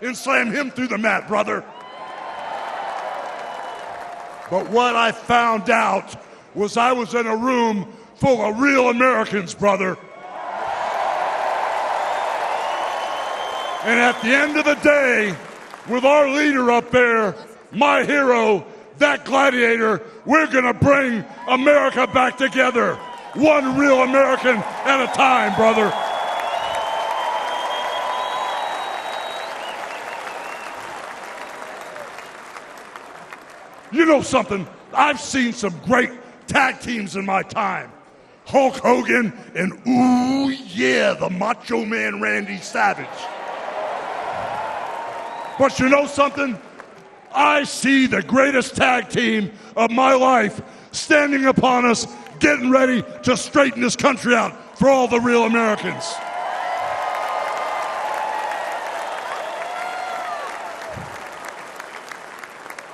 and slam him through the mat, brother. But what I found out was I was in a room full of real Americans, brother. And at the end of the day, with our leader up there, my hero, that gladiator, we're gonna bring America back together. One real American at a time, brother. You know something? I've seen some great tag teams in my time. Hulk Hogan and, ooh yeah, the Macho Man Randy Savage. But you know something? I see the greatest tag team of my life standing upon us, getting ready to straighten this country out for all the real Americans.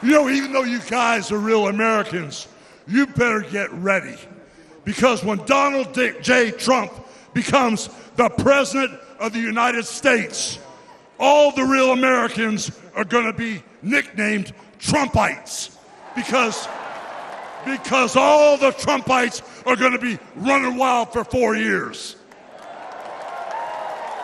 You know, even though you guys are real Americans, you better get ready. Because when Donald J. Trump becomes the President of the United States, all the real Americans are going to be nicknamed Trumpites. Because all the Trumpites are going to be running wild for 4 years.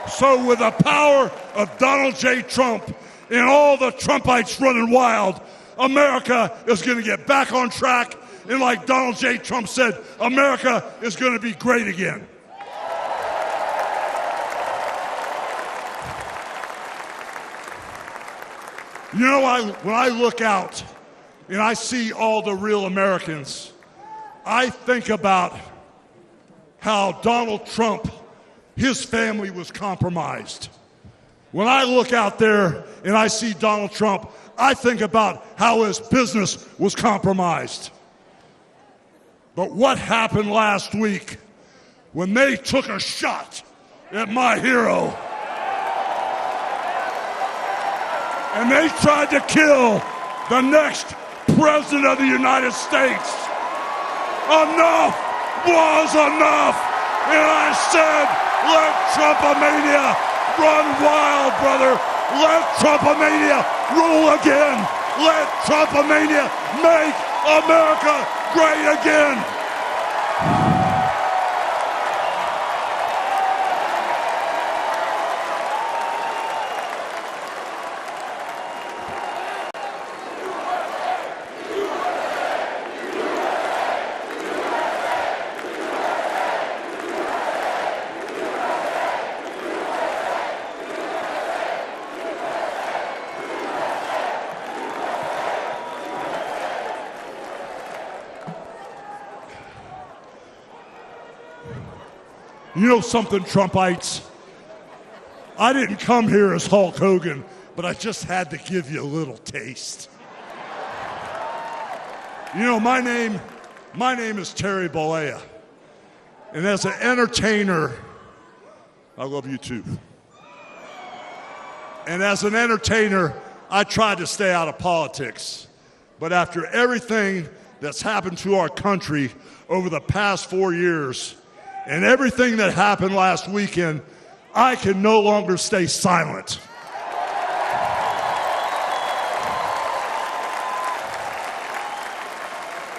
So with the power of Donald J. Trump and all the Trumpites running wild, America is going to get back on track, and like Donald J. Trump said, America is going to be great again. You know, when I look out and I see all the real Americans, I think about how Donald Trump, his family was compromised. When I look out there and I see Donald Trump, I think about how his business was compromised. But what happened last week when they took a shot at my hero and they tried to kill the next President of the United States? Enough was enough. And I said, let Trumpomania run wild, brother. Let Trumpomania rule again. Let Trumpomania make America great again. You know something, Trumpites? I didn't come here as Hulk Hogan, but I just had to give you a little taste. You know, my name is Terry Bollea. And as an entertainer, I love you too. And as an entertainer, I tried to stay out of politics. But after everything that's happened to our country over the past 4 years, and everything that happened last weekend, I can no longer stay silent.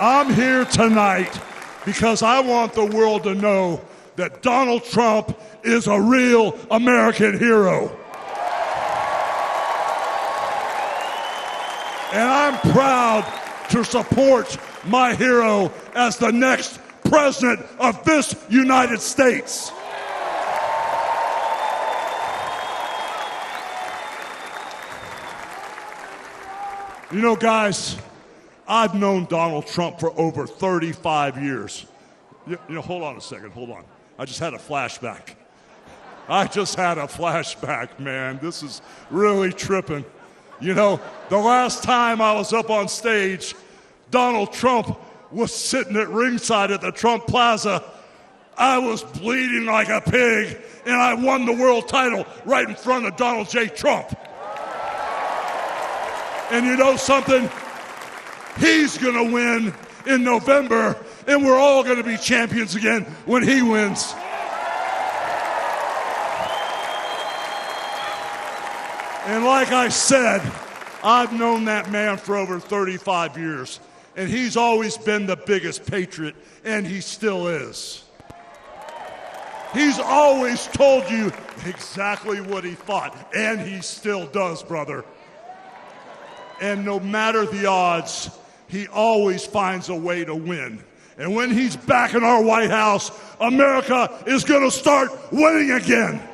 I'm here tonight because I want the world to know that Donald Trump is a real American hero. And I'm proud to support my hero as the next President of this United States. You know, guys, I've known Donald Trump for over 35 years. You know, hold on a second, hold on. I just had a flashback. Man. This is really tripping. You know, the last time I was up on stage, Donald Trump was sitting at ringside at the Trump Plaza. I was bleeding like a pig, and I won the world title right in front of Donald J. Trump. And you know something? He's gonna win in November, and we're all gonna be champions again when he wins. And like I said, I've known that man for over 35 years, and he's always been the biggest patriot, and he still is. He's always told you exactly what he thought, and he still does, brother. And no matter the odds, he always finds a way to win. And when he's back in our White House, America is going to start winning again.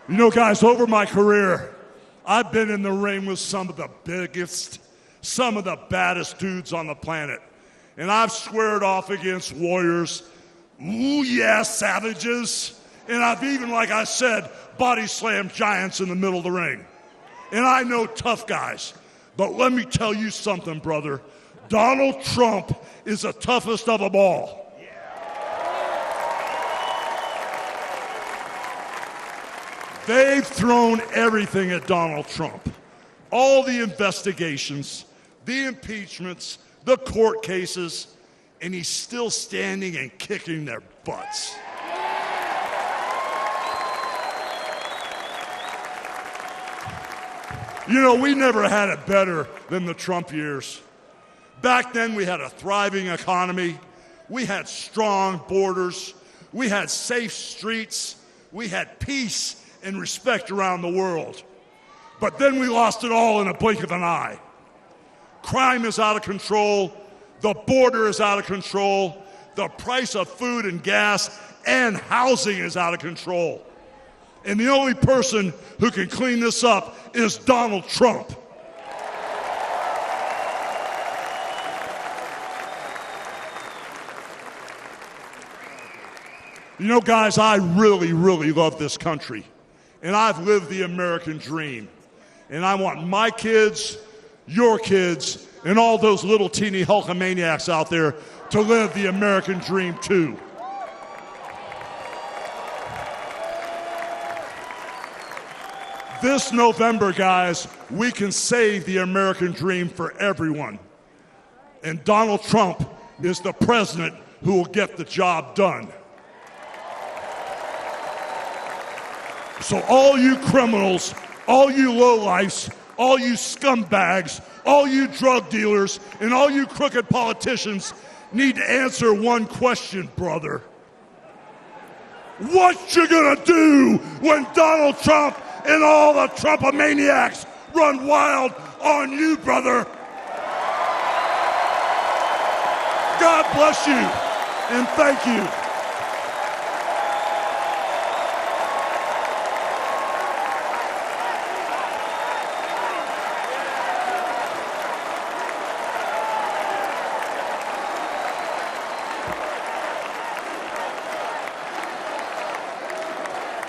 You know, guys, over my career, I've been in the ring with some of the biggest, some of the baddest dudes on the planet. And I've squared off against warriors, ooh yeah, savages. And I've even, like I said, body slammed giants in the middle of the ring. And I know tough guys. But let me tell you something, brother. Donald Trump is the toughest of them all. They've thrown everything at Donald Trump. All the investigations, the impeachments, the court cases, and he's still standing and kicking their butts. You know, we never had it better than the Trump years. Back then, we had a thriving economy. We had strong borders. We had safe streets. We had peace and respect around the world. But then we lost it all in a blink of an eye. Crime is out of control. The border is out of control. The price of food and gas and housing is out of control. And the only person who can clean this up is Donald Trump. You know, guys, I really, really love this country. And I've lived the American dream. And I want my kids, your kids, and all those little teeny Hulkamaniacs out there to live the American dream too. This November, guys, we can save the American dream for everyone. And Donald Trump is the president who will get the job done. So all you criminals, all you lowlifes, all you scumbags, all you drug dealers, and all you crooked politicians need to answer one question, brother. What you gonna do when Donald Trump and all the Trumpomaniacs run wild on you, brother? God bless you, and thank you.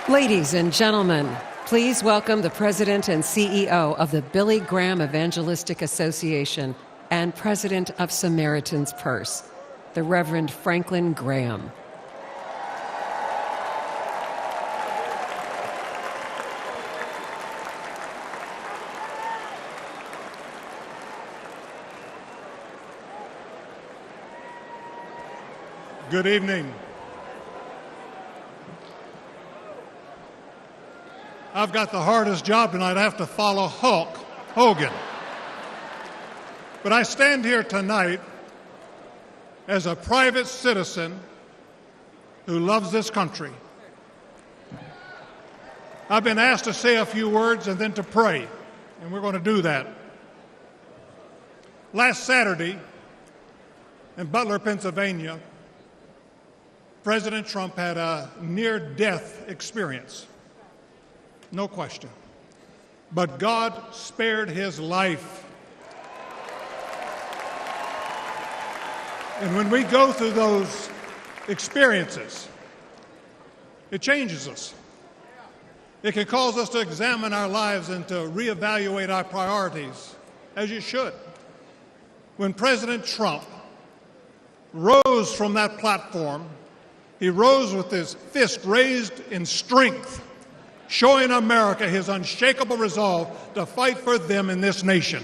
Ladies and gentlemen, please welcome the President and CEO of the Billy Graham Evangelistic Association and President of Samaritan's Purse, the Reverend Franklin Graham. Good evening. I've got the hardest job tonight. I have to follow Hulk Hogan. But I stand here tonight as a private citizen who loves this country. I've been asked to say a few words and then to pray, and we're going to do that. Last Saturday in Butler, Pennsylvania, President Trump had a near-death experience. No question. But God spared his life. And when we go through those experiences, it changes us. It can cause us to examine our lives and to reevaluate our priorities, as you should. When President Trump rose from that platform He rose with his fist raised in strength, showing America his unshakable resolve to fight for them in this nation.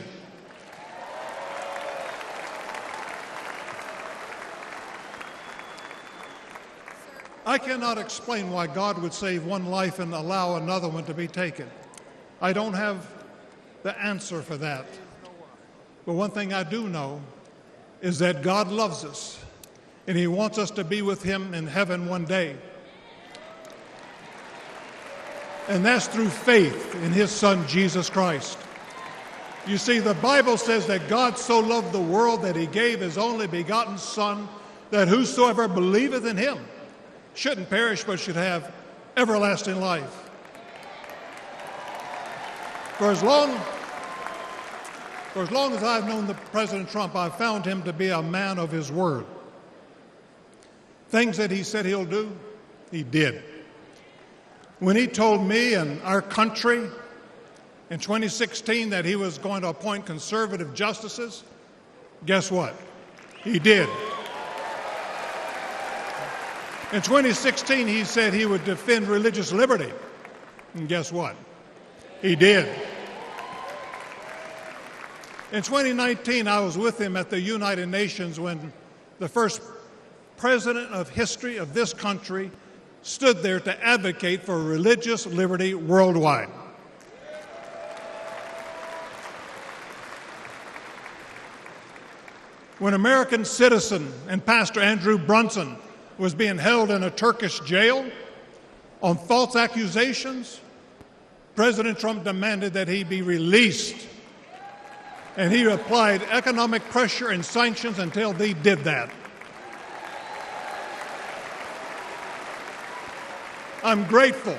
I cannot explain why God would save one life and allow another one to be taken. I don't have the answer for that. But one thing I do know is that God loves us, and He wants us to be with Him in heaven one day. And that's through faith in His Son, Jesus Christ. You see, the Bible says that God so loved the world that He gave His only begotten Son, that whosoever believeth in Him shouldn't perish but should have everlasting life. For as long as I've known President Trump, I've found him to be a man of his word. Things that he said he'll do, he did. When he told me and our country in 2016 that he was going to appoint conservative justices, guess what? He did. In 2016, he said he would defend religious liberty, and guess what? He did. In 2019, I was with him at the United Nations when the first president of history of this country stood there to advocate for religious liberty worldwide. When American citizen and Pastor Andrew Brunson was being held in a Turkish jail on false accusations, President Trump demanded that he be released. And he applied economic pressure and sanctions until they did that. I'm grateful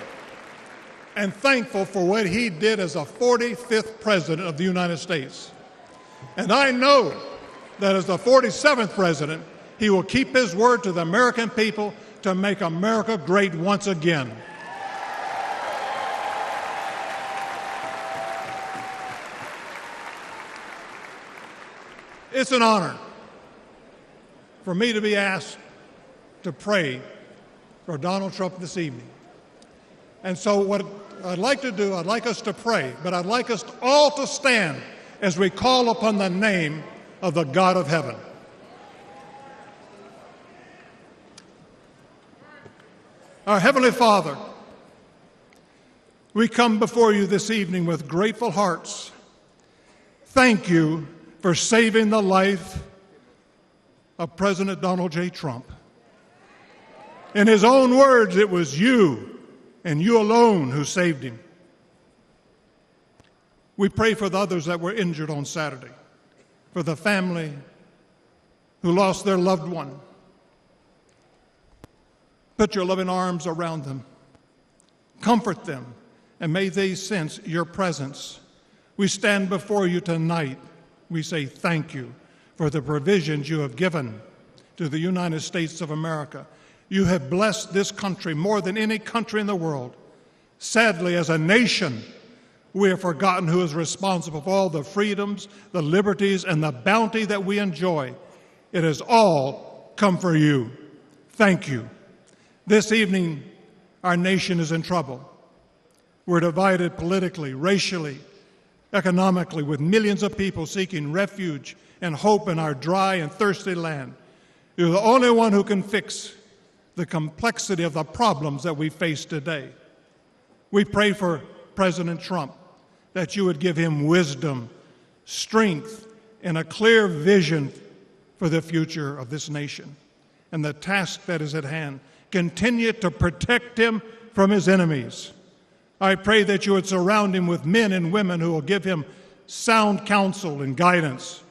and thankful for what he did as a 45th president of the United States. And I know that as the 47th president, he will keep his word to the American people to make America great once again. It's an honor for me to be asked to pray for Donald Trump this evening. And so what I'd like to do, I'd like us to pray, but I'd like us all to stand as we call upon the name of the God of heaven. Our Heavenly Father, we come before you this evening with grateful hearts. Thank you for saving the life of President Donald J. Trump. In his own words, it was you and you alone who saved him. We pray for the others that were injured on Saturday, for the family who lost their loved one. Put your loving arms around them. Comfort them, and may they sense your presence. We stand before you tonight. We say thank you for the provisions you have given to the United States of America. You have blessed this country more than any country in the world. Sadly, as a nation, we have forgotten who is responsible for all the freedoms, the liberties, and the bounty that we enjoy. It has all come for you. Thank you. This evening, our nation is in trouble. We're divided politically, racially, economically, with millions of people seeking refuge and hope in our dry and thirsty land. You're the only one who can fix the complexity of the problems that we face today. We pray for President Trump that you would give him wisdom, strength, and a clear vision for the future of this nation and the task that is at hand. Continue to protect him from his enemies. I pray that you would surround him with men and women who will give him sound counsel and guidance.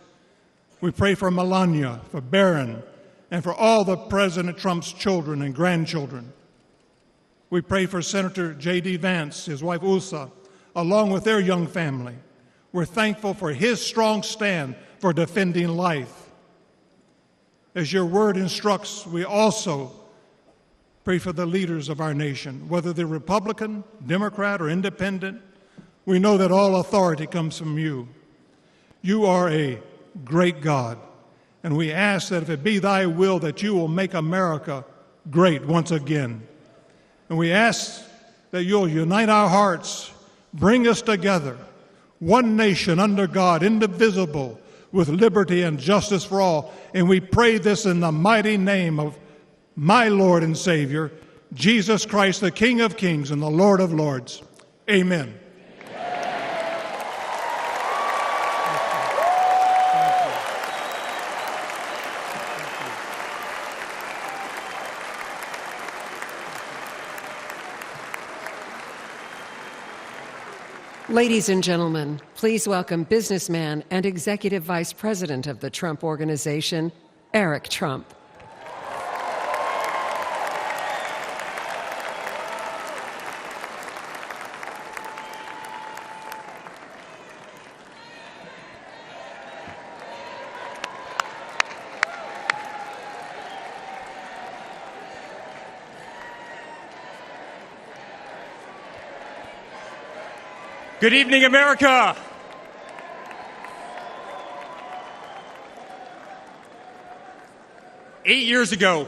We pray for Melania, for Barron, and for all the President Trump's children and grandchildren. We pray for Senator J.D. Vance, his wife Ulsa, along with their young family. We're thankful for his strong stand for defending life. As your word instructs, we also pray for the leaders of our nation, whether they're Republican, Democrat, or Independent. We know that all authority comes from you. You are a great God, and we ask that if it be thy will that you will make America great once again. And we ask that you'll unite our hearts, bring us together, one nation under God, indivisible, with liberty and justice for all. And we pray this in the mighty name of my Lord and Savior, Jesus Christ, the King of Kings and the Lord of Lords. Amen. Ladies and gentlemen, please welcome businessman and Executive Vice President of the Trump Organization, Eric Trump. Good evening, America. Eight years ago,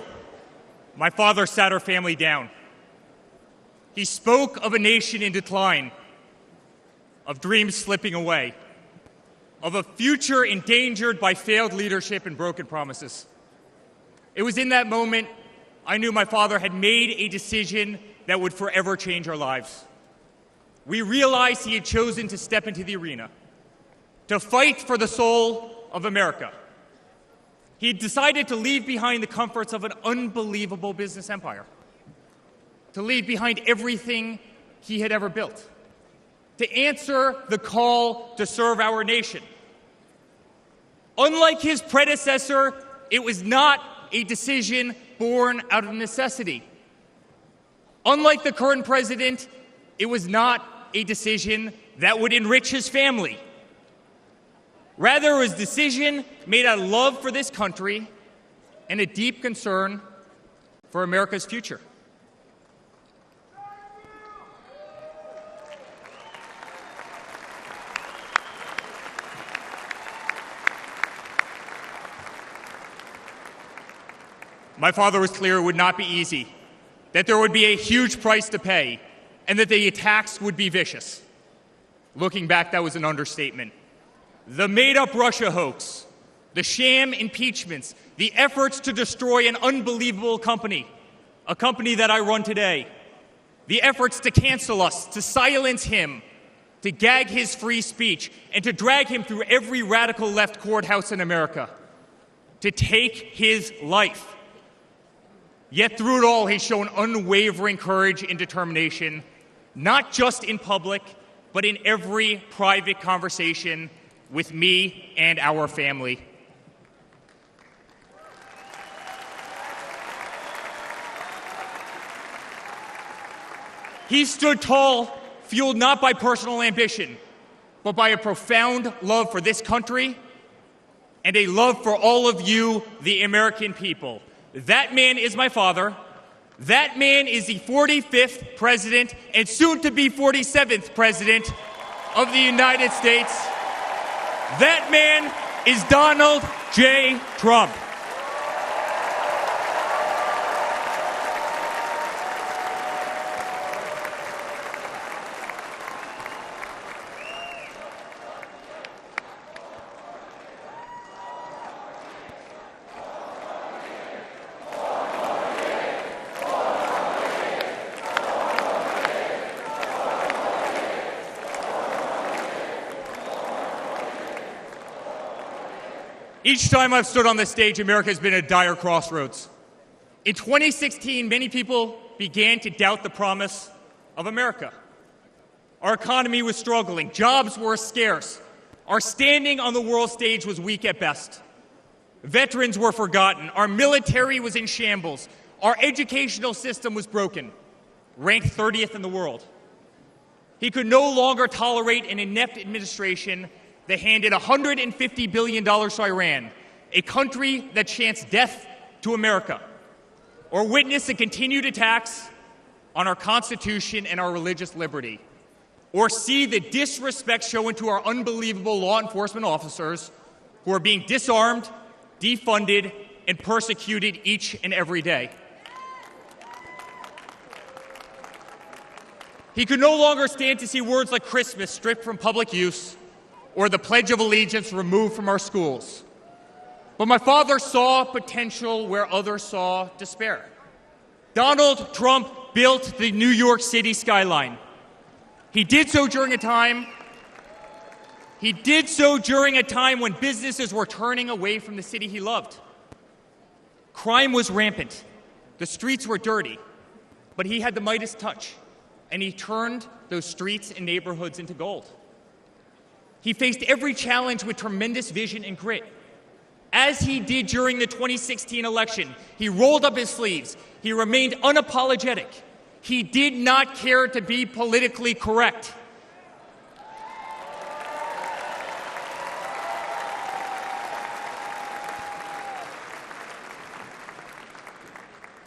my father sat our family down. He spoke of a nation in decline, of dreams slipping away, of a future endangered by failed leadership and broken promises. It was in that moment I knew my father had made a decision that would forever change our lives. We realized he had chosen to step into the arena, to fight for the soul of America. He had decided to leave behind the comforts of an unbelievable business empire, to leave behind everything he had ever built, to answer the call to serve our nation. Unlike his predecessor, it was not a decision born out of necessity. Unlike the current president, it was not a decision that would enrich his family. Rather, it was a decision made out of love for this country and a deep concern for America's future. My father was clear it would not be easy, that there would be a huge price to pay, and that the attacks would be vicious. Looking back, that was an understatement. The made-up Russia hoax, the sham impeachments, the efforts to destroy an unbelievable company, a company that I run today, the efforts to cancel us, to silence him, to gag his free speech, and to drag him through every radical left courthouse in America, to take his life. Yet through it all, he's shown unwavering courage and determination, not just in public, but in every private conversation with me and our family. He stood tall, fueled not by personal ambition, but by a profound love for this country and a love for all of you, the American people. That man is my father. That man is the 45th president and soon to be 47th president of the United States. That man is Donald J. Trump. Each time I've stood on this stage, America has been at a dire crossroads. In 2016, many people began to doubt the promise of America. Our economy was struggling. Jobs were scarce. Our standing on the world stage was weak at best. Veterans were forgotten. Our military was in shambles. Our educational system was broken, ranked 30th in the world. He could no longer tolerate an inept administration that handed $150 billion to Iran, a country that chants death to America, or witness the continued attacks on our Constitution and our religious liberty, or see the disrespect shown to our unbelievable law enforcement officers who are being disarmed, defunded, and persecuted each and every day. He could no longer stand to see words like Christmas stripped from public use or the Pledge of Allegiance removed from our schools. But my father saw potential where others saw despair. Donald Trump built the New York City skyline. He did so during a time when businesses were turning away from the city he loved. Crime was rampant. The streets were dirty. But he had the Midas touch, and he turned those streets and neighborhoods into gold. He faced every challenge with tremendous vision and grit. As he did during the 2016 election, he rolled up his sleeves. He remained unapologetic. He did not care to be politically correct.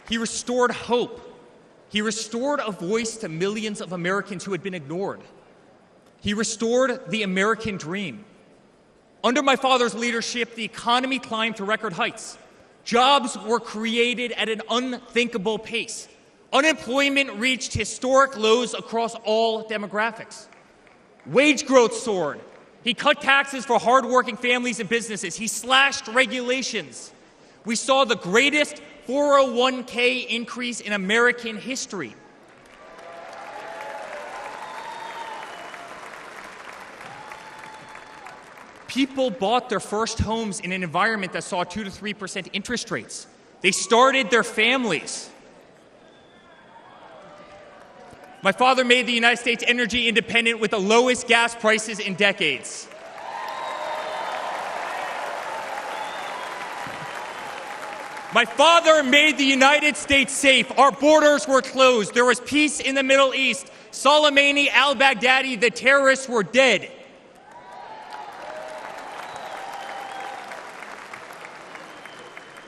He restored hope. He restored a voice to millions of Americans who had been ignored. He restored the American dream. Under my father's leadership, the economy climbed to record heights. Jobs were created at an unthinkable pace. Unemployment reached historic lows across all demographics. Wage growth soared. He cut taxes for hardworking families and businesses. He slashed regulations. We saw the greatest 401k increase in American history. People bought their first homes in an environment that saw 2 to 3% interest rates. They started their families. My father made the United States energy independent with the lowest gas prices in decades. My father made the United States safe. Our borders were closed. There was peace in the Middle East. Soleimani, al-Baghdadi, the terrorists were dead.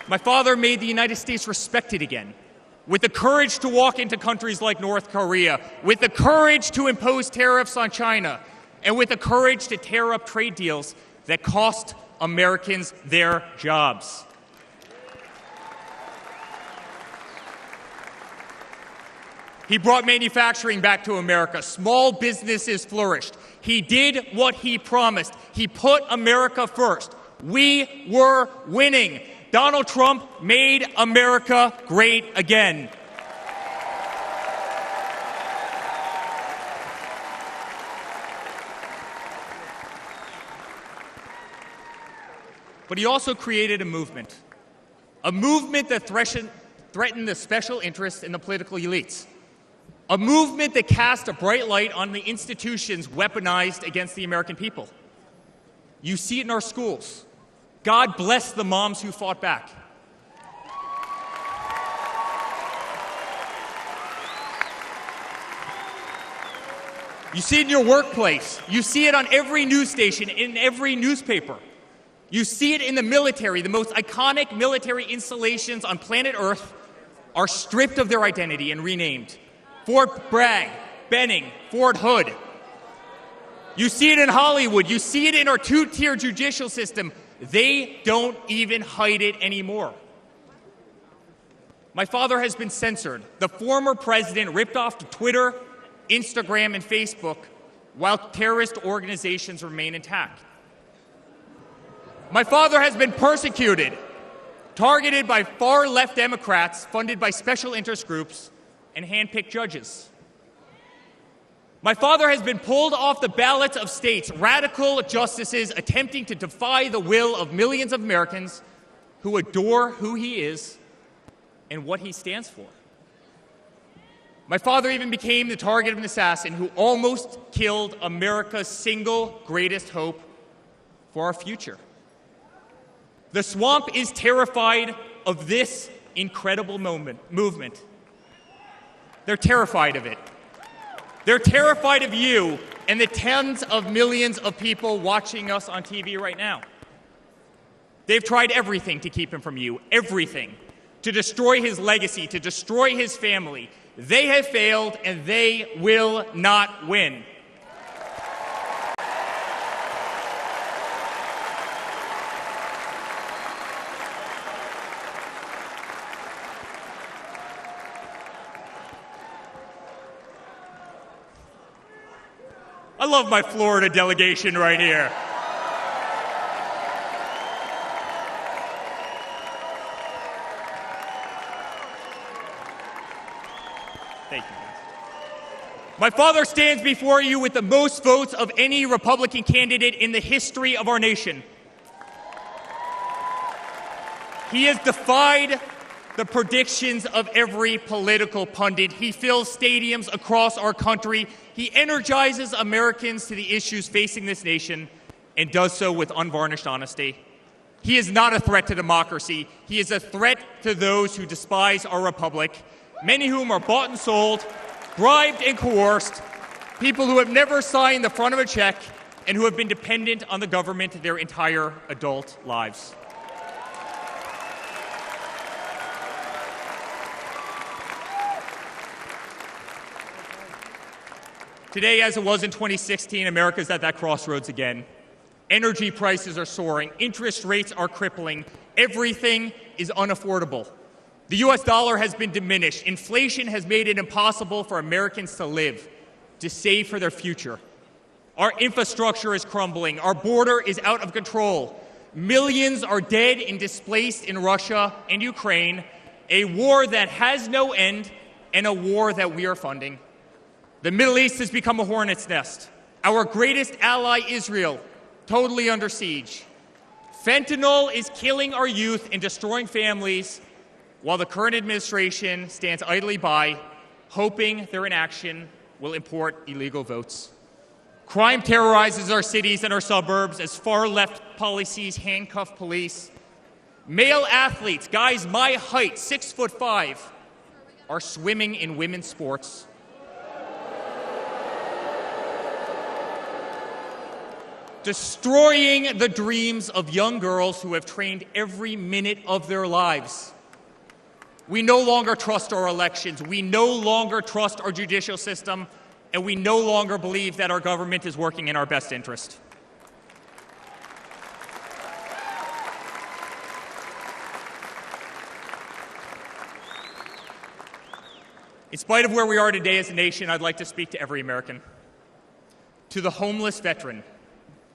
My father made the United States respected again, with the courage to walk into countries like North Korea, with the courage to impose tariffs on China, and with the courage to tear up trade deals that cost Americans their jobs. He brought manufacturing back to America. Small businesses flourished. He did what he promised. He put America first. We were winning. Donald Trump made America great again. But he also created a movement that threatened the special interests and the political elites. A movement that cast a bright light on the institutions weaponized against the American people. You see it in our schools. God bless the moms who fought back. You see it in your workplace. You see it on every news station, in every newspaper. You see it in the military. The most iconic military installations on planet Earth are stripped of their identity and renamed. Fort Bragg, Benning, Fort Hood. You see it in Hollywood. You see it in our two-tier judicial system. They don't even hide it anymore. My father has been censored. The former president ripped off Twitter, Instagram, and Facebook while terrorist organizations remain intact. My father has been persecuted, targeted by far-left Democrats funded by special interest groups and hand-picked judges. My father has been pulled off the ballots of states, radical justices attempting to defy the will of millions of Americans who adore who he is and what he stands for. My father even became the target of an assassin who almost killed America's single greatest hope for our future. The swamp is terrified of this incredible movement. They're terrified of it. They're terrified of you and the tens of millions of people watching us on TV right now. They've tried everything to keep him from you, everything, to destroy his legacy, to destroy his family. They have failed, and they will not win. I love my Florida delegation right here. Thank you, guys. My father stands before you with the most votes of any Republican candidate in the history of our nation. He has defied the predictions of every political pundit. He fills stadiums across our country. He energizes Americans to the issues facing this nation and does so with unvarnished honesty. He is not a threat to democracy. He is a threat to those who despise our republic, many of whom are bought and sold, bribed and coerced, people who have never signed the front of a check and who have been dependent on the government their entire adult lives. Today, as it was in 2016, America's at that crossroads again. Energy prices are soaring. Interest rates are crippling. Everything is unaffordable. The U.S. dollar has been diminished. Inflation has made it impossible for Americans to live, to save for their future. Our infrastructure is crumbling. Our border is out of control. Millions are dead and displaced in Russia and Ukraine, a war that has no end and a war that we are funding. The Middle East has become a hornet's nest. Our greatest ally, Israel, totally under siege. Fentanyl is killing our youth and destroying families, while the current administration stands idly by, hoping their inaction will import illegal votes. Crime terrorizes our cities and our suburbs as far-left policies handcuff police. Male athletes, guys my height, 6'5", are swimming in women's sports. Destroying the dreams of young girls who have trained every minute of their lives. We no longer trust our elections. We no longer trust our judicial system. And we no longer believe that our government is working in our best interest. In spite of where we are today as a nation, I'd like to speak to every American. To the homeless veteran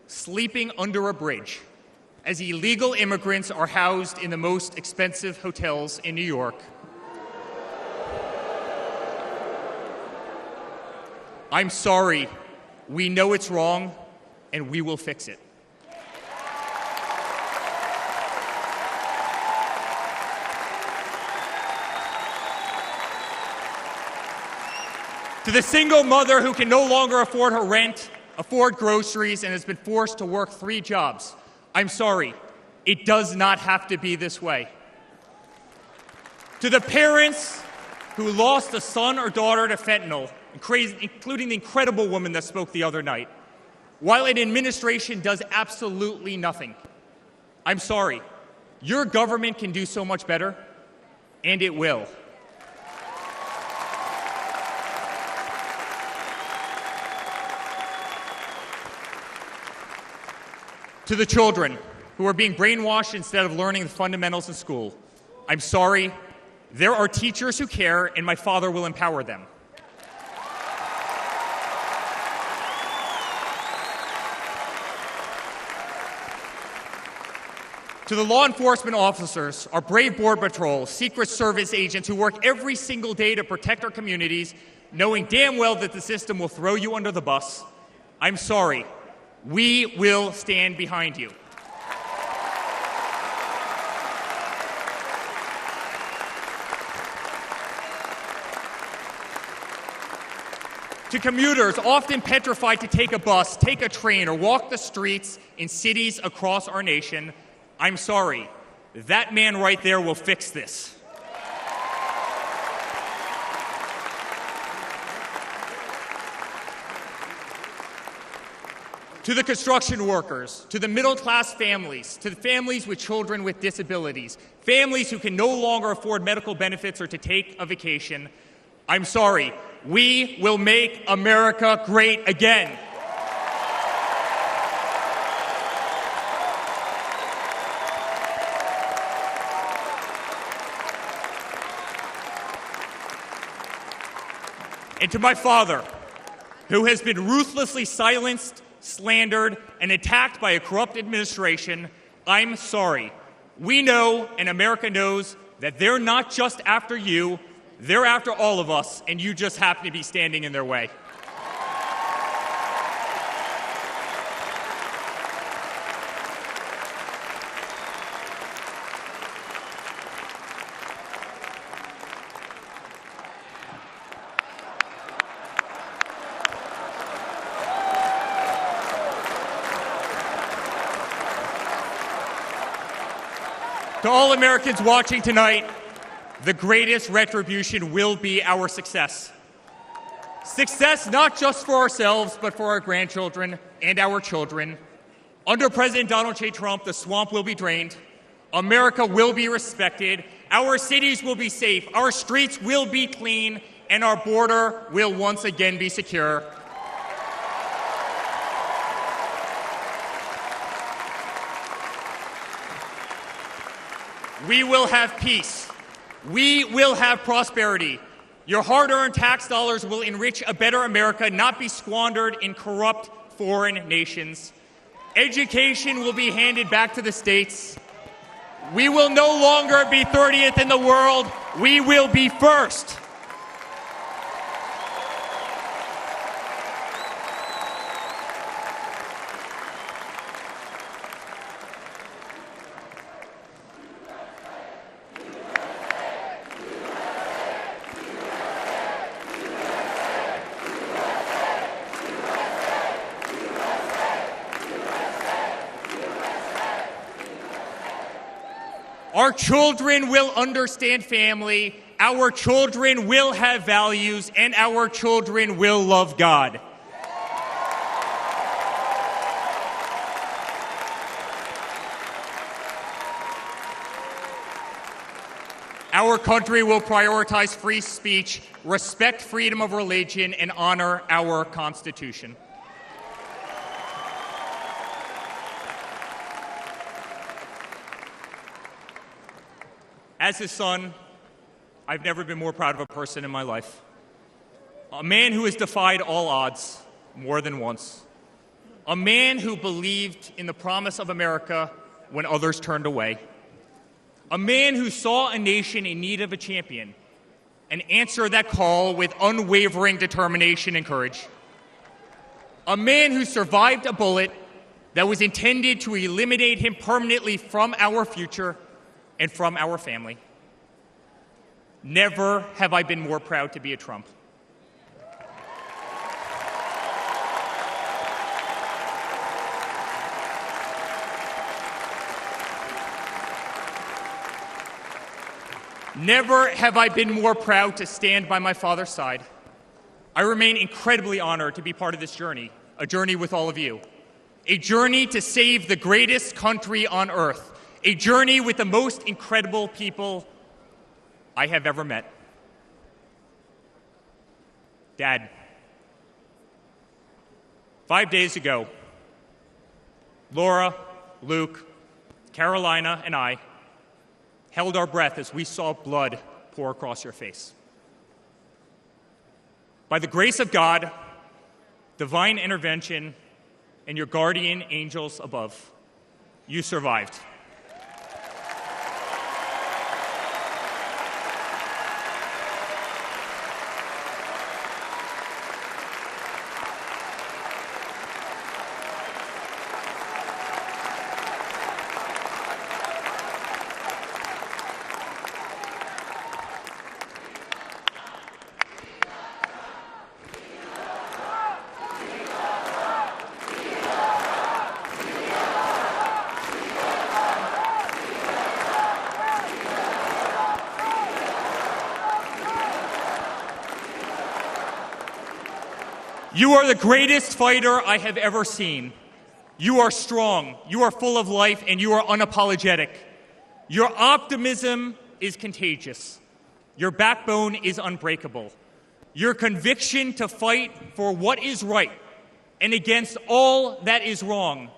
sleeping under a bridge as illegal immigrants are housed in the most expensive hotels in New York. I'm sorry. We know it's wrong, and we will fix it. To the single mother who can no longer afford her rent, afford groceries, and has been forced to work 3 jobs, I'm sorry. It does not have to be this way. To the parents who lost a son or daughter to fentanyl, including the incredible woman that spoke the other night, while an administration does absolutely nothing, I'm sorry. Your government can do so much better, and it will. To the children who are being brainwashed instead of learning the fundamentals in school, I'm sorry. There are teachers who care, and my father will empower them. To the law enforcement officers, our brave Border Patrol, Secret Service agents who work every single day to protect our communities, knowing damn well that the system will throw you under the bus, I'm sorry. We will stand behind you. To commuters often petrified to take a bus, take a train, or walk the streets in cities across our nation, I'm sorry. That man right there will fix this. To the construction workers, to the middle-class families, to the families with children with disabilities, families who can no longer afford medical benefits or to take a vacation, I'm sorry. We will make America great again. And to my father, who has been ruthlessly silenced, slandered, and attacked by a corrupt administration, I'm sorry. We know, and America knows, that they're not just after you, they're after all of us, and you just happen to be standing in their way. To all Americans watching tonight, the greatest retribution will be our success. Success not just for ourselves, but for our grandchildren and our children. Under President Donald J. Trump, the swamp will be drained. America will be respected. Our cities will be safe. Our streets will be clean. And our border will once again be secure. We will have peace. We will have prosperity. Your hard-earned tax dollars will enrich a better America, not be squandered in corrupt foreign nations. Education will be handed back to the states. We will no longer be 30th in the world. We will be first. Our children will understand family, our children will have values, and our children will love God. Our country will prioritize free speech, respect freedom of religion, and honor our Constitution. As his son, I've never been more proud of a person in my life. A man who has defied all odds more than once. A man who believed in the promise of America when others turned away. A man who saw a nation in need of a champion and answered that call with unwavering determination and courage. A man who survived a bullet that was intended to eliminate him permanently from our future and from our family. Never have I been more proud to be a Trump. Never have I been more proud to stand by my father's side. I remain incredibly honored to be part of this journey, a journey with all of you, a journey to save the greatest country on earth, a journey with the most incredible people I have ever met. Dad, 5 days ago, Laura, Luke, Carolina, and I held our breath as we saw blood pour across your face. By the grace of God, divine intervention, and your guardian angels above, you survived. You are the greatest fighter I have ever seen. You are strong, you are full of life, and you are unapologetic. Your optimism is contagious. Your backbone is unbreakable. Your conviction to fight for what is right and against all that is wrong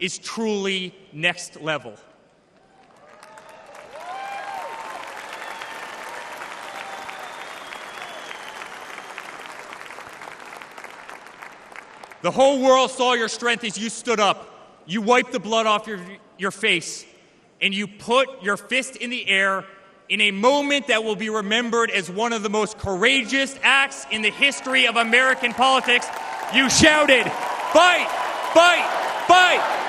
is truly next level. The whole world saw your strength as you stood up. You wiped the blood off your face, and you put your fist in the air in a moment that will be remembered as one of the most courageous acts in the history of American politics. You shouted, "Fight! Fight! Fight!"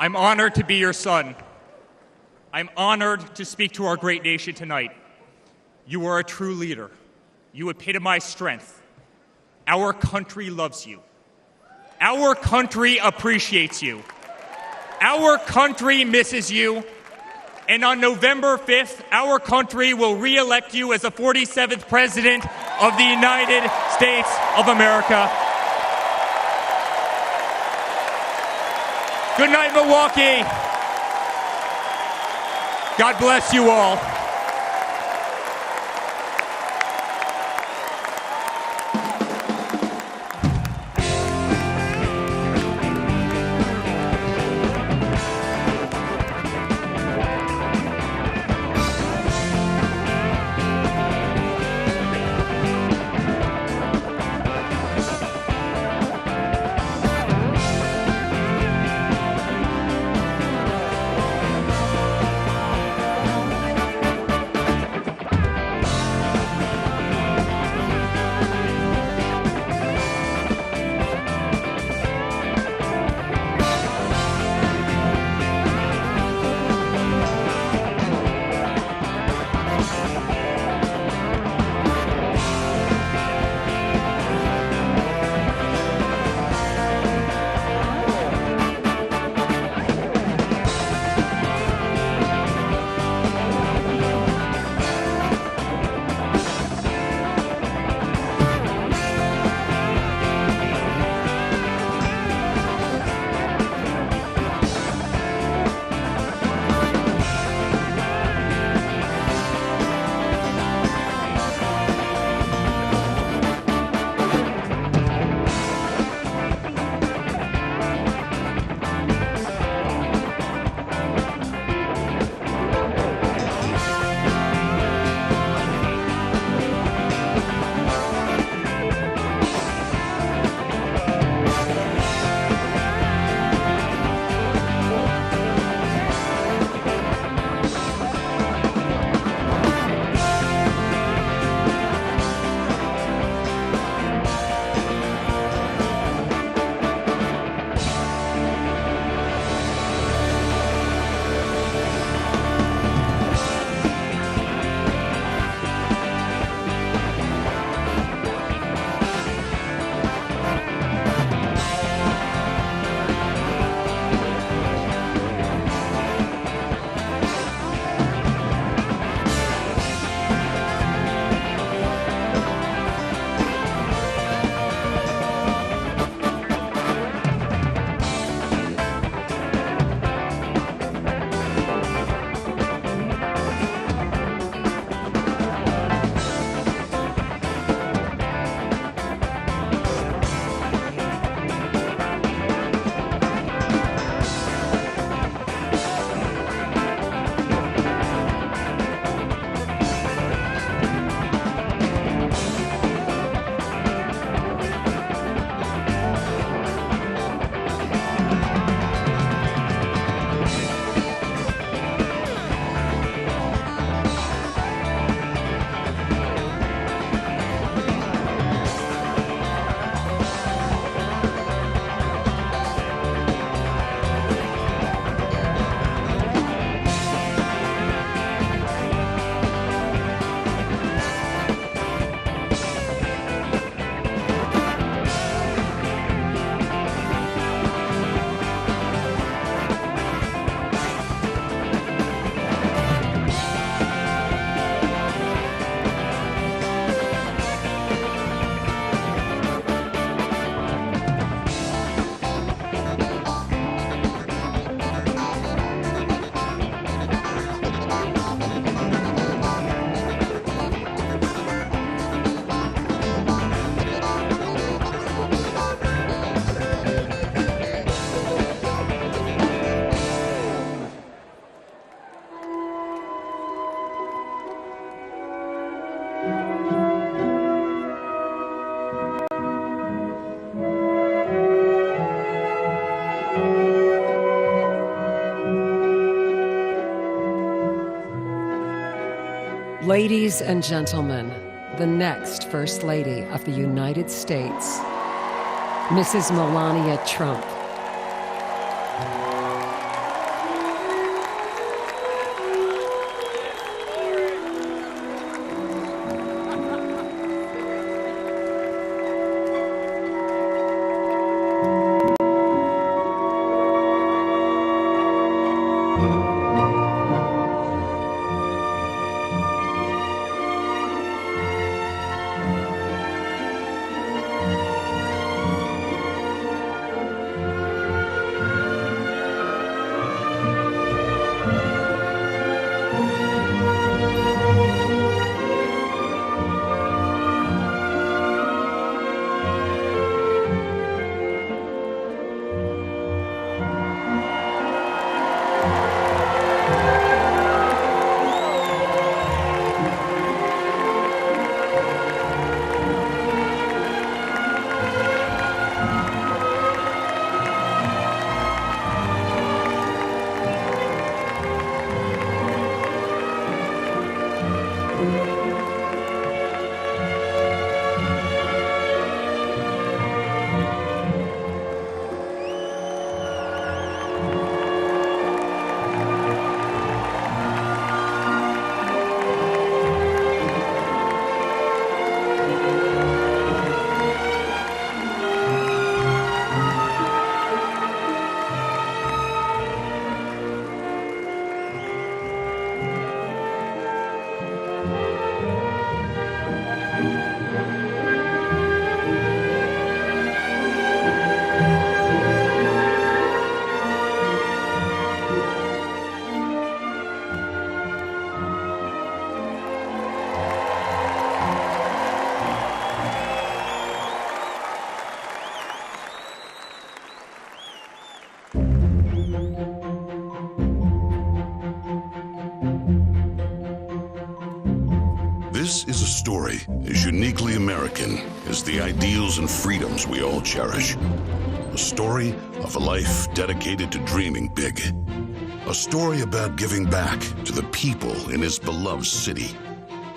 I'm honored to be your son. I'm honored to speak to our great nation tonight. You are a true leader. You epitomize strength. Our country loves you. Our country appreciates you. Our country misses you. And on November 5th, our country will re-elect you as the 47th President of the United States of America. Good night, Milwaukee. God bless you all. Ladies and gentlemen, the next First Lady of the United States, Mrs. Melania Trump. This is a story as uniquely American as the ideals and freedoms we all cherish. A story of a life dedicated to dreaming big. A story about giving back to the people in his beloved city.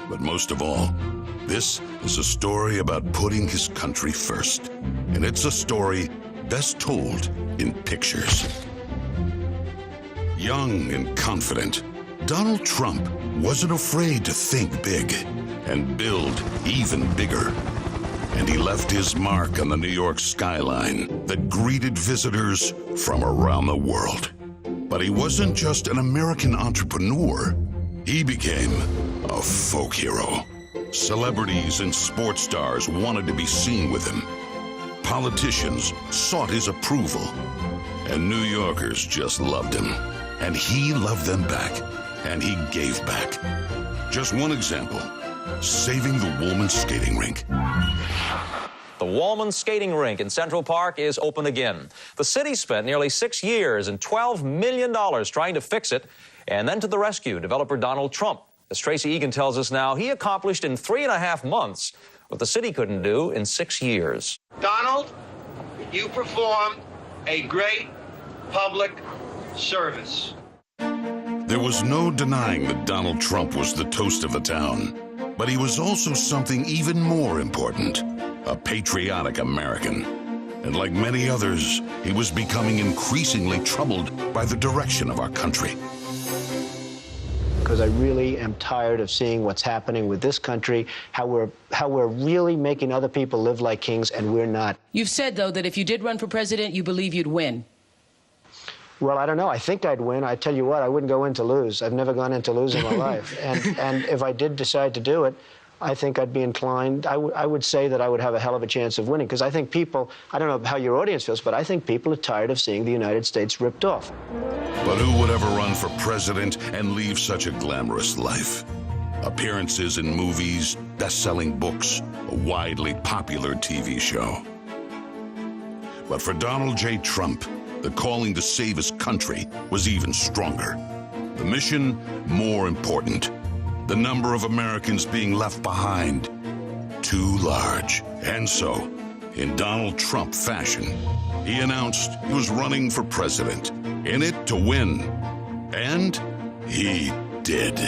But most of all, this is a story about putting his country first. And it's a story best told in pictures. Young and confident, Donald Trump wasn't afraid to think big and build even bigger. And he left his mark on the New York skyline that greeted visitors from around the world. But he wasn't just an American entrepreneur. He became a folk hero. Celebrities and sports stars wanted to be seen with him. Politicians sought his approval. And New Yorkers just loved him. And he loved them back. And he gave back. Just one example, saving the Woolman skating rink. The Woolman skating rink in Central Park is open again. The city spent nearly 6 years and $12 million trying to fix it, and then to the rescue, developer Donald Trump. As Tracy Egan tells us now, he accomplished in 3.5 months what the city couldn't do in 6 years. Donald, you performed a great public service. There was no denying that Donald Trump was the toast of the town. But he was also something even more important, a patriotic American. And like many others, he was becoming increasingly troubled by the direction of our country. Because I really am tired of seeing what's happening with this country, how we're really making other people live like kings, and we're not. You've said, though, that if you did run for president, you believe you'd win. Well, I don't know. I think I'd win. I tell you what, I wouldn't go in to lose. I've never gone in to lose in my life. And if I did decide to do it, I think I'd be inclined, I would say that I would have a hell of a chance of winning. Because I think people, I don't know how your audience feels, but I think people are tired of seeing the United States ripped off. But who would ever run for president and leave such a glamorous life? Appearances in movies, best-selling books, a widely popular TV show. But for Donald J. Trump, the calling to save his country was even stronger. The mission, more important. The number of Americans being left behind, too large. And so, in Donald Trump fashion, he announced he was running for president, in it to win. And he did.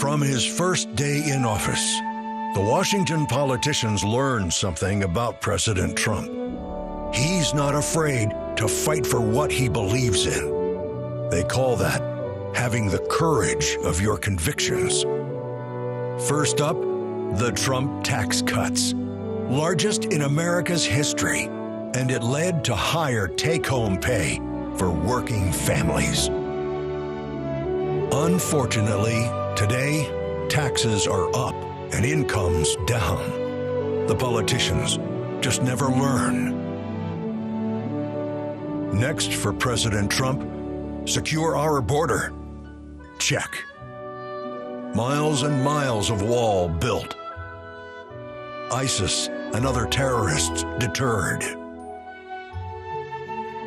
From his first day in office, the Washington politicians learned something about President Trump. He's not afraid to fight for what he believes in. They call that having the courage of your convictions. First up, the Trump tax cuts, largest in America's history, and it led to higher take-home pay for working families. Unfortunately, today, taxes are up and incomes down. The politicians just never learn. Next for President Trump, secure our border. Check. Miles and miles of wall built. ISIS and other terrorists deterred.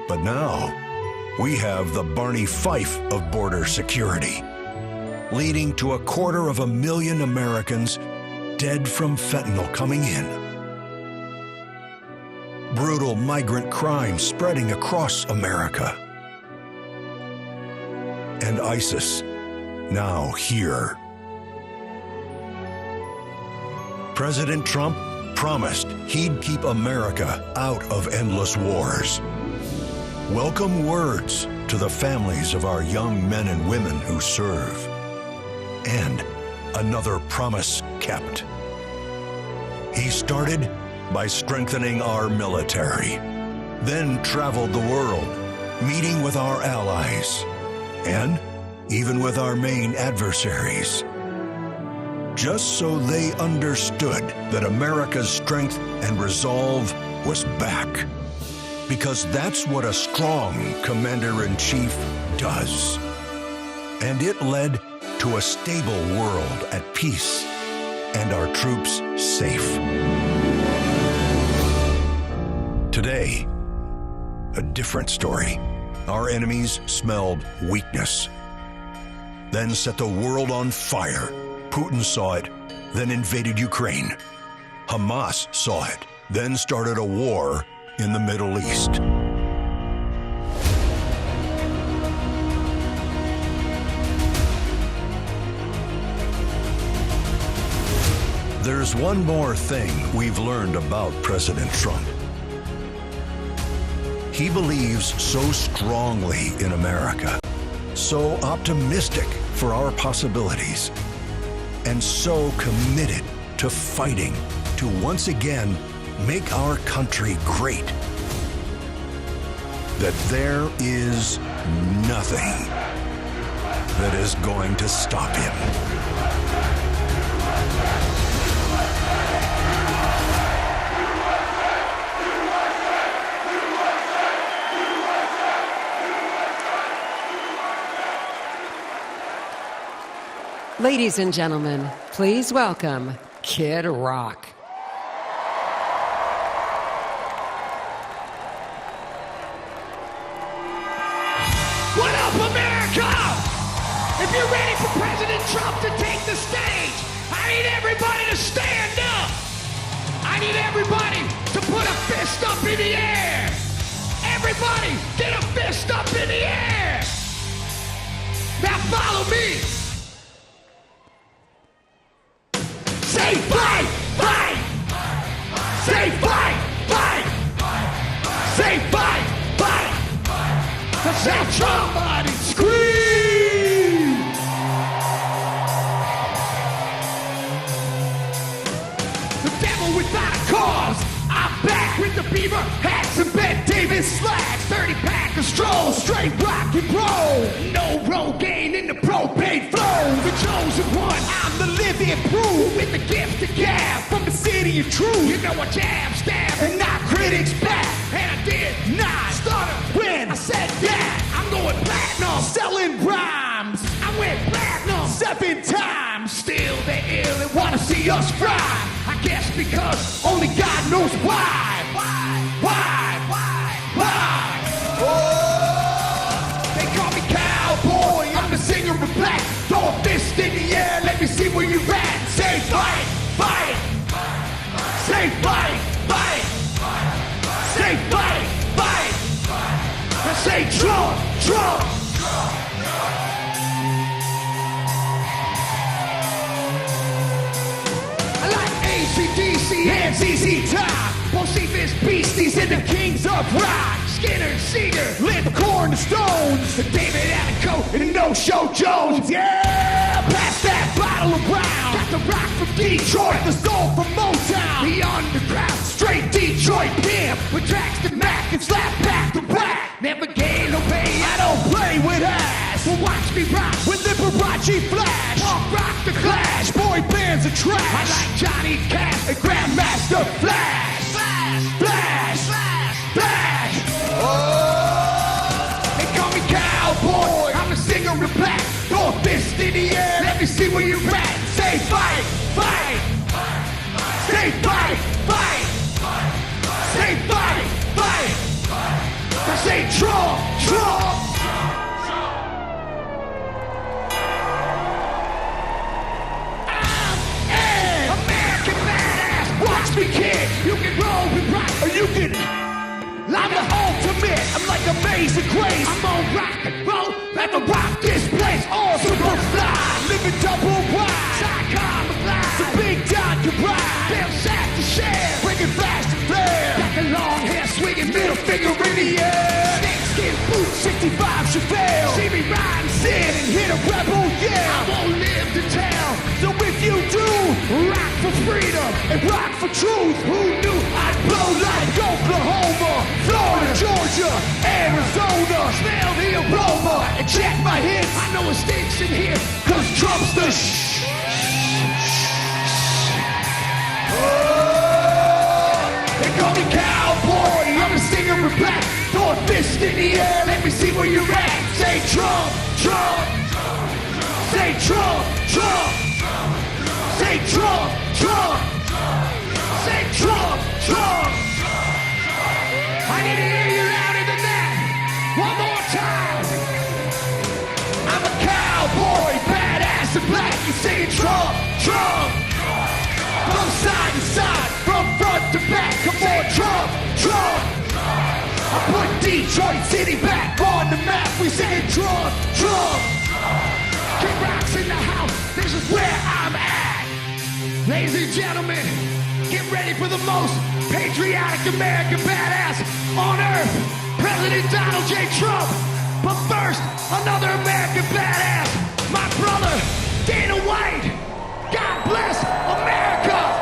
But now, we have the Barney Fife of border security, leading to 250,000 Americans dead from fentanyl coming in. Brutal migrant crime spreading across America. And ISIS now here. President Trump promised he'd keep America out of endless wars. Welcome words to the families of our young men and women who serve. And another promise kept. He started by strengthening our military, then traveled the world, meeting with our allies, and even with our main adversaries, just so they understood that America's strength and resolve was back. Because that's what a strong commander-in-chief does. And it led to a stable world at peace and our troops safe. Today, a different story. Our enemies smelled weakness, then set the world on fire. Putin saw it, then invaded Ukraine. Hamas saw it, then started a war in the Middle East. There's one more thing we've learned about President Trump. He believes so strongly in America, so optimistic for our possibilities, and so committed to fighting to once again make our country great, that there is nothing that is going to stop him. Ladies and gentlemen, please welcome Kid Rock. What up, America? If you're ready for President Trump to take the stage, I need everybody to stand up. I need everybody to put a fist up in the air. Everybody, get a fist up in the air. Now follow me. Say fight, fight. Say fight, fight. Say fight, fight. Say somebody scream. The devil without a cause. I'm back with the beaver hats and Ben Davis slacks. 30-pack of stroll, straight rock and roll. No Rogaine in the propane flow. The chosen one, I'm the living proof. With the gift to gab from the city of truth. You know I jab, stab, and knock critics back. And I did not stutter when I said that. I'm going platinum, selling rhymes. I went platinum 7 times. Still they ill and wanna see us fry. I guess because only God knows why. Oh, they call me cowboy. I'm the singer of black. Throw a fist in the air. Let me see where you're at. Say fight, fight. Say fight, fight. Say fight, fight. I say Trump, Trump. see hands, easy time. Bocephus, beasties, and the kings of rock. Skinner, Seeger, lit corn to stones. David Allen and a no-show Jones. Yeah, pass that bottle around. Got the rock from Detroit, the soul from Motown. The underground, straight Detroit pimp. With tracks to Mac and slap back to back. Never gain no pay, I don't play with ass. Well, watch me rock with Liberace Flash. Punk rock the Clash, boy bands are trash. I like Johnny Cash and Grandmaster Flash. Flash, Flash, Flash, Flash. Oh, they call me cowboy. I'm a singer of black. Throw a fist in the air. Let me see where you're at. Say fight, fight. Say fight, fight. Say fight, fight. I say Trump, Trump. I'm an American badass. Watch me, kid. You can roll and rock, or you can. I'm the ultimate. I'm like Amazing Grace. I'm on rock and roll. Never rock this place. All super fly. Living double wide. Psychon McFly. The big John can ride. Damn sack to share. Bringing flash to flare. Got the long hair swinging, middle finger in the air. Snakeskin boots, 65 Chevelle. See me ride and sin and hit a rebel yell. I won't live to tell. So if you do, rock for freedom and rock for truth. Who knew I'd blow like Oklahoma, Florida, Georgia, Arizona? Smell the aroma and check my hits. I know it stinks in here, cause Trump's the They call me cowboy, I'm a singer of black. Throw a fist in the air, let me see where you're at. Say Trump, Trump. Say Trump, Trump. Say Trump, Trump. Say Trump, Trump. I need to hear you louder than that. One more time. I'm a cowboy, badass and black. You say Trump, Trump. From side to side, from front to back. Come on, Trump, Trump. I put Detroit City back on the map. We say Trump, Trump. Kick rocks in the house. This is where I'm at. Ladies and gentlemen, get ready for the most patriotic American badass on earth, President Donald J. Trump. But first, another American badass, my brother, Dana White. God bless America.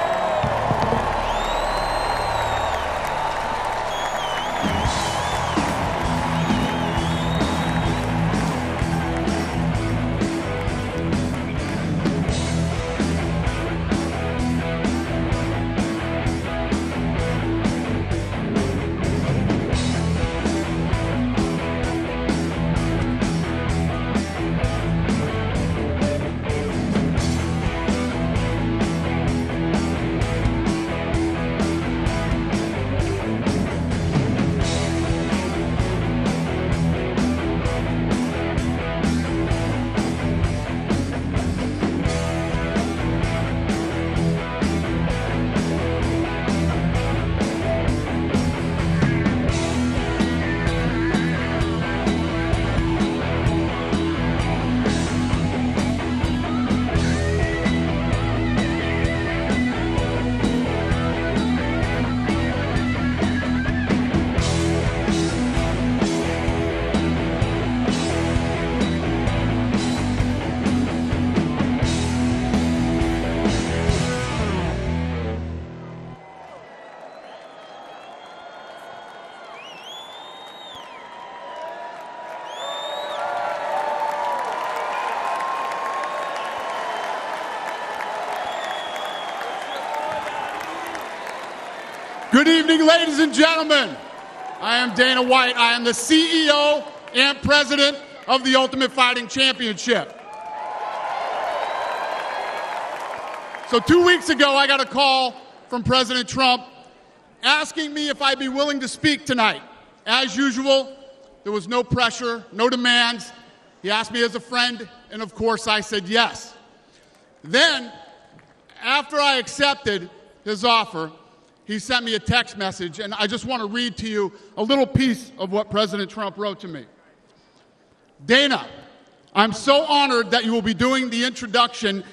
Good evening, ladies and gentlemen. I am Dana White. I am the CEO and president of the Ultimate Fighting Championship. So 2 weeks ago, I got a call from President Trump asking me if I'd be willing to speak tonight. As usual, there was no pressure, no demands. He asked me as a friend, and of course I said yes. Then, after I accepted his offer, he sent me a text message, and I just want to read to you a little piece of what President Trump wrote to me. Dana, I'm so honored that you will be doing the introduction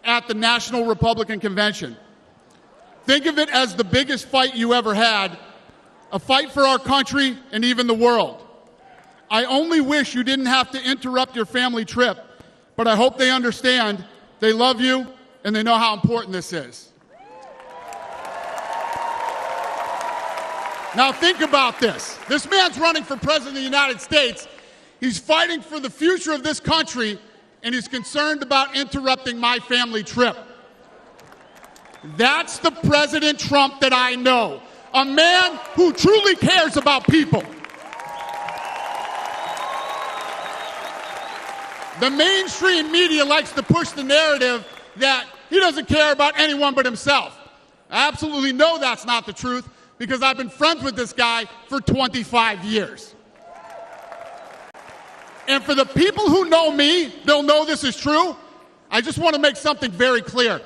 at the National Republican Convention. Think of it as the biggest fight you ever had, a fight for our country and even the world. I only wish you didn't have to interrupt your family trip, but I hope they understand they love you and they know how important this is. Now think about this. This man's running for president of the United States. He's fighting for the future of this country, and he's concerned about interrupting my family trip. That's the President Trump that I know, a man who truly cares about people. The mainstream media likes to push the narrative that he doesn't care about anyone but himself. I absolutely know that's not the truth because I've been friends with this guy for 25 years. And for the people who know me, they'll know this is true. I just want to make something very clear.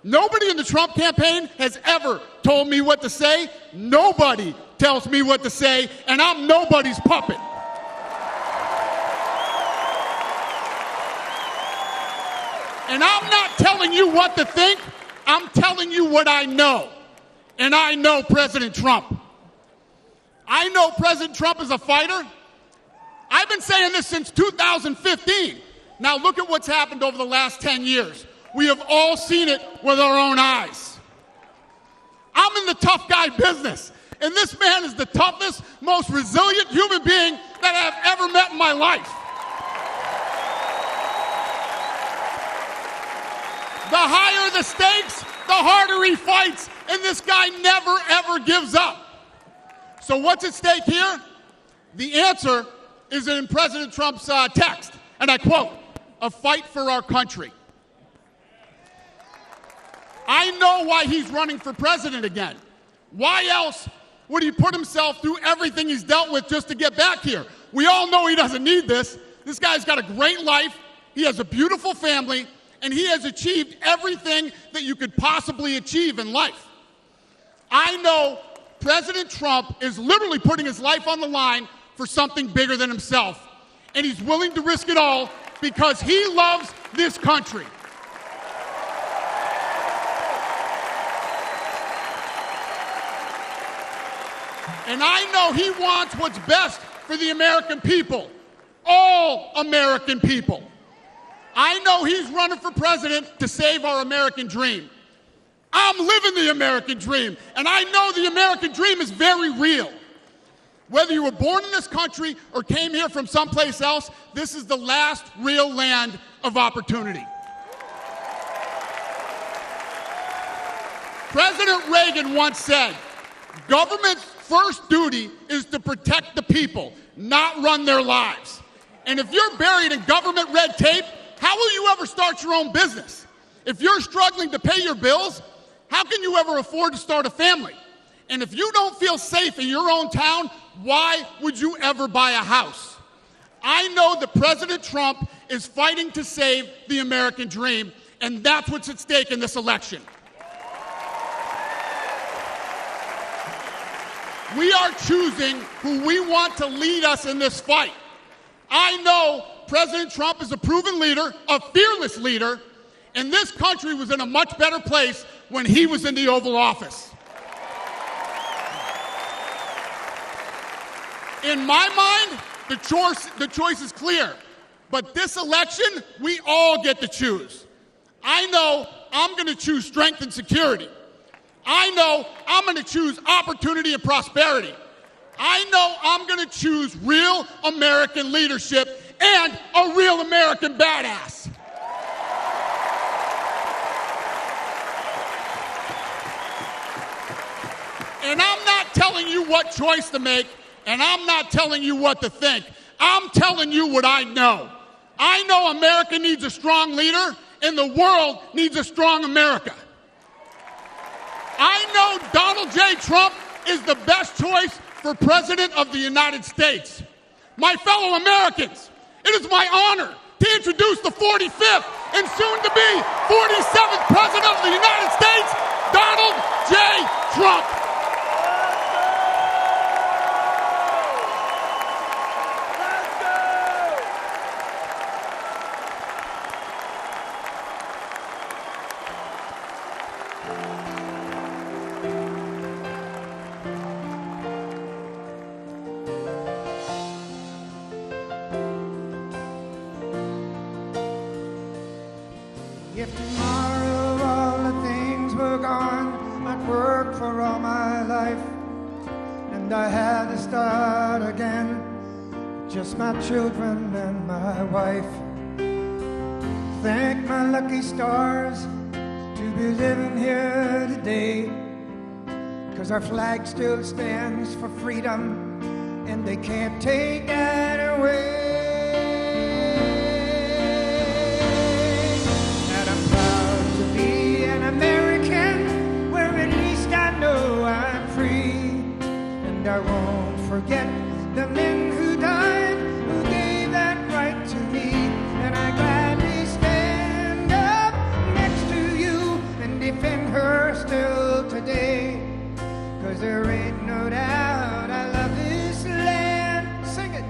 Nobody in the Trump campaign has ever told me what to say. Nobody tells me what to say, and I'm nobody's puppet. And I'm not telling you what to think. I'm telling you what I know. And I know President Trump. I know President Trump is a fighter. I've been saying this since 2015. Now look at what's happened over the last 10 years. We have all seen it with our own eyes. I'm in the tough guy business, and this man is the toughest, most resilient human being that I've ever met in my life. The higher the stakes, the harder he fights, and this guy never, ever gives up. So what's at stake here? The answer is in President Trump's text, and I quote, "A fight for our country." I know why he's running for president again. Why else would he put himself through everything he's dealt with just to get back here? We all know he doesn't need this. This guy's got a great life. He has a beautiful family, and he has achieved everything that you could possibly achieve in life. I know President Trump is literally putting his life on the line for something bigger than himself, and he's willing to risk it all because he loves this country. And I know he wants what's best for the American people, all American people. I know he's running for president to save our American dream. I'm living the American dream, and I know the American dream is very real. Whether you were born in this country or came here from someplace else, this is the last real land of opportunity. President Reagan once said, "Government's first duty is to protect the people, not run their lives." And if you're buried in government red tape, how will you ever start your own business? If you're struggling to pay your bills, how can you ever afford to start a family? And if you don't feel safe in your own town, why would you ever buy a house? I know that President Trump is fighting to save the American dream, and that's what's at stake in this election. We are choosing who we want to lead us in this fight. I know President Trump is a proven leader, a fearless leader, and this country was in a much better place when he was in the Oval Office. In my mind, the choice is clear. But this election, we all get to choose. I know I'm going to choose strength and security. I know I'm going to choose opportunity and prosperity. I know I'm going to choose real American leadership and a real American badass. And I'm not telling you what choice to make, and I'm not telling you what to think. I'm telling you what I know. I know America needs a strong leader, and the world needs a strong America. I know Donald J. Trump is the best choice for President of the United States. My fellow Americans, it is my honor to introduce the 45th and soon-to-be 47th President of the United States, Donald J. Trump. If tomorrow all the things were gone, I'd work for all my life, and I had to start again, just my children and my wife. Thank my lucky stars to be living here today, 'cause our flag still stands for freedom, and they can't take that away. And I'm proud to be an American, where at least I know I'm free, and I won't forget the men who died, who gave that right to me, and I gladly stand up next to you and defend her still today, 'cause there ain't no doubt I love this land. Sing it.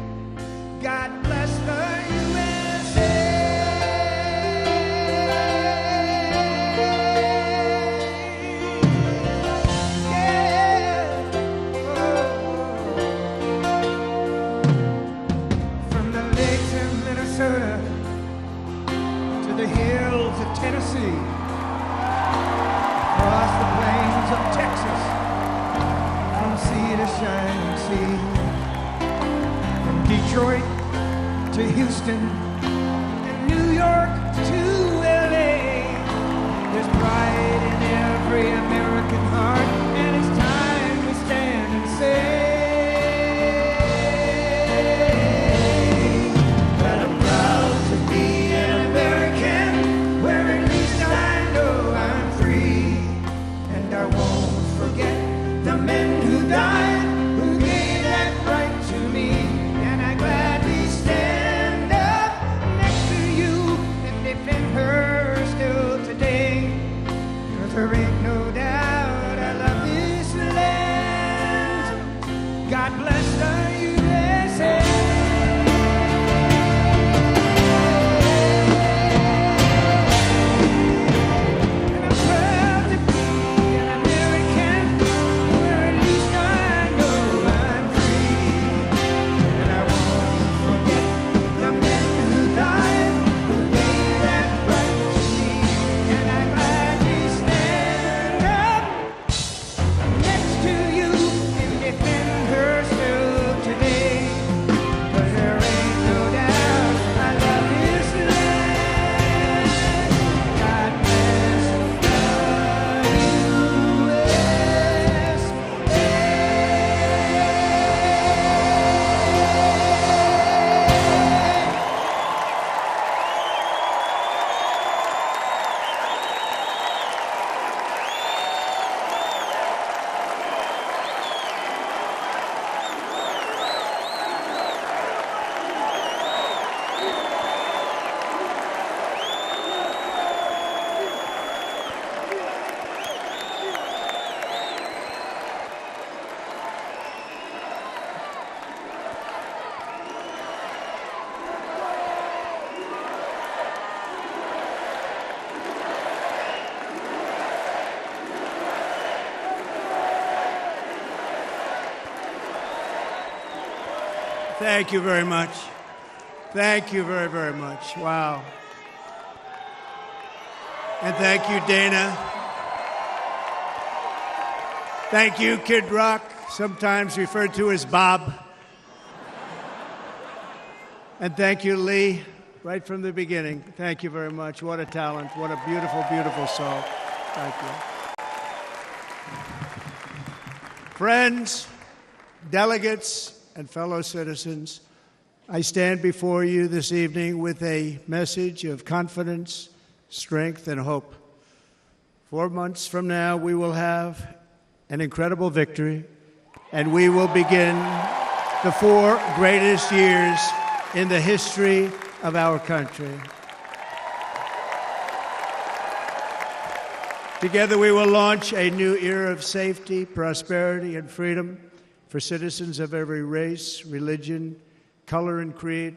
God bless the USA. Yeah. Oh. From the lakes of Minnesota to the hills of Tennessee, across the plains of Texas, from sea to shining sea, from Detroit to Houston and New York to LA. There's pride in every American heart, and it's time we stand and say that I'm proud to be an American, where at least I know I'm free, and I won't forget the men who died, who gave that right to me, and I gladly stand up next to you and defend her still today, 'cause there ain't no doubt I love this land. God bless the USA. And I'm proud to be an American, where at least I know I'm free, and I won't forget the men who died, who gave that right to me, and I gladly stand up next to you and defend her still today, 'cause there ain't no doubt I love this land. God bless the Thank you very much. Thank you very, very much. Wow. And thank you, Dana. Thank you, Kid Rock, sometimes referred to as Bob. And thank you, Lee, right from the beginning. Thank you very much. What a talent. What a beautiful, beautiful soul. Thank you. Friends, delegates, and fellow citizens, I stand before you this evening with a message of confidence, strength, and hope. 4 months from now, we will have an incredible victory, and we will begin the 4 greatest years in the history of our country. Together, we will launch a new era of safety, prosperity, and freedom for citizens of every race, religion, color, and creed.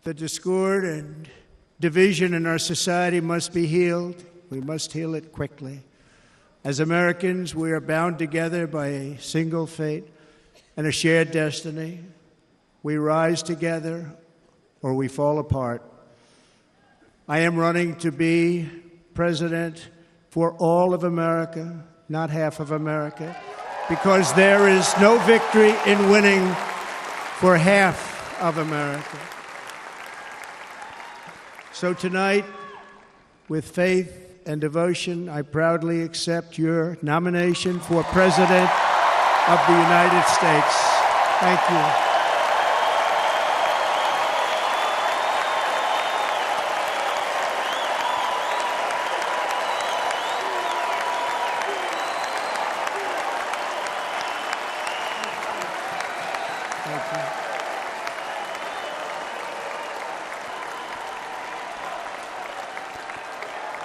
The discord and division in our society must be healed. We must heal it quickly. As Americans, we are bound together by a single fate and a shared destiny. We rise together or we fall apart. I am running to be president for all of America, not half of America, because there is no victory in winning for half of America. So tonight, with faith and devotion, I proudly accept your nomination for President of the United States. Thank you.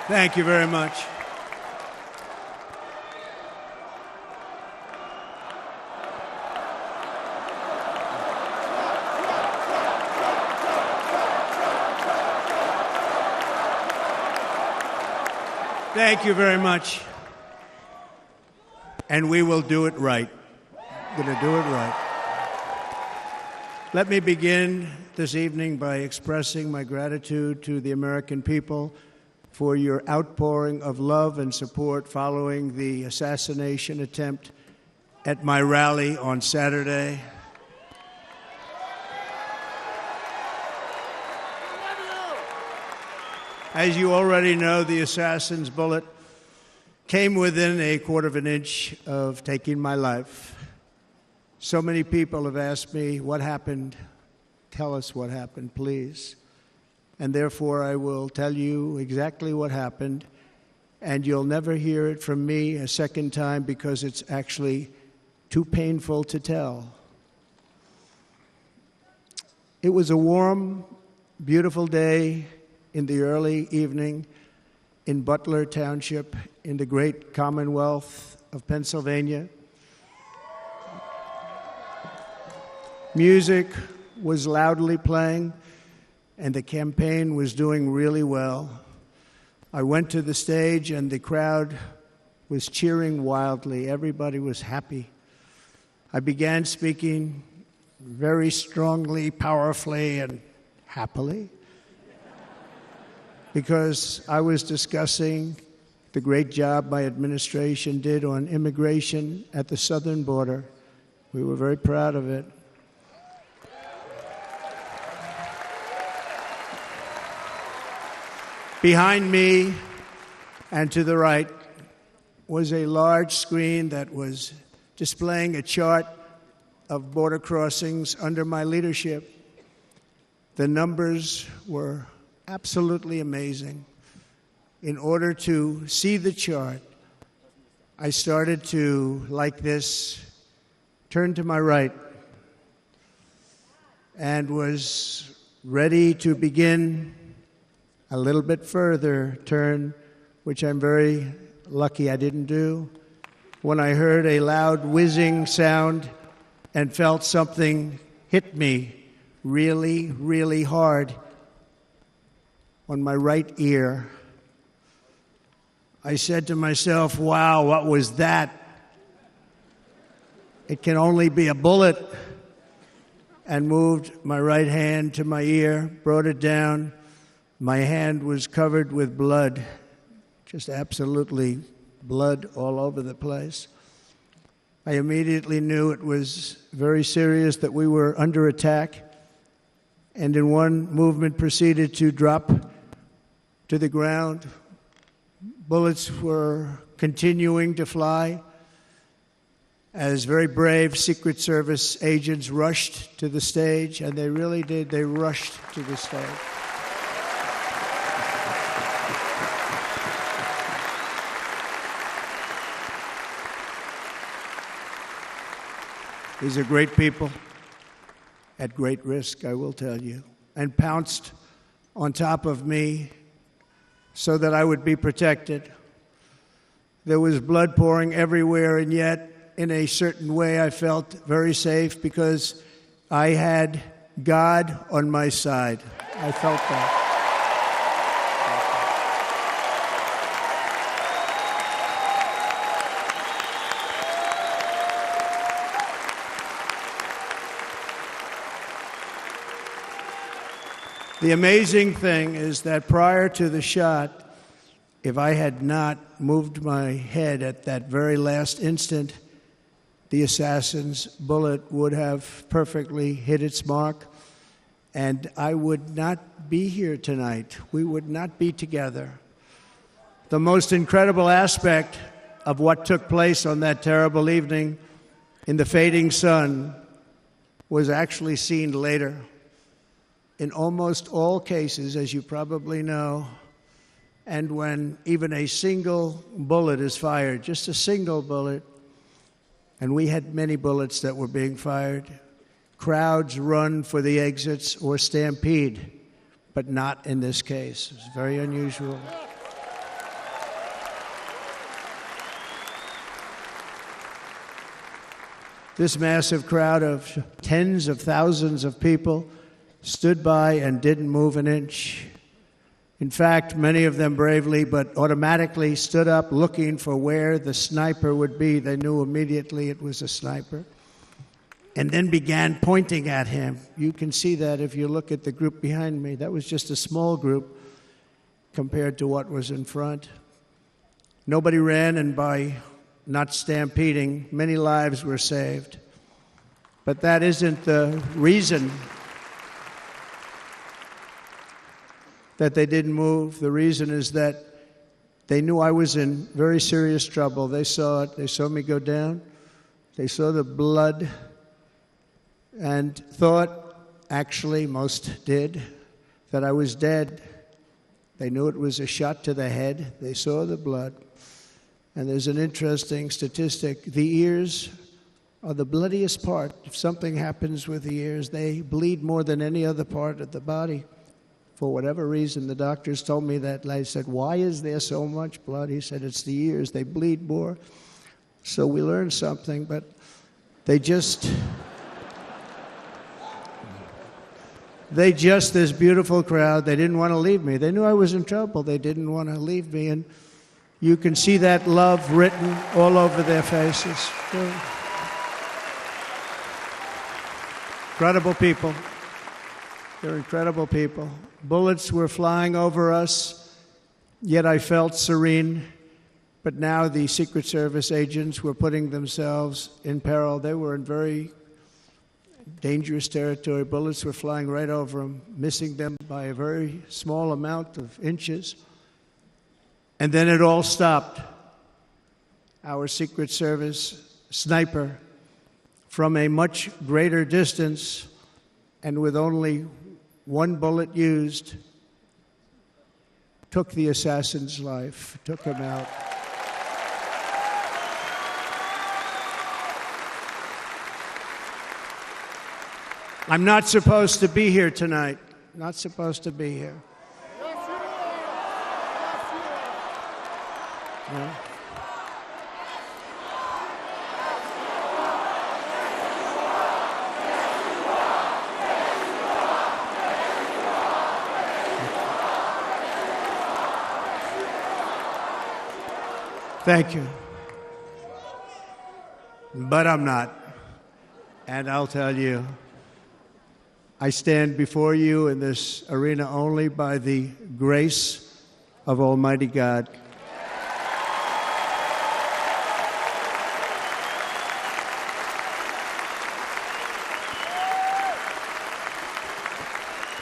Thank you very much. Thank you very much. And we will do it right. We're going to do it right. Let me begin this evening by expressing my gratitude to the American people for your outpouring of love and support following the assassination attempt at my rally on Saturday. As you already know, the assassin's bullet came within a quarter of an inch of taking my life. So many people have asked me, what happened? Tell us what happened, please. And therefore, I will tell you exactly what happened, and you'll never hear it from me a second time because it's actually too painful to tell. It was a warm, beautiful day in the early evening in Butler Township in the great Commonwealth of Pennsylvania. Music was loudly playing, and the campaign was doing really well. I went to the stage, and the crowd was cheering wildly. Everybody was happy. I began speaking very strongly, powerfully, and happily, because I was discussing the great job my administration did on immigration at the southern border. We were very proud of it. Behind me and to the right was a large screen that was displaying a chart of border crossings under my leadership. The numbers were absolutely amazing. In order to see the chart, I started to, like this, turn to my right and was ready to begin a little bit further turn, which I'm very lucky I didn't do, when I heard a loud whizzing sound and felt something hit me really, really hard on my right ear. I said to myself, wow, what was that? It can only be a bullet. And moved my right hand to my ear, brought it down. My hand was covered with blood, just absolutely blood all over the place. I immediately knew it was very serious, that we were under attack, and in one movement proceeded to drop to the ground. Bullets were continuing to fly as very brave Secret Service agents rushed to the stage, and they really did. They rushed to the stage. These are great people, at great risk, I will tell you, and pounced on top of me so that I would be protected. There was blood pouring everywhere, and yet, in a certain way, I felt very safe because I had God on my side. I felt that. The amazing thing is that prior to the shot, if I had not moved my head at that very last instant, the assassin's bullet would have perfectly hit its mark, and I would not be here tonight. We would not be together. The most incredible aspect of what took place on that terrible evening in the fading sun was actually seen later. In almost all cases, as you probably know, and when even a single bullet is fired, just a single bullet, and we had many bullets that were being fired, crowds run for the exits or stampede, but not in this case. It's very unusual. This massive crowd of tens of thousands of people stood by and didn't move an inch. In fact, many of them bravely but automatically stood up looking for where the sniper would be. They knew immediately it was a sniper. And then began pointing at him. You can see that if you look at the group behind me. That was just a small group compared to what was in front. Nobody ran, and by not stampeding, many lives were saved. But that isn't the reason that they didn't move. The reason is that they knew I was in very serious trouble. They saw it. They saw me go down. They saw the blood and thought, actually most did, that I was dead. They knew it was a shot to the head. They saw the blood. And there's an interesting statistic. The ears are the bloodiest part. If something happens with the ears, they bleed more than any other part of the body. For whatever reason, the doctors told me that. I said, why is there so much blood? He said, it's the ears. They bleed more. So we learned something, but this beautiful crowd, they didn't want to leave me. They knew I was in trouble. They didn't want to leave me. And you can see that love written all over their faces. Incredible people. They're incredible people. Bullets were flying over us, yet I felt serene. But now the Secret Service agents were putting themselves in peril. They were in very dangerous territory. Bullets were flying right over them, missing them by a very small amount of inches. And then it all stopped. Our Secret Service sniper, from a much greater distance and with only one bullet used, took the assassin's life, took him out. I'm not supposed to be here tonight. Not supposed to be here. Yeah. Thank you. But I'm not. And I'll tell you, I stand before you in this arena only by the grace of Almighty God.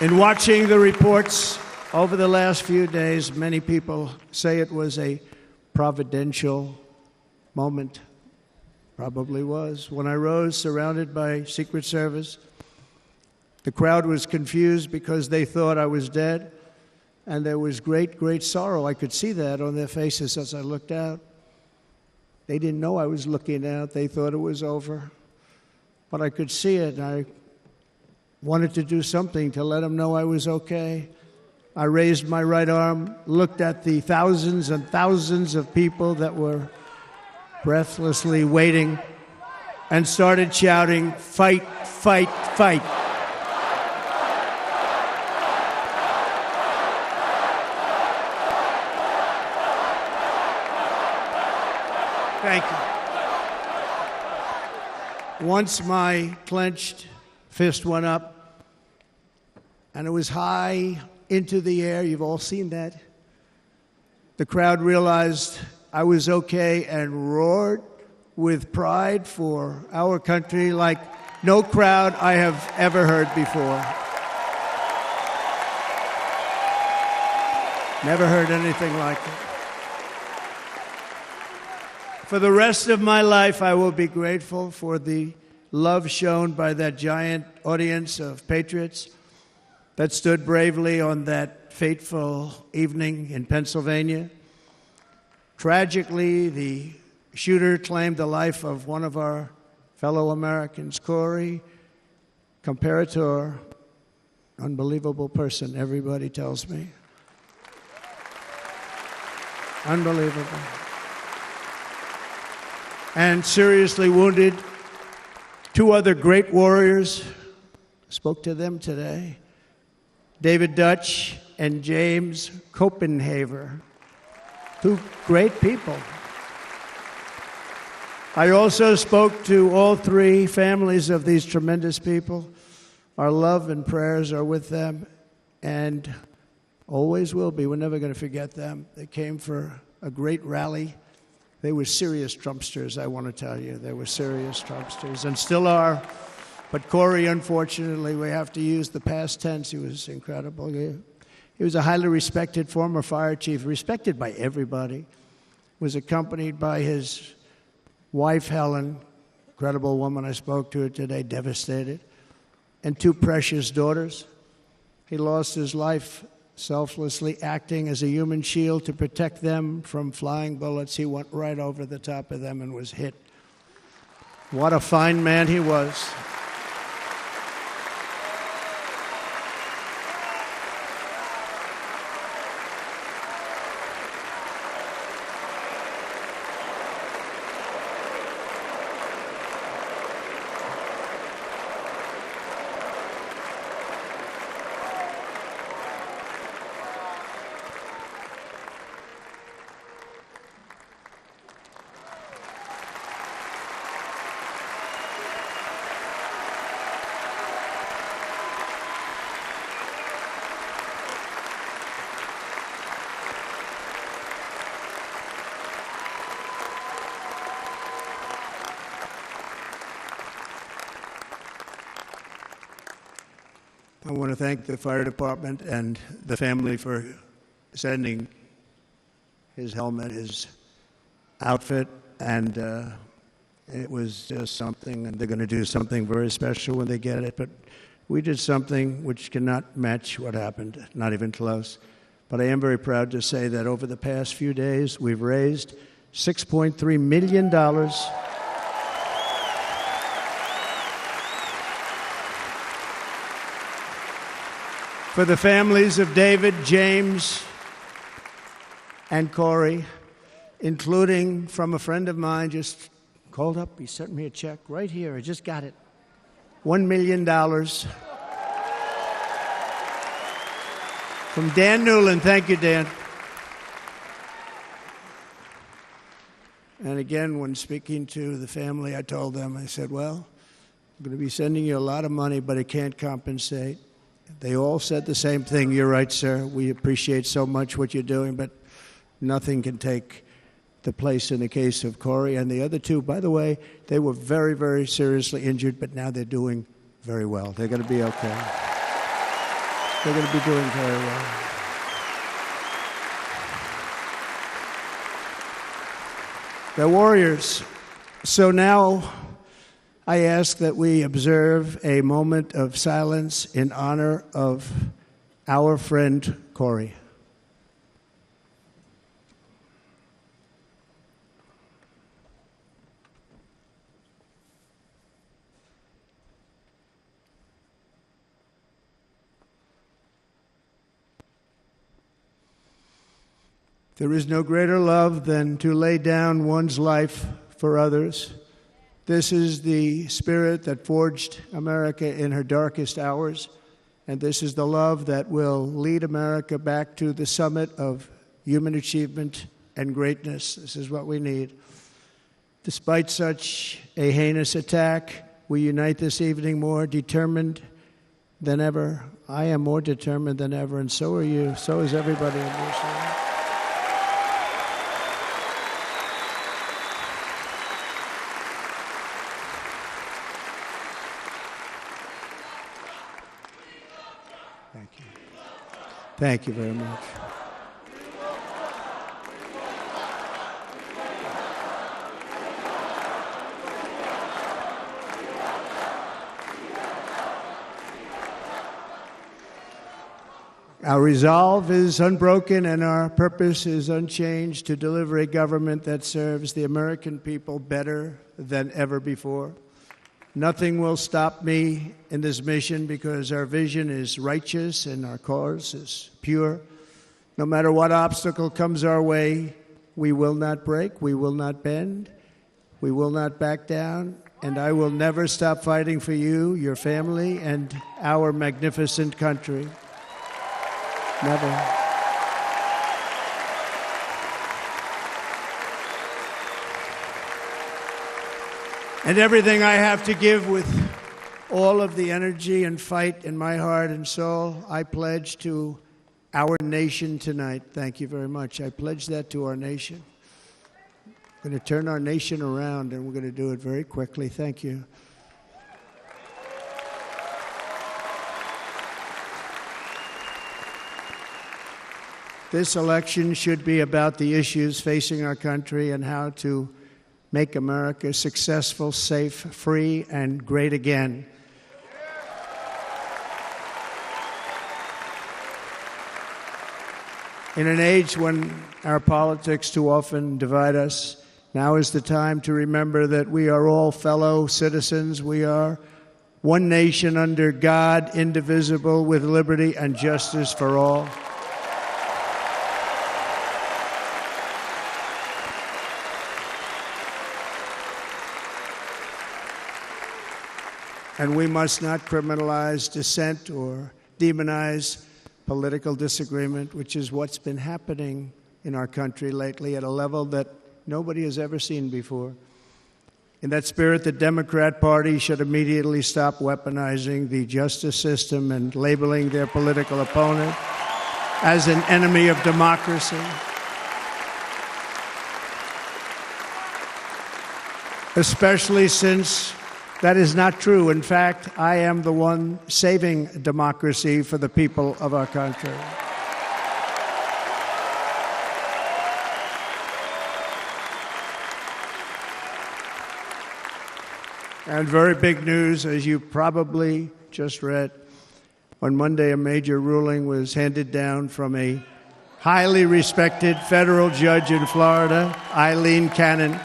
In watching the reports over the last few days, many people say it was a providential moment. Probably was. When I rose, surrounded by Secret Service, the crowd was confused because they thought I was dead, and there was great, great sorrow. I could see that on their faces as I looked out. They didn't know I was looking out. They thought it was over. But I could see it, and I wanted to do something to let them know I was okay. I raised my right arm, looked at the thousands and thousands of people that were breathlessly waiting, and started shouting, "Fight, fight, fight." Thank you. Once my clenched fist went up, and it was high into the air. You've all seen that. The crowd realized I was okay and roared with pride for our country like no crowd I have ever heard before. Never heard anything like it. For the rest of my life, I will be grateful for the love shown by that giant audience of patriots that stood bravely on that fateful evening in Pennsylvania. Tragically, the shooter claimed the life of one of our fellow Americans, Corey, comparator, unbelievable person, everybody tells me. Unbelievable. And seriously wounded, two other great warriors, spoke to them today, David Dutch and James Copenhaver, two great people. I also spoke to all three families of these tremendous people. Our love and prayers are with them and always will be. We're never going to forget them. They came for a great rally. They were serious Trumpsters, I want to tell you. They were serious Trumpsters and still are. But Corey, unfortunately, we have to use the past tense. He was incredible. He was a highly respected former fire chief, respected by everybody. Was accompanied by his wife, Helen, incredible woman. I spoke to her today, devastated, and two precious daughters. He lost his life selflessly acting as a human shield to protect them from flying bullets. He went right over the top of them and was hit. What a fine man he was. I want to thank the fire department and the family for sending his helmet, his outfit, and it was just something, and they're going to do something very special when they get it. But we did something which cannot match what happened, not even close. But I am very proud to say that over the past few days, we've raised $6.3 million for the families of David, James, and Corey, including from a friend of mine just called up. He sent me a check right here. I just got it. $1 million from Dan Newland. Thank you, Dan. And again, when speaking to the family, I told them, I said, well, I'm going to be sending you a lot of money, but it can't compensate. They all said the same thing. You're right, sir. We appreciate so much what you're doing, but nothing can take the place in the case of Corey. And the other two, by the way, they were very, very seriously injured, but now they're doing very well. They're going to be okay. They're going to be doing very well. They're warriors. So now I ask that we observe a moment of silence in honor of our friend Corey. There is no greater love than to lay down one's life for others. This is the spirit that forged America in her darkest hours, and this is the love that will lead America back to the summit of human achievement and greatness. This is what we need. Despite such a heinous attack, we unite this evening more determined than ever. I am more determined than ever, and so are you. So is everybody in this room. Thank you. Thank you very much. Our resolve is unbroken and our purpose is unchanged to deliver a government that serves the American people better than ever before. Nothing will stop me in this mission because our vision is righteous and our cause is pure. No matter what obstacle comes our way, we will not break, we will not bend, we will not back down, and I will never stop fighting for you, your family, and our magnificent country. Never. And everything I have to give with all of the energy and fight in my heart and soul, I pledge to our nation tonight. Thank you very much. I pledge that to our nation. We're going to turn our nation around, and we're going to do it very quickly. Thank you. This election should be about the issues facing our country and how to make America successful, safe, free, and great again. In an age when our politics too often divide us, now is the time to remember that we are all fellow citizens. We are one nation under God, indivisible, with liberty and justice for all. And we must not criminalize dissent or demonize political disagreement, which is what's been happening in our country lately at a level that nobody has ever seen before. In that spirit, the Democrat Party should immediately stop weaponizing the justice system and labeling their political opponent as an enemy of democracy. Especially since that is not true. In fact, I am the one saving democracy for the people of our country. And very big news, as you probably just read, on Monday a major ruling was handed down from a highly respected federal judge in Florida, Eileen Cannon,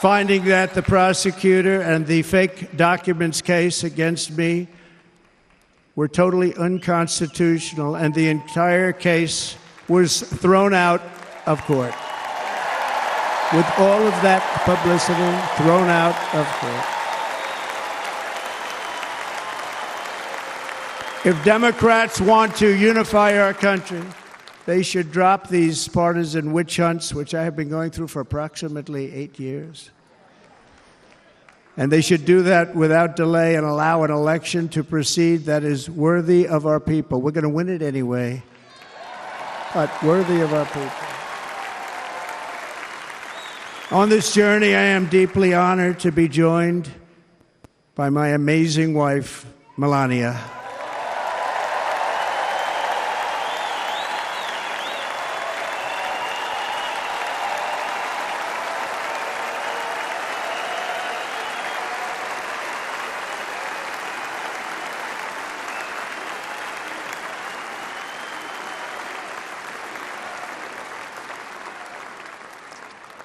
finding that the prosecutor and the fake documents case against me were totally unconstitutional, and the entire case was thrown out of court. With all of that publicity, thrown out of court. If Democrats want to unify our country, they should drop these partisan witch hunts, which I have been going through for approximately 8 years. And they should do that without delay and allow an election to proceed that is worthy of our people. We're going to win it anyway, but worthy of our people. On this journey, I am deeply honored to be joined by my amazing wife, Melania.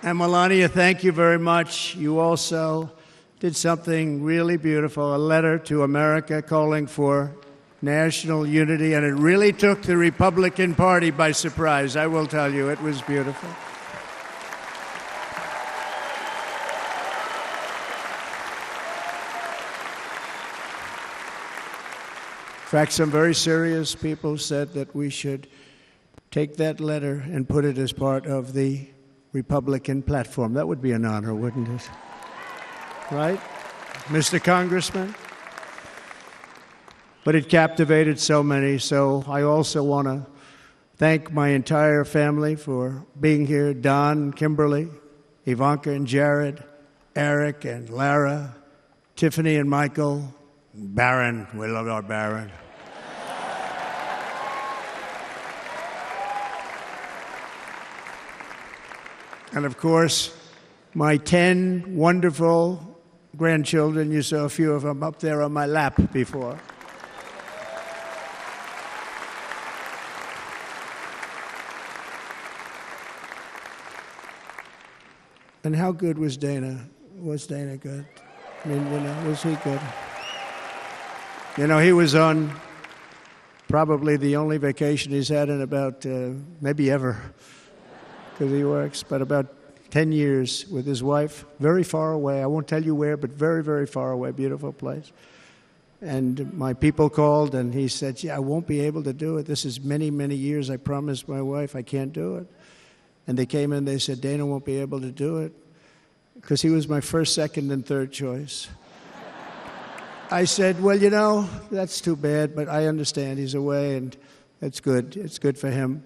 And Melania, thank you very much. You also did something really beautiful, a letter to America calling for national unity, and it really took the Republican Party by surprise. I will tell you, it was beautiful. In fact, some very serious people said that we should take that letter and put it as part of the Republican platform. That would be an honor, wouldn't it? Right? Mr. Congressman? but it captivated so many. So I also want to thank my entire family for being here. Don, Kimberly, Ivanka and Jared, Eric and Lara, Tiffany and Michael, Baron. We love our Baron. And of course, my 10 wonderful grandchildren. You saw a few of them up there on my lap before. And how good was Dana? Was Dana good? I mean, was he good? He was on probably the only vacation he's had in about, maybe ever, because he works, but about 10 years with his wife, very far away. I won't tell you where, but very, very far away, beautiful place. And my people called, and he said, I won't be able to do it. This is many, many years. I promised my wife I can't do it. And they came in, they said, Dana won't be able to do it, because he was my first, second, and third choice. I said, well, that's too bad, but I understand he's away, and it's good. It's good for him.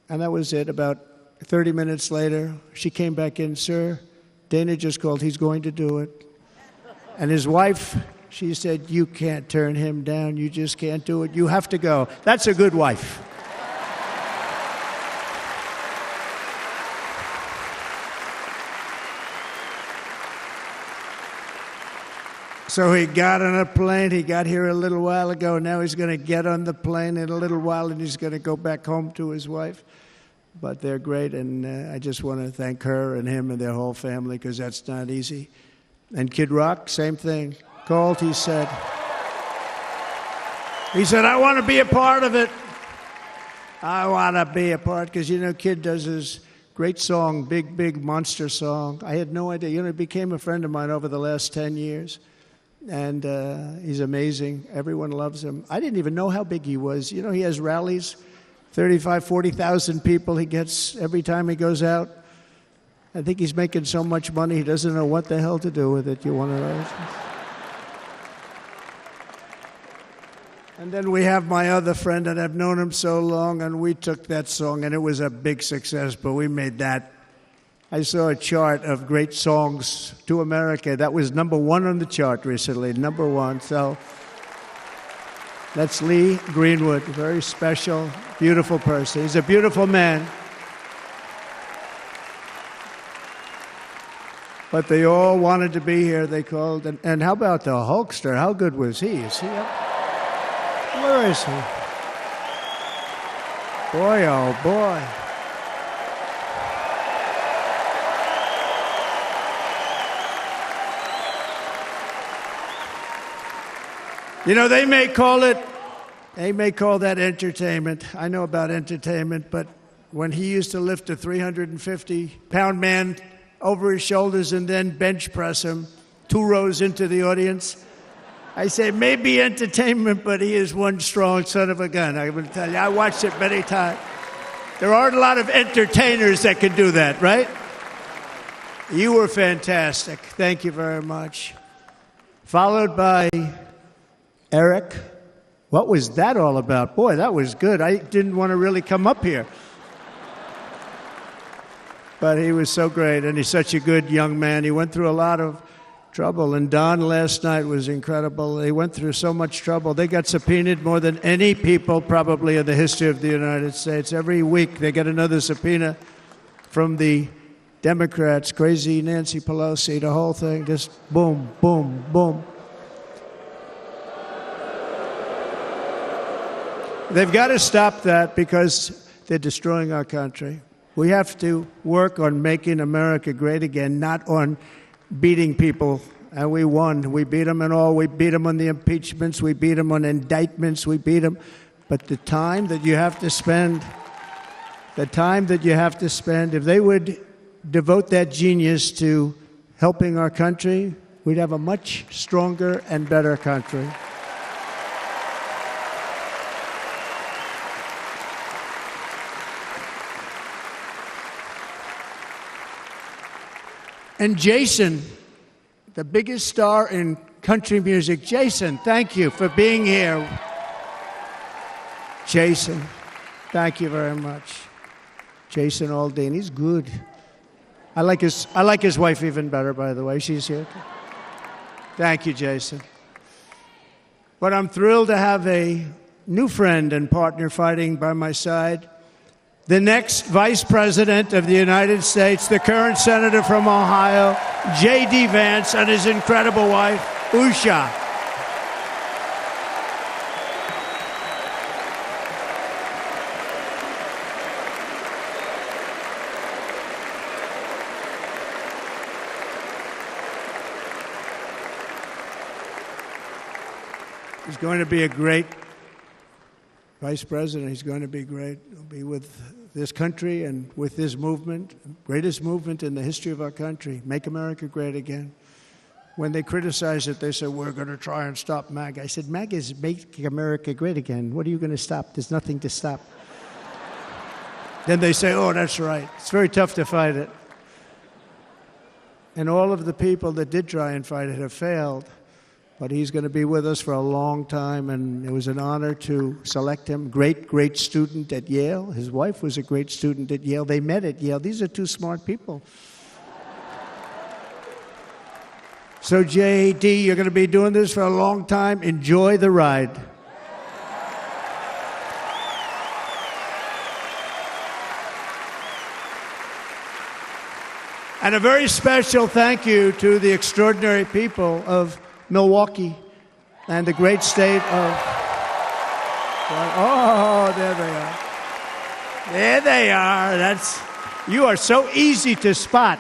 And that was it. About 30 minutes later, she came back in, sir, Dana just called. He's going to do it. And his wife, she said, you can't turn him down. You just can't do it. You have to go. That's a good wife. So he got on a plane. He got here a little while ago. Now he's going to get on the plane in a little while, and he's going to go back home to his wife. But they're great, and I just want to thank her and him and their whole family, because that's not easy. And Kid Rock, same thing. Called, he said, I want to be a part of it. I want to be a part, because, Kid does his great song, Big, Big Monster song. I had no idea. He became a friend of mine over the last 10 years. And he's amazing. Everyone loves him. I didn't even know how big he was. He has rallies, 35, 40,000 people he gets every time he goes out. I think he's making so much money, he doesn't know what the hell to do with it. You want to know? And then we have my other friend, and I've known him so long, and we took that song, and it was a big success, but we made that. I saw a chart of great songs to America. That was #1 on the chart recently, #1. So that's Lee Greenwood, a very special, beautiful person. He's a beautiful man. But they all wanted to be here. They called. And how about the Hulkster? How good was he? Is he up? Where is he? Boy, oh boy. They may call that entertainment. I know about entertainment, but when he used to lift a 350-pound man over his shoulders and then bench press him 2 rows into the audience, I say, maybe entertainment, but he is one strong son of a gun. I will tell you, I watched it many times. There aren't a lot of entertainers that can do that, right? You were fantastic. Thank you very much. Followed by Eric. What was that all about? Boy, that was good. I didn't want to really come up here. But he was so great, and he's such a good young man. He went through a lot of trouble, and Don last night was incredible. They went through so much trouble. They got subpoenaed more than any people probably in the history of the United States. Every week they get another subpoena from the Democrats, crazy Nancy Pelosi, the whole thing, just boom, boom, boom. They've got to stop that, because they're destroying our country. We have to work on making America great again, not on beating people. And we won. We beat them in all. We beat them on the impeachments. We beat them on indictments. We beat them. But the time that you have to spend, if they would devote that genius to helping our country, we'd have a much stronger and better country. And Jason, the biggest star in country music. Jason, thank you for being here. Jason, thank you very much. Jason Aldean, he's good. I like his wife even better, by the way. She's here. Thank you, Jason. But I'm thrilled to have a new friend and partner fighting by my side. The next Vice President of the United States, the current Senator from Ohio, J.D. Vance, and his incredible wife, Usha. He's going to be a great Vice President. He's going to be great. He'll be with this country and with this movement, greatest movement in the history of our country, Make America Great Again. When they criticize it, they say, we're going to try and stop MAGA. I said, MAGA is Make America Great Again. What are you going to stop? There's nothing to stop. Then they say, oh, that's right. It's very tough to fight it. And all of the people that did try and fight it have failed. But he's going to be with us for a long time, and it was an honor to select him. Great student at Yale. His wife was a great student at Yale. They met at Yale. These are two smart people. So, J.D., you're going to be doing this for a long time. Enjoy the ride. And a very special thank you to the extraordinary people of Milwaukee and the great state of... Oh, there they are. There they are. You are so easy to spot.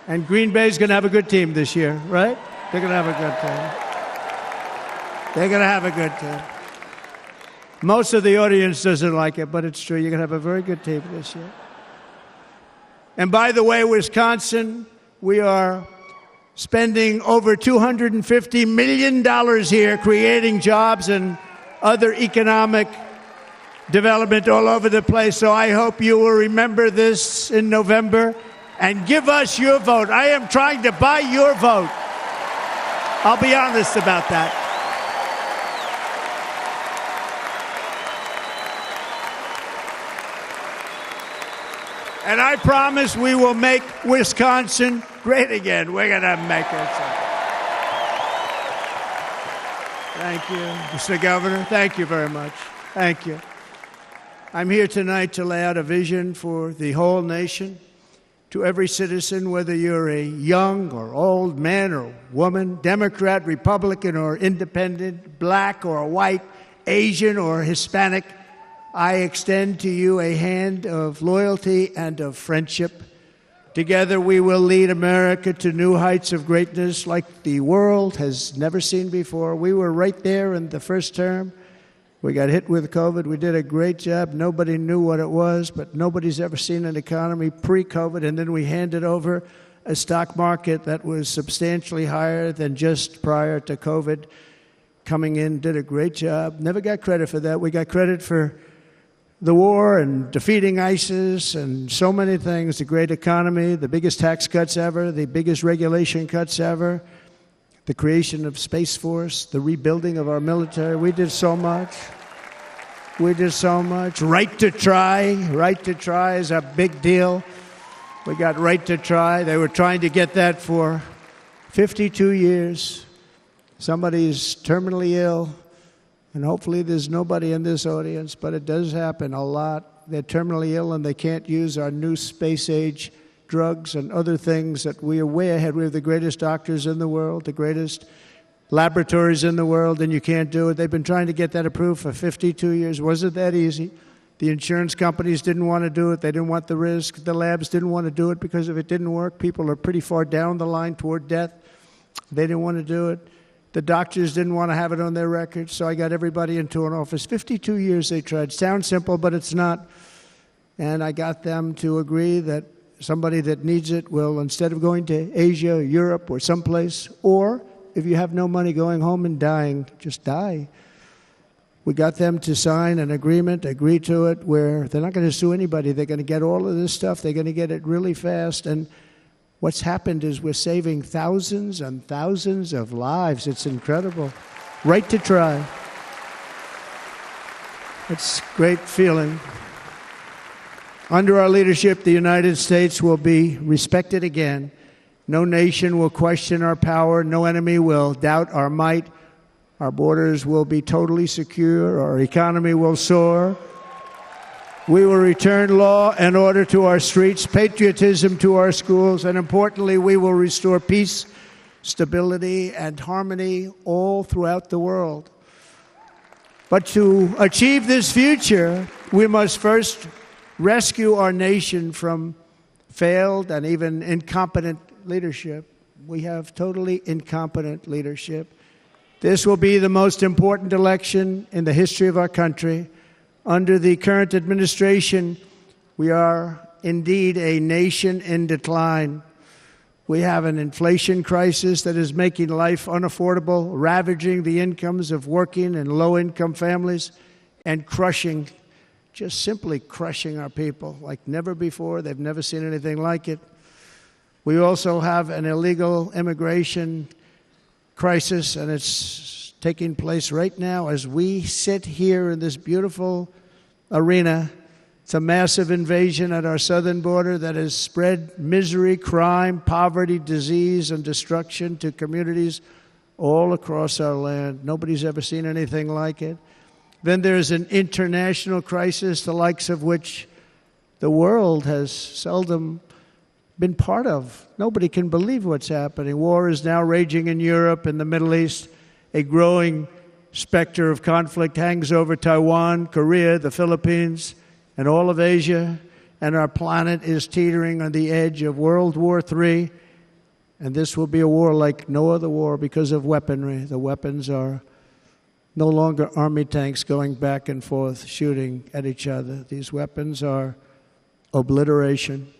And Green Bay's going to have a good team this year, right? They're going to have a good team. They're going to have a good team. Most of the audience doesn't like it, but it's true. You're going to have a very good team this year. And by the way, Wisconsin, we are spending over $250 million here creating jobs and other economic development all over the place. So I hope you will remember this in November and give us your vote. I am trying to buy your vote. I'll be honest about that. And I promise we will make Wisconsin great again. We're going to make it. Thank you, Mr. Governor. Thank you very much. Thank you. I'm here tonight to lay out a vision for the whole nation, to every citizen, whether you're a young or old man or woman, Democrat, Republican, or independent, black or white, Asian or Hispanic. I extend to you a hand of loyalty and of friendship. Together we will lead America to new heights of greatness like the world has never seen before. We were right there in the first term. We got hit with COVID. We did a great job. Nobody knew what it was, but nobody's ever seen an economy pre-COVID. And then we handed over a stock market that was substantially higher than just prior to COVID. Coming in, did a great job. Never got credit for that. We got credit for the war and defeating ISIS and so many things, the great economy, the biggest tax cuts ever, the biggest regulation cuts ever, the creation of Space Force, the rebuilding of our military. We did so much. We did so much. Right to try. Right to try is a big deal. We got right to try. They were trying to get that for 52 years. Somebody's terminally ill. And hopefully there's nobody in this audience, but it does happen a lot. They're terminally ill and they can't use our new space-age drugs and other things that we are way ahead. We have the greatest doctors in the world, the greatest laboratories in the world, and you can't do it. They've been trying to get that approved for 52 years. Wasn't that easy? The insurance companies didn't want to do it. They didn't want the risk. The labs didn't want to do it because if it didn't work, people are pretty far down the line toward death. They didn't want to do it. The doctors didn't want to have it on their records, so I got everybody into an office. 52 years they tried. Sounds simple, but it's not. And I got them to agree that somebody that needs it will, instead of going to Asia, Europe, or someplace, or if you have no money going home and dying, just die. We got them to sign an agreement, agree to it, where they're not going to sue anybody. They're going to get all of this stuff. They're going to get it really fast. And What's happened is we're saving thousands and thousands of lives. It's incredible. Right to try. It's a great feeling. Under our leadership, the United States will be respected again. No nation will question our power. No enemy will doubt our might. Our borders will be totally secure. Our economy will soar. We will return law and order to our streets, patriotism to our schools, and importantly, we will restore peace, stability, and harmony all throughout the world. But to achieve this future, we must first rescue our nation from failed and even incompetent leadership. We have totally incompetent leadership. This will be the most important election in the history of our country. Under the current administration, we are indeed a nation in decline. We have an inflation crisis that is making life unaffordable, ravaging the incomes of working and low-income families, and crushing, just simply crushing our people like never before. They've never seen anything like it. We also have an illegal immigration crisis, and it's taking place right now as we sit here in this beautiful arena. It's a massive invasion at our southern border that has spread misery, crime, poverty, disease, and destruction to communities all across our land. Nobody's ever seen anything like it. Then there's an international crisis, the likes of which the world has seldom been part of. Nobody can believe what's happening. War is now raging in Europe and the Middle East. A growing specter of conflict hangs over Taiwan, Korea, the Philippines, and all of Asia. And our planet is teetering on the edge of World War III. And this will be a war like no other war because of weaponry. The weapons are no longer army tanks going back and forth shooting at each other. These weapons are obliteration.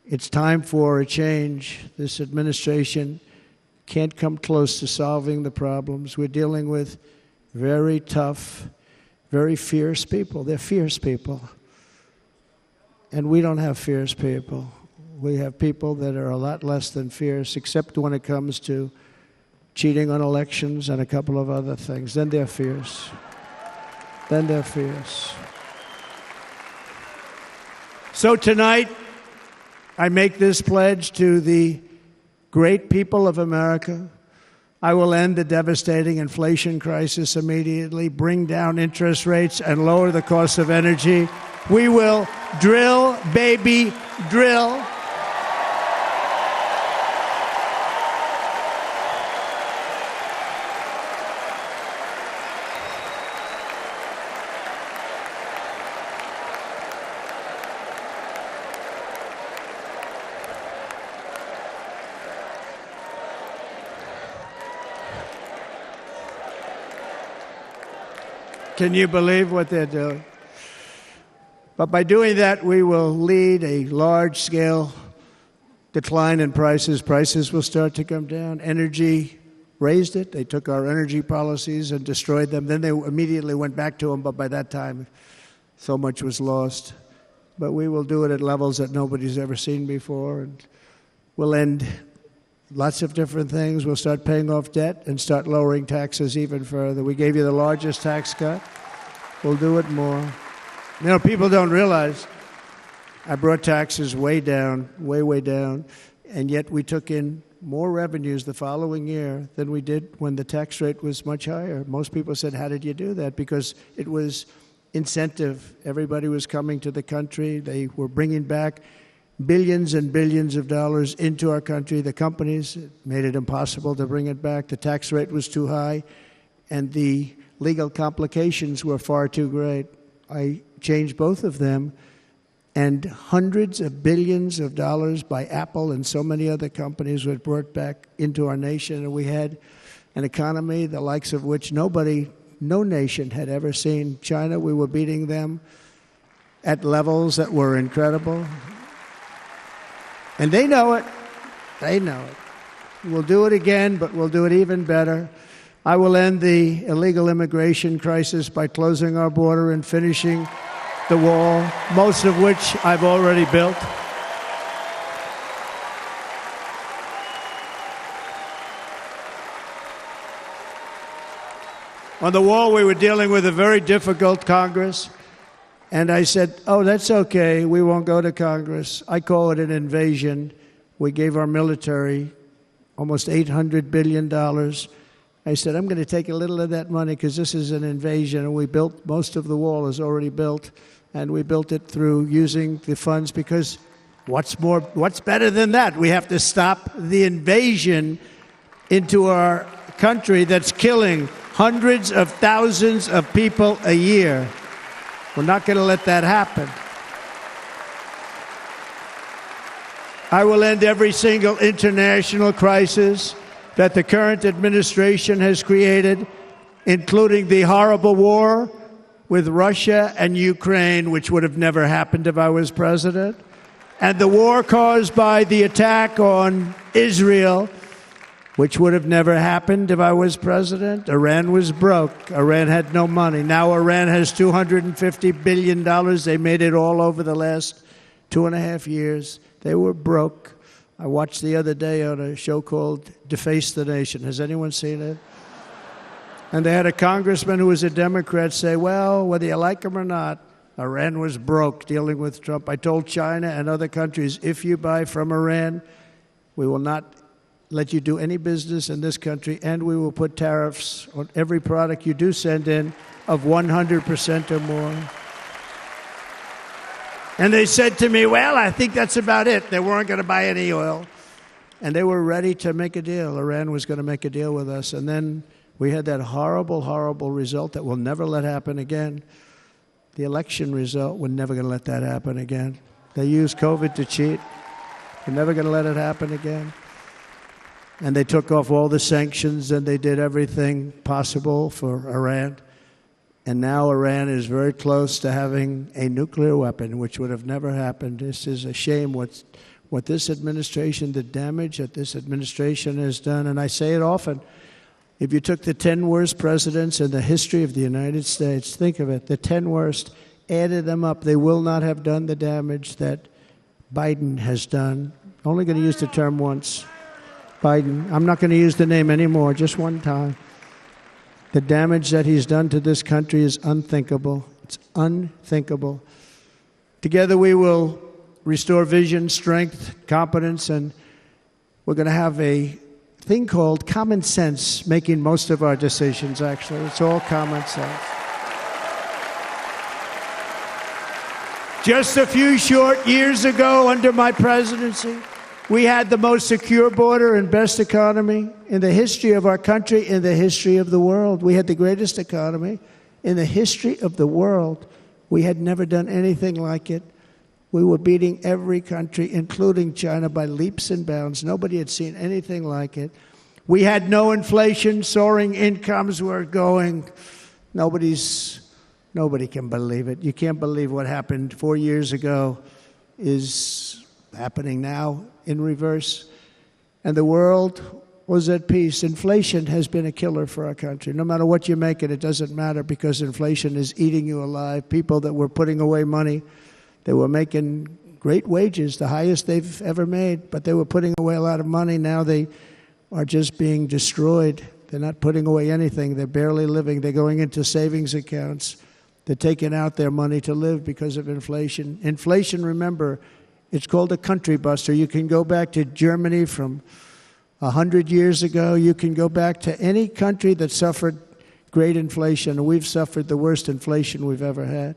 It's time for a change. This administration can't come close to solving the problems. We're dealing with very tough, very fierce people. They're fierce people. And we don't have fierce people. We have people that are a lot less than fierce, except when it comes to cheating on elections and a couple of other things. Then they're fierce. Then they're fierce. So tonight, I make this pledge to the great people of America. I will end the devastating inflation crisis immediately, bring down interest rates, and lower the cost of energy. We will drill, baby, drill. Can you believe what they're doing? But by doing that, we will lead a large-scale decline in prices. Prices will start to come down. Energy raised it. They took our energy policies and destroyed them. Then they immediately went back to them, but by that time, so much was lost. But we will do it at levels that nobody's ever seen before, and we'll end lots of different things. We'll start paying off debt and start lowering taxes even further. We gave you the largest tax cut. We'll do it more. You know, people don't realize I brought taxes way down, way down, and yet we took in more revenues the following year than we did when the tax rate was much higher. Most people said, how did you do that? Because it was incentive. Everybody was coming to the country. They were bringing back billions and billions of dollars into our country. The companies made it impossible to bring it back. The tax rate was too high, and the legal complications were far too great. I changed both of them, and hundreds of billions of dollars by Apple and so many other companies were brought back into our nation, and we had an economy the likes of which no nation had ever seen. China, we were beating them at levels that were incredible. And they know it. They know it. We'll do it again, but we'll do it even better. I will end the illegal immigration crisis by closing our border and finishing the wall, most of which I've already built. On the wall, we were dealing with a very difficult Congress. And I said, oh, that's okay. We won't go to Congress. I call it an invasion. We gave our military almost $800 billion. I said, I'm going to take a little of that money because this is an invasion. And we built, most of the wall is already built. And we built it through using the funds because what's better than that? We have to stop the invasion into our country that's killing hundreds of thousands of people a year. We're not going to let that happen. I will end every single international crisis that the current administration has created, including the horrible war with Russia and Ukraine, which would have never happened if I was president, and the war caused by the attack on Israel, which would have never happened if I was president. Iran was broke. Iran had no money. Now Iran has $250 billion. They made it all over the last 2.5 years. They were broke. I watched the other day on a show called Deface the Nation. Has anyone seen it? And they had a congressman who was a Democrat say, well, whether you like him or not, Iran was broke dealing with Trump. I told China and other countries, if you buy from Iran, we will not let you do any business in this country, and we will put tariffs on every product you do send in of 100% or more. And they said to me, well, I think that's about it. They weren't going to buy any oil. And they were ready to make a deal. Iran was going to make a deal with us. And then we had that horrible, horrible result that we'll never let happen again. The election result, we're never going to let that happen again. They used COVID to cheat. We're never going to let it happen again. And they took off all the sanctions, and they did everything possible for Iran. And now Iran is very close to having a nuclear weapon, which would have never happened. This is a shame what this administration, the damage that this administration has done. And I say it often. If you took the 10 worst presidents in the history of the United States, think of it, the 10 worst, added them up, they will not have done the damage that Biden has done. Only going to use the term once. Biden. I'm not going to use the name anymore, just one time. The damage that he's done to this country is unthinkable. It's unthinkable. Together we will restore vision, strength, competence, and we're going to have a thing called common sense making most of our decisions, actually. It's all common sense. Just a few short years ago, under my presidency, we had the most secure border and best economy in the history of our country, in the history of the world. We had the greatest economy in the history of the world. We had never done anything like it. We were beating every country, including China, by leaps and bounds. Nobody had seen anything like it. We had no inflation. Soaring incomes were going. Nobody can believe it. You can't believe what happened 4 years ago is happening now in reverse. And the world was at peace. Inflation has been a killer for our country. No matter what you make it doesn't matter because inflation is eating you alive. People that were putting away money, they were making great wages, the highest they've ever made, but they were putting away a lot of money. Now they are just being destroyed. They're not putting away anything. They're barely living. They're going into savings accounts. They're taking out their money to live because of inflation. Inflation, remember, it's called a country buster. You can go back to Germany from 100 years ago. You can go back to any country that suffered great inflation. We've suffered the worst inflation we've ever had.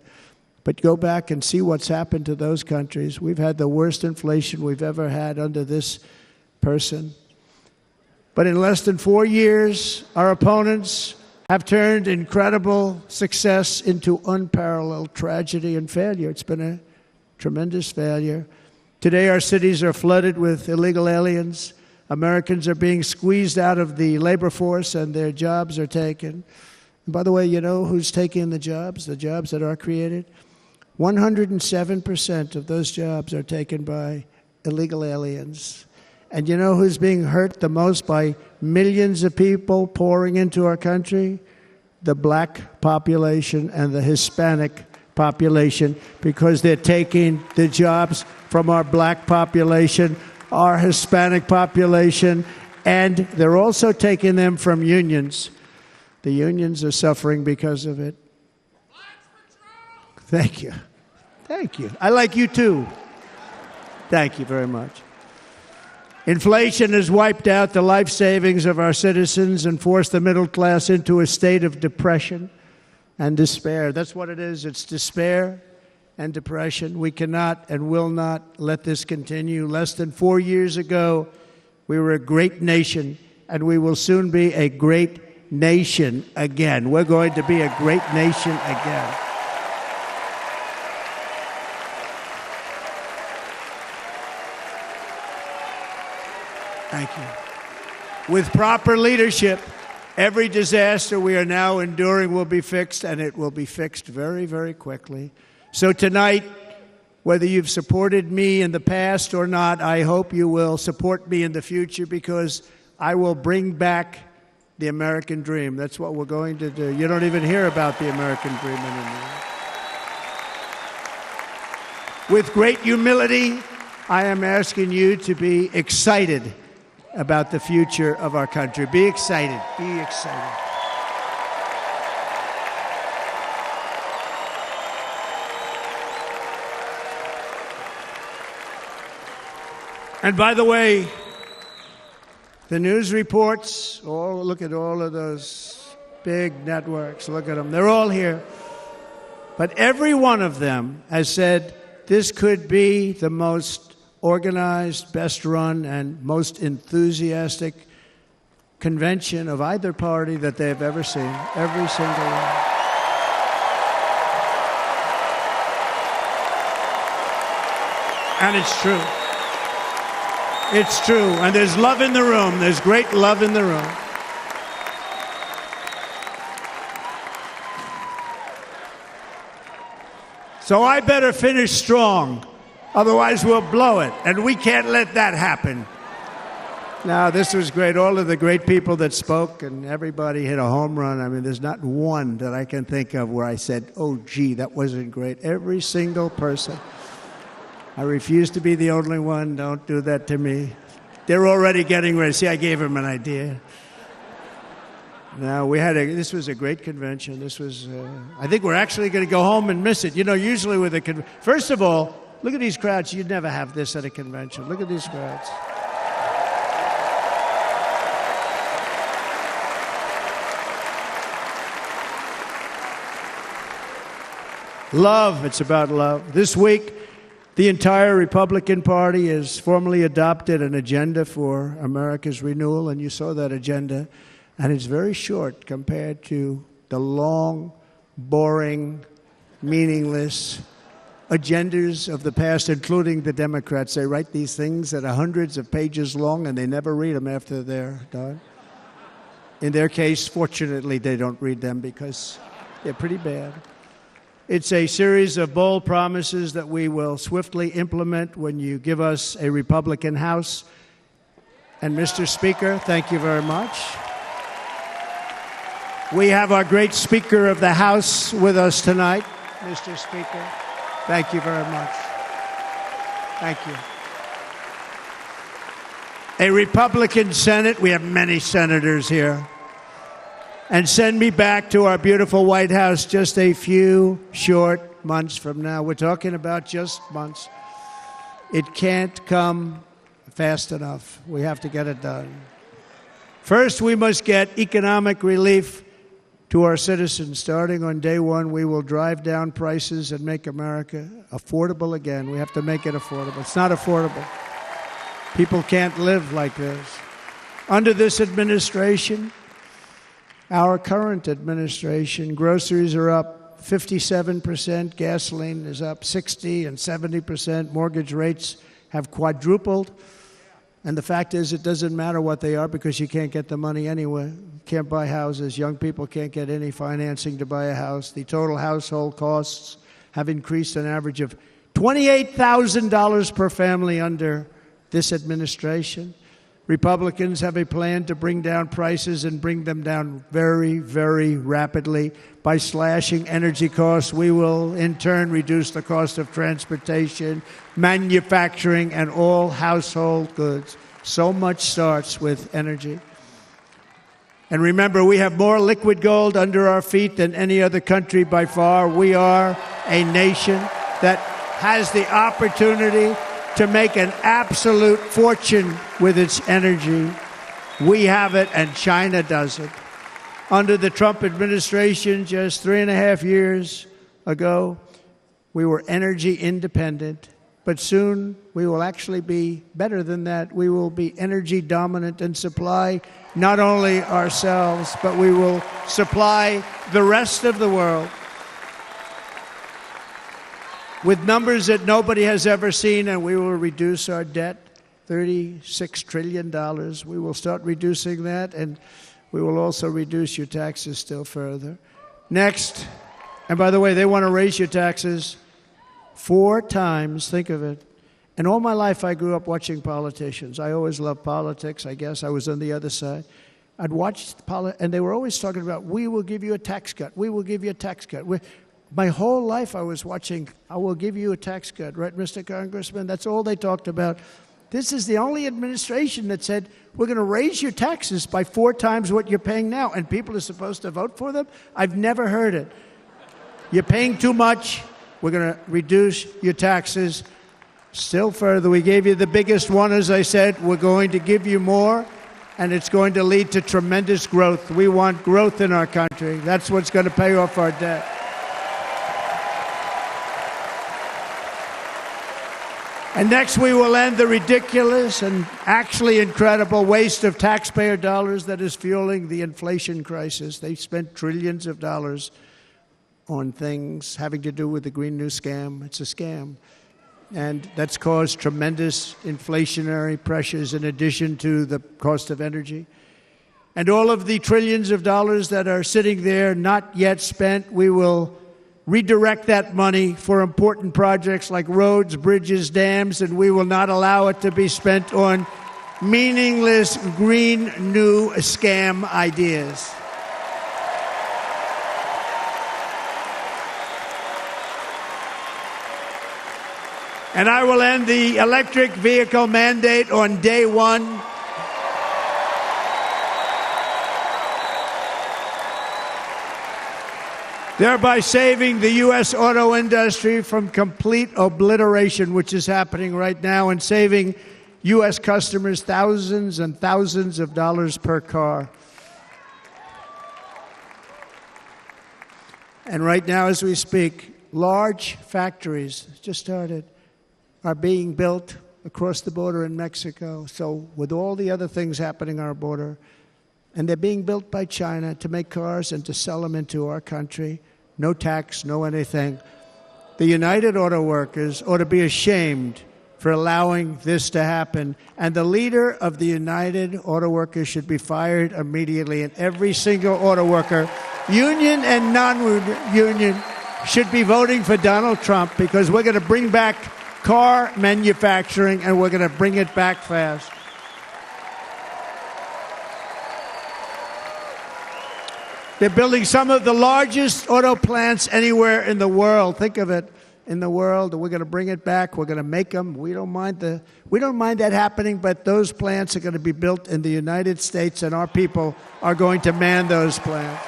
But go back and see what's happened to those countries. We've had the worst inflation we've ever had under this person. But in less than 4 years, our opponents have turned incredible success into unparalleled tragedy and failure. It's been a tremendous failure. Today, our cities are flooded with illegal aliens. Americans are being squeezed out of the labor force and their jobs are taken. And by the way, you know who's taking the jobs that are created? 107% of those jobs are taken by illegal aliens. And you know who's being hurt the most by millions of people pouring into our country? The black population and the Hispanic population, because they're taking the jobs from our black population, our Hispanic population, and they're also taking them from unions. The unions are suffering because of it. Thank you. Thank you. I like you too. Thank you very much. Inflation has wiped out the life savings of our citizens and forced the middle class into a state of depression and despair. That's what it is. It's despair and depression. We cannot and will not let this continue. Less than 4 years ago, we were a great nation, and we will soon be a great nation again. We're going to be a great nation again. Thank you. With proper leadership, every disaster we are now enduring will be fixed, and it will be fixed very, very quickly. So tonight, whether you've supported me in the past or not, I hope you will support me in the future, because I will bring back the American dream. That's what we're going to do. You don't even hear about the American dream anymore. With great humility, I am asking you to be excited about the future of our country. Be excited. Be excited. And by the way, the news reports, look at all of those big networks. Look at them. They're all here. But every one of them has said this could be the most organized, best run, and most enthusiastic convention of either party that they've ever seen. Every single one. And it's true. It's true. And there's love in the room. There's great love in the room. So I better finish strong. Otherwise, we'll blow it, and we can't let that happen. Now, this was great. All of the great people that spoke, and everybody hit a home run. I mean, there's not one that I can think of where I said, oh, gee, that wasn't great. Every single person. I refuse to be the only one. Don't do that to me. They're already getting ready. See, I gave them an idea. Now, this was a great convention. This was, I think we're actually going to go home and miss it. You know, usually with a first of all, look at these crowds. You'd never have this at a convention. Look at these crowds. Love. It's about love. This week, the entire Republican Party has formally adopted an agenda for America's renewal, and you saw that agenda. And it's very short compared to the long, boring, meaningless agendas of the past, including the Democrats. They write these things that are hundreds of pages long, and they never read them after they're done. In their case, fortunately, they don't read them because they're pretty bad. It's a series of bold promises that we will swiftly implement when you give us a Republican House. And Mr. Speaker, thank you very much. We have our great Speaker of the House with us tonight. Mr. Speaker, thank you very much. Thank you. A Republican Senate. We have many senators here. And send me back to our beautiful White House just a few short months from now. We're talking about just months. It can't come fast enough. We have to get it done. First, we must get economic relief to our citizens. Starting on day one, we will drive down prices and make America affordable again. We have to make it affordable. It's not affordable. People can't live like this. Under this administration, our current administration, groceries are up 57%, gasoline is up 60% and 70%, mortgage rates have quadrupled. And the fact is, it doesn't matter what they are because you can't get the money anyway. You can't buy houses. Young people can't get any financing to buy a house. The total household costs have increased an average of $28,000 per family under this administration. Republicans have a plan to bring down prices and bring them down very, very rapidly. By slashing energy costs, we will in turn reduce the cost of transportation, manufacturing, and all household goods. So much starts with energy. And remember, we have more liquid gold under our feet than any other country by far. We are a nation that has the opportunity to make an absolute fortune with its energy. We have it, and China doesn't. Under the Trump administration, just 3.5 years ago, we were energy independent. But soon, we will actually be better than that. We will be energy dominant and supply not only ourselves, but we will supply the rest of the world with numbers that nobody has ever seen, and we will reduce our debt, $36 trillion. We will start reducing that, and we will also reduce your taxes still further. Next, and by the way, they want to raise your taxes 4 times, think of it. And all my life I grew up watching politicians. I always loved politics, I guess. I was on the other side. I'd watch and they were always talking about, we will give you a tax cut. We will give you a tax cut. My whole life I was watching, I will give you a tax cut, right, Mr. Congressman? That's all they talked about. This is the only administration that said, we're going to raise your taxes by 4 times what you're paying now, and people are supposed to vote for them? I've never heard it. You're paying too much. We're going to reduce your taxes still further. We gave you the biggest one, as I said. We're going to give you more, and it's going to lead to tremendous growth. We want growth in our country. That's what's going to pay off our debt. And next, we will end the ridiculous and actually incredible waste of taxpayer dollars that is fueling the inflation crisis. They spent trillions of dollars on things having to do with the Green New Scam. It's a scam. And that's caused tremendous inflationary pressures in addition to the cost of energy. And all of the trillions of dollars that are sitting there not yet spent, we will redirect that money for important projects like roads, bridges, dams, and we will not allow it to be spent on meaningless Green New Scam ideas. And I will end the electric vehicle mandate on day 1. Thereby saving the U.S. auto industry from complete obliteration, which is happening right now, and saving U.S. customers thousands and thousands of dollars per car. And right now, as we speak, large factories just started are being built across the border in Mexico. So with all the other things happening on our border, and they're being built by China to make cars and to sell them into our country. No tax, no anything. The United Auto Workers ought to be ashamed for allowing this to happen. And the leader of the United Auto Workers should be fired immediately. And every single auto worker, union and non-union, should be voting for Donald Trump, because we're going to bring back car manufacturing, and we're going to bring it back fast. They're building some of the largest auto plants anywhere in the world. Think of it, in the world. We're going to bring it back. We're going to make them. We don't mind that happening, but those plants are going to be built in the United States, and our people are going to man those plants.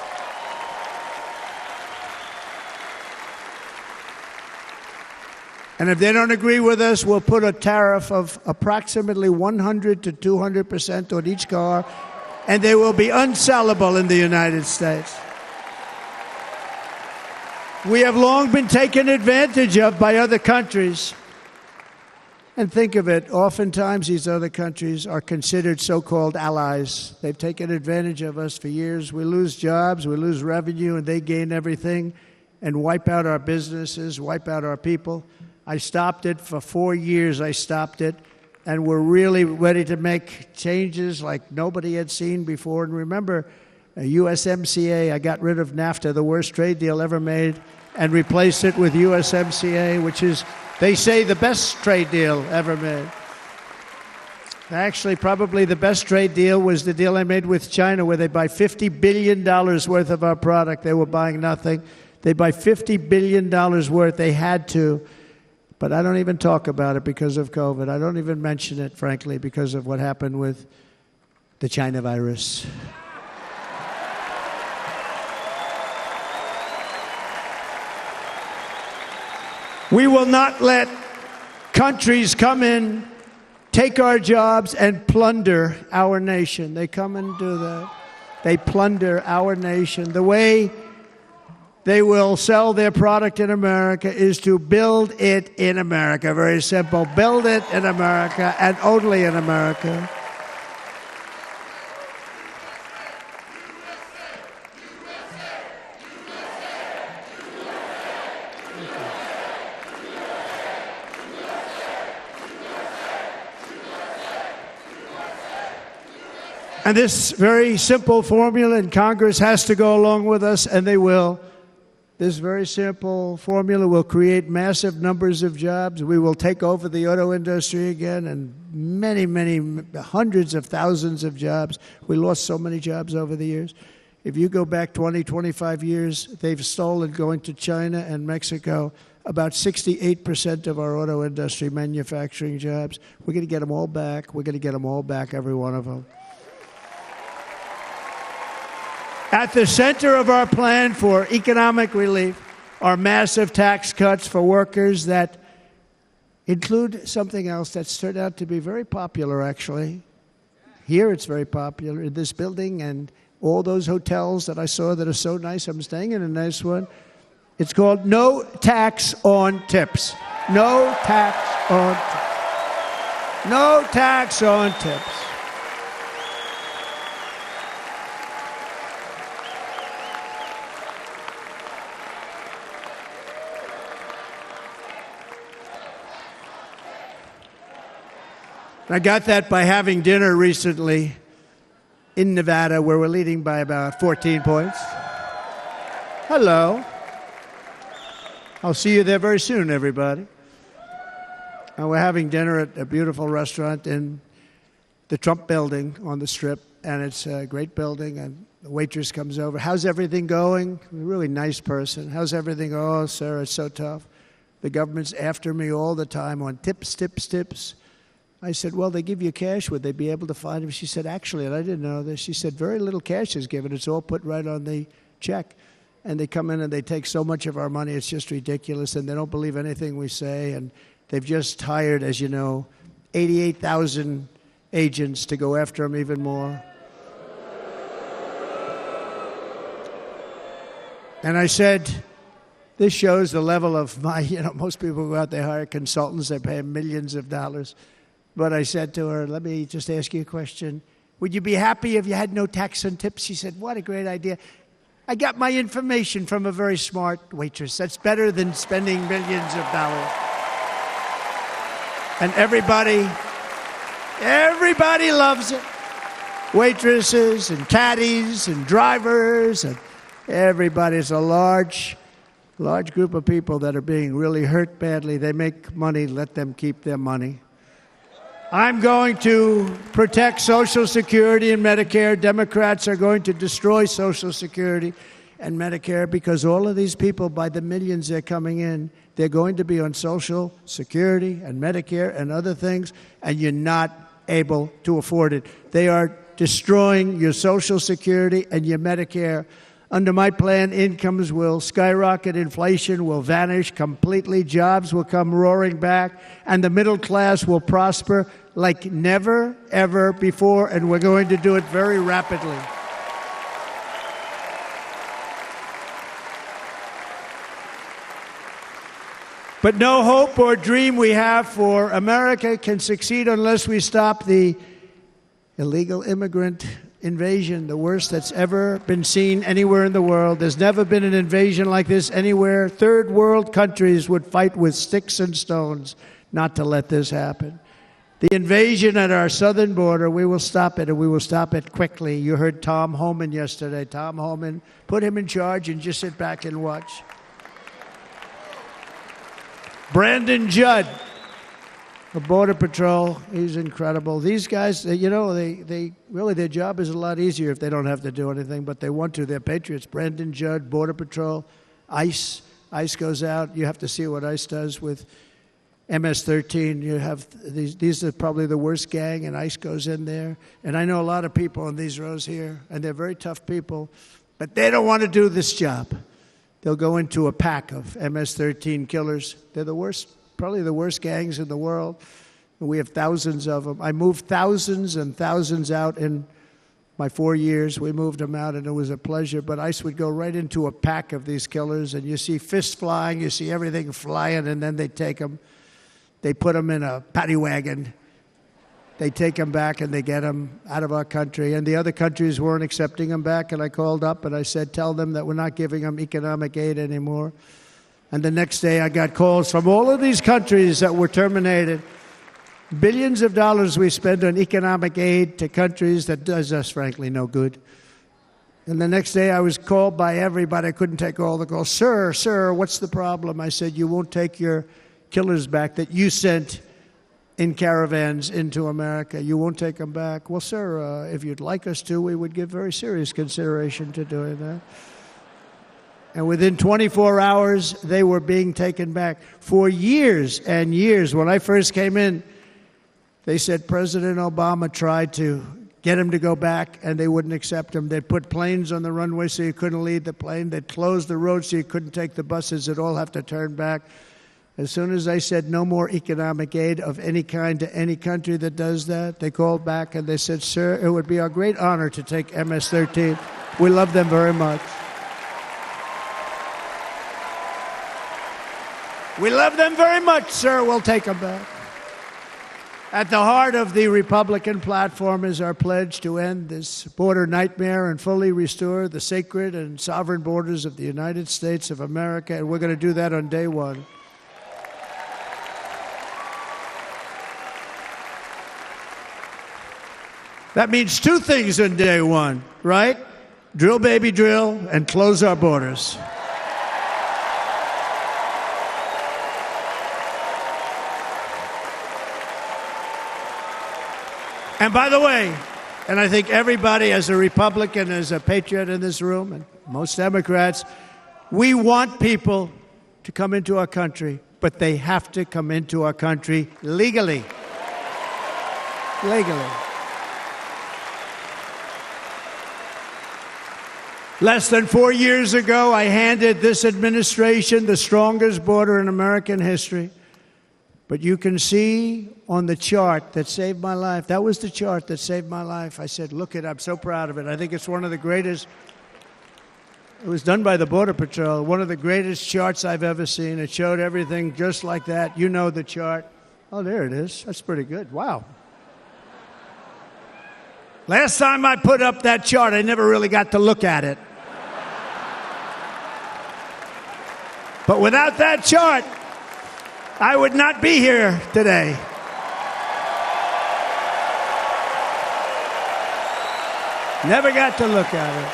And if they don't agree with us, we'll put a tariff of approximately 100 to 200% on each car, and they will be unsellable in the United States. We have long been taken advantage of by other countries. And think of it, oftentimes these other countries are considered so-called allies. They've taken advantage of us for years. We lose jobs, we lose revenue, and they gain everything and wipe out our businesses, wipe out our people. I stopped it for 4 years. I stopped it, and we're really ready to make changes like nobody had seen before. And remember, USMCA, I got rid of NAFTA, the worst trade deal ever made, and replaced it with USMCA, which is, they say, the best trade deal ever made. Actually, probably the best trade deal was the deal I made with China, where they buy $50 billion worth of our product. They were buying nothing. They buy $50 billion worth. They had to. But I don't even talk about it because of COVID. I don't even mention it, frankly, because of what happened with the China virus. We will not let countries come in, take our jobs, and plunder our nation. They come and do that. They plunder our nation. The way they will sell their product in America is to build it in America. Very simple. Build it in America and only in America. And this very simple formula, and Congress has to go along with us, and they will. This very simple formula will create massive numbers of jobs. We will take over the auto industry again, and many, many hundreds of thousands of jobs. We lost so many jobs over the years. If you go back 20, 25 years, they've stolen, going to China and Mexico, about 68% of our auto industry manufacturing jobs. We're going to get them all back. We're going to get them all back, every one of them. At the center of our plan for economic relief are massive tax cuts for workers that include something else that's turned out to be very popular, actually. Here it's very popular, in this building and all those hotels that I saw that are so nice. I'm staying in a nice one. It's called no tax on tips. No tax on tips. No tax on tips. I got that by having dinner recently in Nevada, where we're leading by about 14 points. Hello. I'll see you there very soon, everybody. And we're having dinner at a beautiful restaurant in the Trump building on the Strip, and it's a great building, and the waitress comes over. How's everything going? A really nice person. How's everything? Oh, sir, it's so tough. The government's after me all the time on tips, tips, tips. I said, well, they give you cash. Would they be able to find him? She said, actually, and I didn't know this, she said, very little cash is given. It's all put right on the check. And they come in and they take so much of our money, it's just ridiculous, and they don't believe anything we say. And they've just hired, as you know, 88,000 agents to go after them even more. And I said, this shows the level of my, most people go out, they hire consultants, they pay them millions of dollars. But I said to her, let me just ask you a question. Would you be happy if you had no tax on tips? She said, what a great idea. I got my information from a very smart waitress. That's better than spending millions of dollars. And everybody loves it. Waitresses and caddies and drivers and everybody. It's a large group of people that are being really hurt badly. They make money, let them keep their money. I'm going to protect Social Security and Medicare. Democrats are going to destroy Social Security and Medicare because all of these people, by the millions they're coming in, they're going to be on Social Security and Medicare and other things, and you're not able to afford it. They are destroying your Social Security and your Medicare. Under my plan, incomes will skyrocket, inflation will vanish completely, jobs will come roaring back, and the middle class will prosper like never, ever before, and we're going to do it very rapidly. But no hope or dream we have for America can succeed unless we stop the illegal immigrant invasion, the worst that's ever been seen anywhere in the world. There's never been an invasion like this anywhere. Third world countries would fight with sticks and stones not to let this happen. The invasion at our southern border, we will stop it, and we will stop it quickly. You heard Tom Homan yesterday. Tom Homan, put him in charge and just sit back and watch. Brandon Judd, the Border Patrol, he's incredible. These guys, they really, their job is a lot easier if they don't have to do anything, but they want to. They're patriots. Brandon Judd, Border Patrol, ICE. ICE goes out. You have to see what ICE does with MS-13. You have these are probably the worst gang, and ICE goes in there. And I know a lot of people in these rows here, and they're very tough people, but they don't want to do this job. they'll go into a pack of MS-13 killers. They're the worst, probably the worst gangs in the world. We have thousands of them. I moved thousands and thousands out in my 4 years. We moved them out, and it was a pleasure. But ICE would go right into a pack of these killers, and you see fists flying, you see everything flying, and then they take them. They put them in a paddy wagon. They take them back, and they get them out of our country. And the other countries weren't accepting them back, and I called up, and I said, tell them that we're not giving them economic aid anymore. And the next day, I got calls from all of these countries that were terminated. Billions of dollars we spend on economic aid to countries that does us, frankly, no good. And the next day I was called by everybody. I couldn't take all the calls. Sir, what's the problem? I said, you won't take your killers back that you sent in caravans into America. You won't take them back. Well, sir, if you'd like us to, we would give very serious consideration to doing that. And within 24 hours, they were being taken back. For years and years, when I first came in, they said President Obama tried to get him to go back, and they wouldn't accept him. They'd put planes on the runway so you couldn't leave the plane. They'd close the road so you couldn't take the buses. They'd all have to turn back. As soon as I said no more economic aid of any kind to any country that does that, they called back and they said, sir, it would be our great honor to take MS-13. We love them very much. We love them very much, sir. We'll take them back. At the heart of the Republican platform is our pledge to end this border nightmare and fully restore the sacred and sovereign borders of the United States of America, and we're going to do that on day one. That means two things on day one, right? Drill, baby, drill, and close our borders. And by the way, and I think everybody as a Republican, as a patriot in this room, and most Democrats, we want people to come into our country, but they have to come into our country legally. Legally. Less than 4 years ago, I handed this administration the strongest border in American history. But you can see on the chart that saved my life, that was the chart that saved my life. I said, look it, I'm so proud of it. I think it's one of the greatest, it was done by the Border Patrol, one of the greatest charts I've ever seen. It showed everything just like that. You know the chart. Oh, there it is. That's pretty good. Wow. Last time I put up that chart, I never really got to look at it. But without that chart, I would not be here today. Never got to look at it.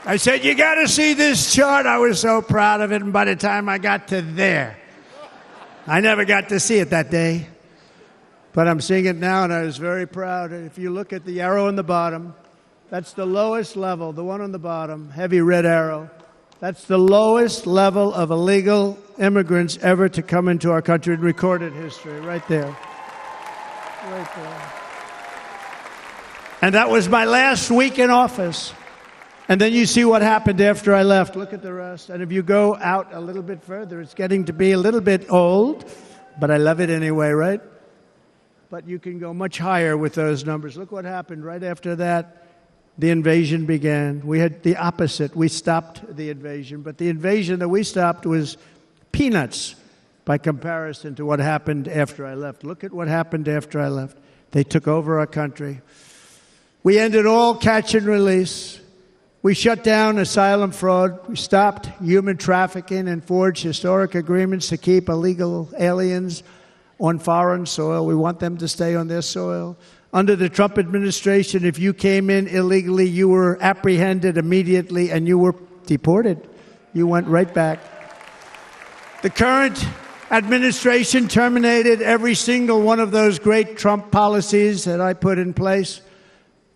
I said, you got to see this chart. I was so proud of it, and by the time I got to there, I never got to see it that day. But I'm seeing it now, and I was very proud. If you look at the arrow on the bottom, that's the lowest level, the one on the bottom, heavy red arrow. That's the lowest level of illegal immigrants ever to come into our country in recorded history, right there. Right there. And that was my last week in office. And then you see what happened after I left. Look at the rest. And if you go out a little bit further, it's getting to be a little bit old, but I love it anyway, right? But you can go much higher with those numbers. Look what happened right after that. The invasion began. We had the opposite. We stopped the invasion. But the invasion that we stopped was peanuts by comparison to what happened after I left. Look at what happened after I left. They took over our country. We ended all catch and release. We shut down asylum fraud. We stopped human trafficking and forged historic agreements to keep illegal aliens on foreign soil. We want them to stay on their soil. Under the Trump administration, if you came in illegally, you were apprehended immediately and you were deported. You went right back. The current administration terminated every single one of those great Trump policies that I put in place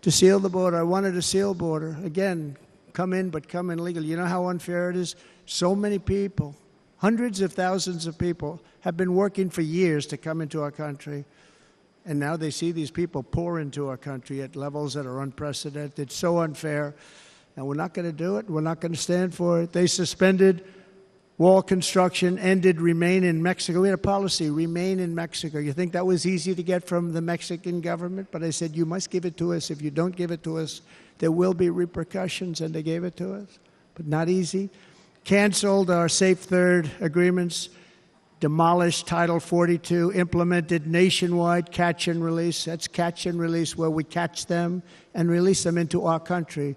to seal the border. I wanted to seal border. Again, come in, but come in legally. You know how unfair it is? So many people Hundreds of thousands of people have been working for years to come into our country. And now they see these people pour into our country at levels that are unprecedented, so unfair. And we're not going to do it. We're not going to stand for it. They suspended wall construction, ended remain in Mexico. We had a policy, remain in Mexico. You think that was easy to get from the Mexican government? But I said, you must give it to us. If you don't give it to us, there will be repercussions. And they gave it to us. But not easy. Canceled our Safe Third agreements. Demolished Title 42, implemented nationwide catch and release. That's catch and release, where we catch them and release them into our country.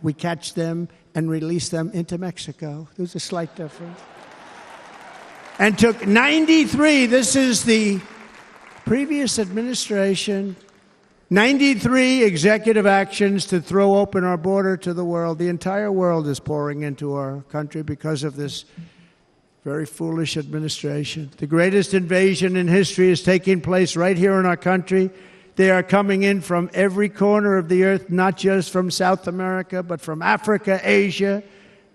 We catch them and release them into Mexico. There's a slight difference. And took 93, this is the previous administration, 93 executive actions to throw open our border to the world. The entire world is pouring into our country because of this very foolish administration. The greatest invasion in history is taking place right here in our country. They are coming in from every corner of the earth, not just from South America, but from Africa, Asia,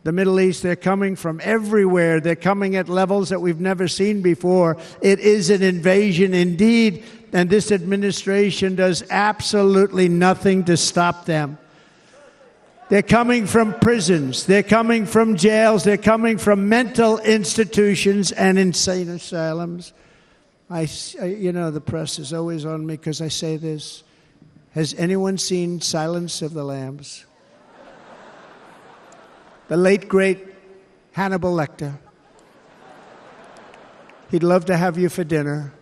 the Middle East. They're coming from everywhere. They're coming at levels that we've never seen before. It is an invasion indeed, and this administration does absolutely nothing to stop them. They're coming from prisons. They're coming from jails. They're coming from mental institutions and insane asylums. The press is always on me because I say this. Has anyone seen Silence of the Lambs? The late, great Hannibal Lecter. He'd love to have you for dinner.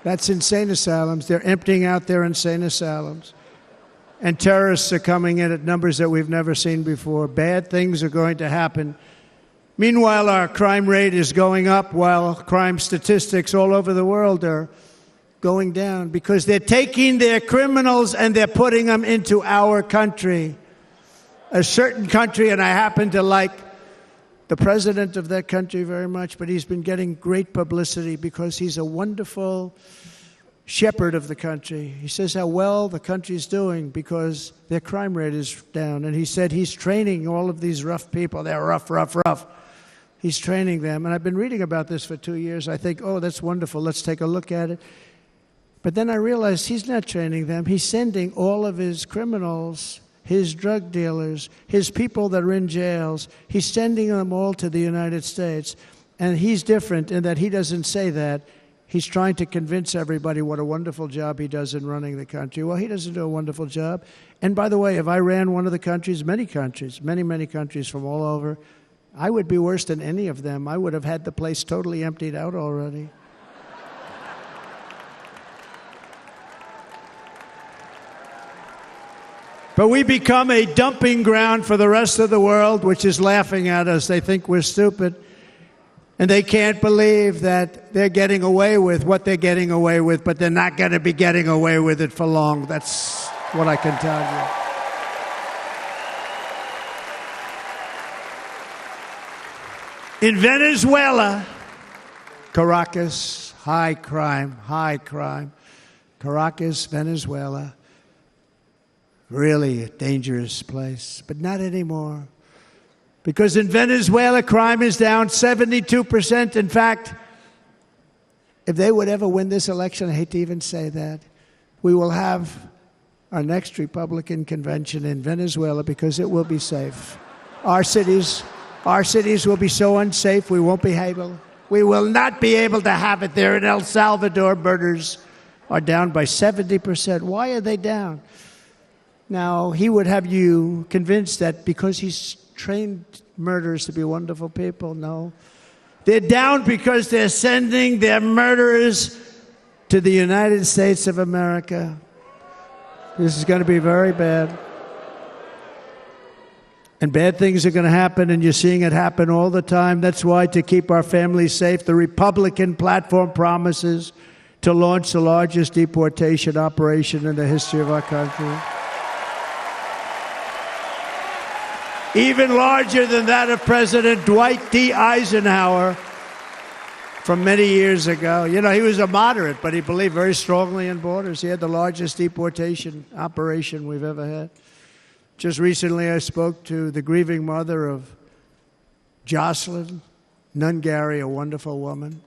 That's insane asylums. They're emptying out their insane asylums. And terrorists are coming in at numbers that we've never seen before. Bad things are going to happen. Meanwhile, our crime rate is going up, while crime statistics all over the world are going down, because they're taking their criminals and they're putting them into our country. A certain country, and I happen to like the president of that country very much, but he's been getting great publicity because he's a wonderful shepherd of the country. He says how well the country's doing because their crime rate is down. And he said he's training all of these rough people. They're rough. He's training them. And I've been reading about this for 2 years. I think, oh, that's wonderful. Let's take a look at it. But then I realized he's not training them. He's sending all of his criminals, his drug dealers, his people that are in jails, he's sending them all to the United States. And he's different in that he doesn't say that. He's trying to convince everybody what a wonderful job he does in running the country. Well, he doesn't do a wonderful job. And by the way, if I ran one of the countries, many countries from all over, I would be worse than any of them. I would have had the place totally emptied out already. But we become a dumping ground for the rest of the world, which is laughing at us. They think we're stupid. And they can't believe that they're getting away with what they're getting away with, but they're not going to be getting away with it for long. That's what I can tell you. In Venezuela, Caracas, high crime. Caracas, Venezuela. Really a dangerous place, but not anymore. Because in Venezuela, crime is down 72%. In fact, if they would ever win this election, I hate to even say that, we will have our next Republican convention in Venezuela because it will be safe. Our cities will be so unsafe, we will not be able to have it there. In El Salvador, murders are down by 70%. Why are they down? Now, he would have you convinced that because he's trained murderers to be wonderful people. No. They're down because they're sending their murderers to the United States of America. This is going to be very bad. And bad things are going to happen, and you're seeing it happen all the time. That's why, to keep our families safe, the Republican platform promises to launch the largest deportation operation in the history of our country. Even larger than that of President Dwight D. Eisenhower from many years ago. You know, he was a moderate, but he believed very strongly in borders. He had the largest deportation operation we've ever had. Just recently, I spoke to the grieving mother of Jocelyn Nungary, a wonderful woman,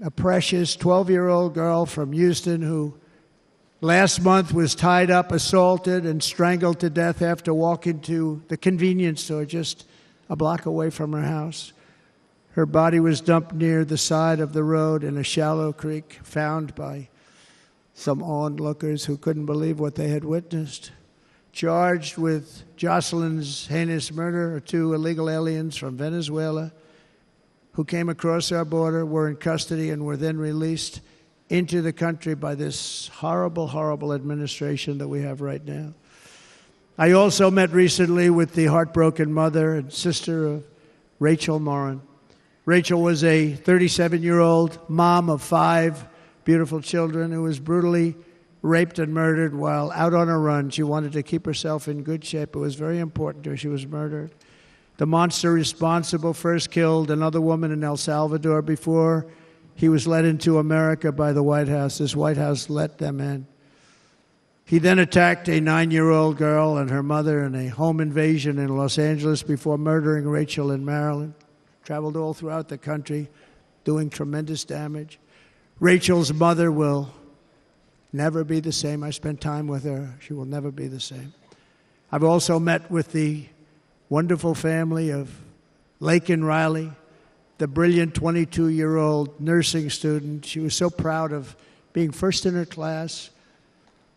a precious 12-year-old girl from Houston who last month was tied up, assaulted, and strangled to death after walking to the convenience store just a block away from her house. Her body was dumped near the side of the road in a shallow creek, found by some onlookers who couldn't believe what they had witnessed. Charged with Jocelyn's heinous murder are 2 illegal aliens from Venezuela who came across our border, were in custody, and were then released into the country by this horrible, horrible administration that we have right now. I also met recently with the heartbroken mother and sister of Rachel Morin. Rachel was a 37-year-old mom of 5 beautiful children who was brutally raped and murdered while out on a run. She wanted to keep herself in good shape. It was very important to her. She was murdered. The monster responsible first killed another woman in El Salvador before he was led into America by the White House. This White House let them in. He then attacked a 9-year-old girl and her mother in a home invasion in Los Angeles before murdering Rachel in Maryland. Traveled all throughout the country, doing tremendous damage. Rachel's mother will never be the same. I spent time with her. She will never be the same. I've also met with the wonderful family of Laken Riley, the brilliant 22-year-old nursing student. She was so proud of being first in her class,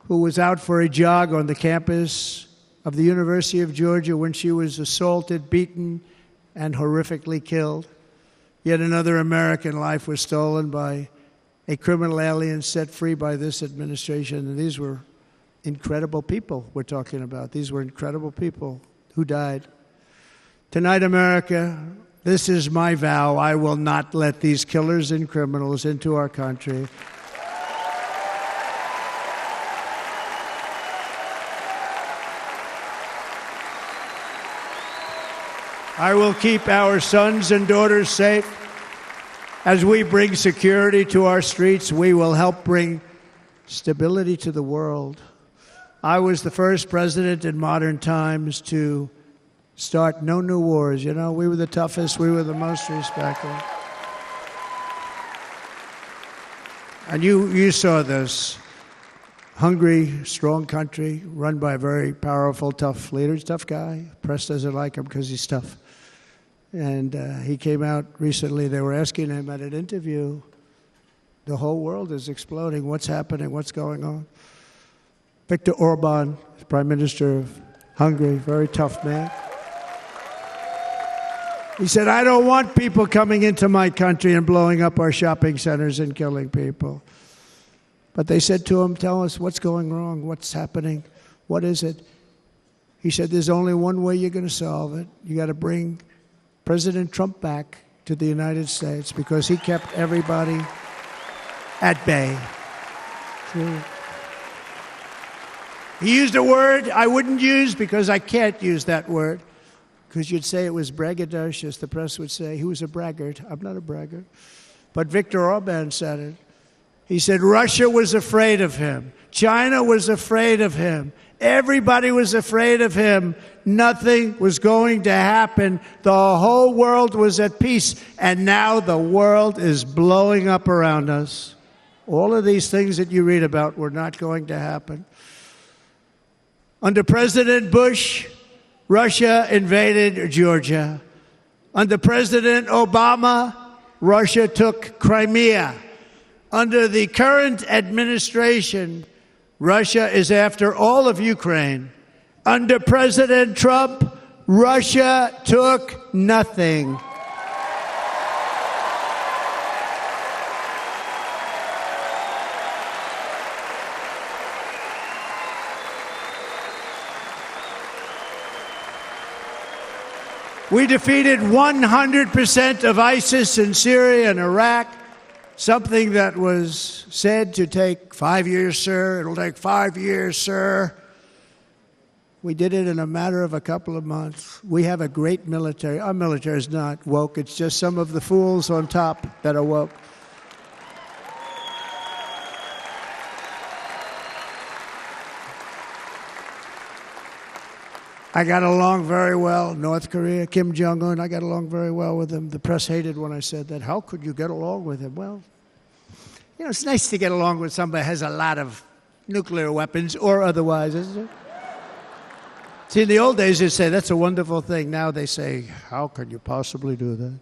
who was out for a jog on the campus of the University of Georgia when she was assaulted, beaten, and horrifically killed. Yet another American life was stolen by a criminal alien set free by this administration. And these were incredible people we're talking about. These were incredible people who died. Tonight, America, this is my vow. I will not let these killers and criminals into our country. I will keep our sons and daughters safe. As we bring security to our streets, we will help bring stability to the world. I was the first president in modern times to start no new wars. You know, we were the toughest, we were the most respected. And you saw this. Hungry, strong country, run by a very powerful, tough leader. He's a tough guy. Press doesn't like him because he's tough. And he came out recently. They were asking him at an interview, the whole world is exploding. What's happening? What's going on? Viktor Orban, Prime Minister of Hungary, very tough man. He said, I don't want people coming into my country and blowing up our shopping centers and killing people. But they said to him, tell us what's going wrong, what's happening, what is it? He said, there's only one way you're going to solve it. You got to bring President Trump back to the United States because he kept everybody at bay. He used a word I wouldn't use because I can't use that word, because you'd say it was braggadocious. The press would say he was a braggart. I'm not a braggart. But Viktor Orban said it. He said Russia was afraid of him. China was afraid of him. Everybody was afraid of him. Nothing was going to happen. The whole world was at peace. And now the world is blowing up around us. All of these things that you read about were not going to happen. Under President Bush, Russia invaded Georgia. Under President Obama, Russia took Crimea. Under the current administration, Russia is after all of Ukraine. Under President Trump, Russia took nothing. We defeated 100% of ISIS in Syria and Iraq, something that was said to take 5 years, sir. It'll take 5 years, sir. We did it in a matter of a couple of months. We have a great military. Our military is not woke. It's just some of the fools on top that are woke. I got along very well. North Korea, Kim Jong-un, I got along very well with him. The press hated when I said that. How could you get along with him? Well, you know, it's nice to get along with somebody who has a lot of nuclear weapons or otherwise, isn't it? See, in the old days, they'd say, that's a wonderful thing. Now they say, how can you possibly do that?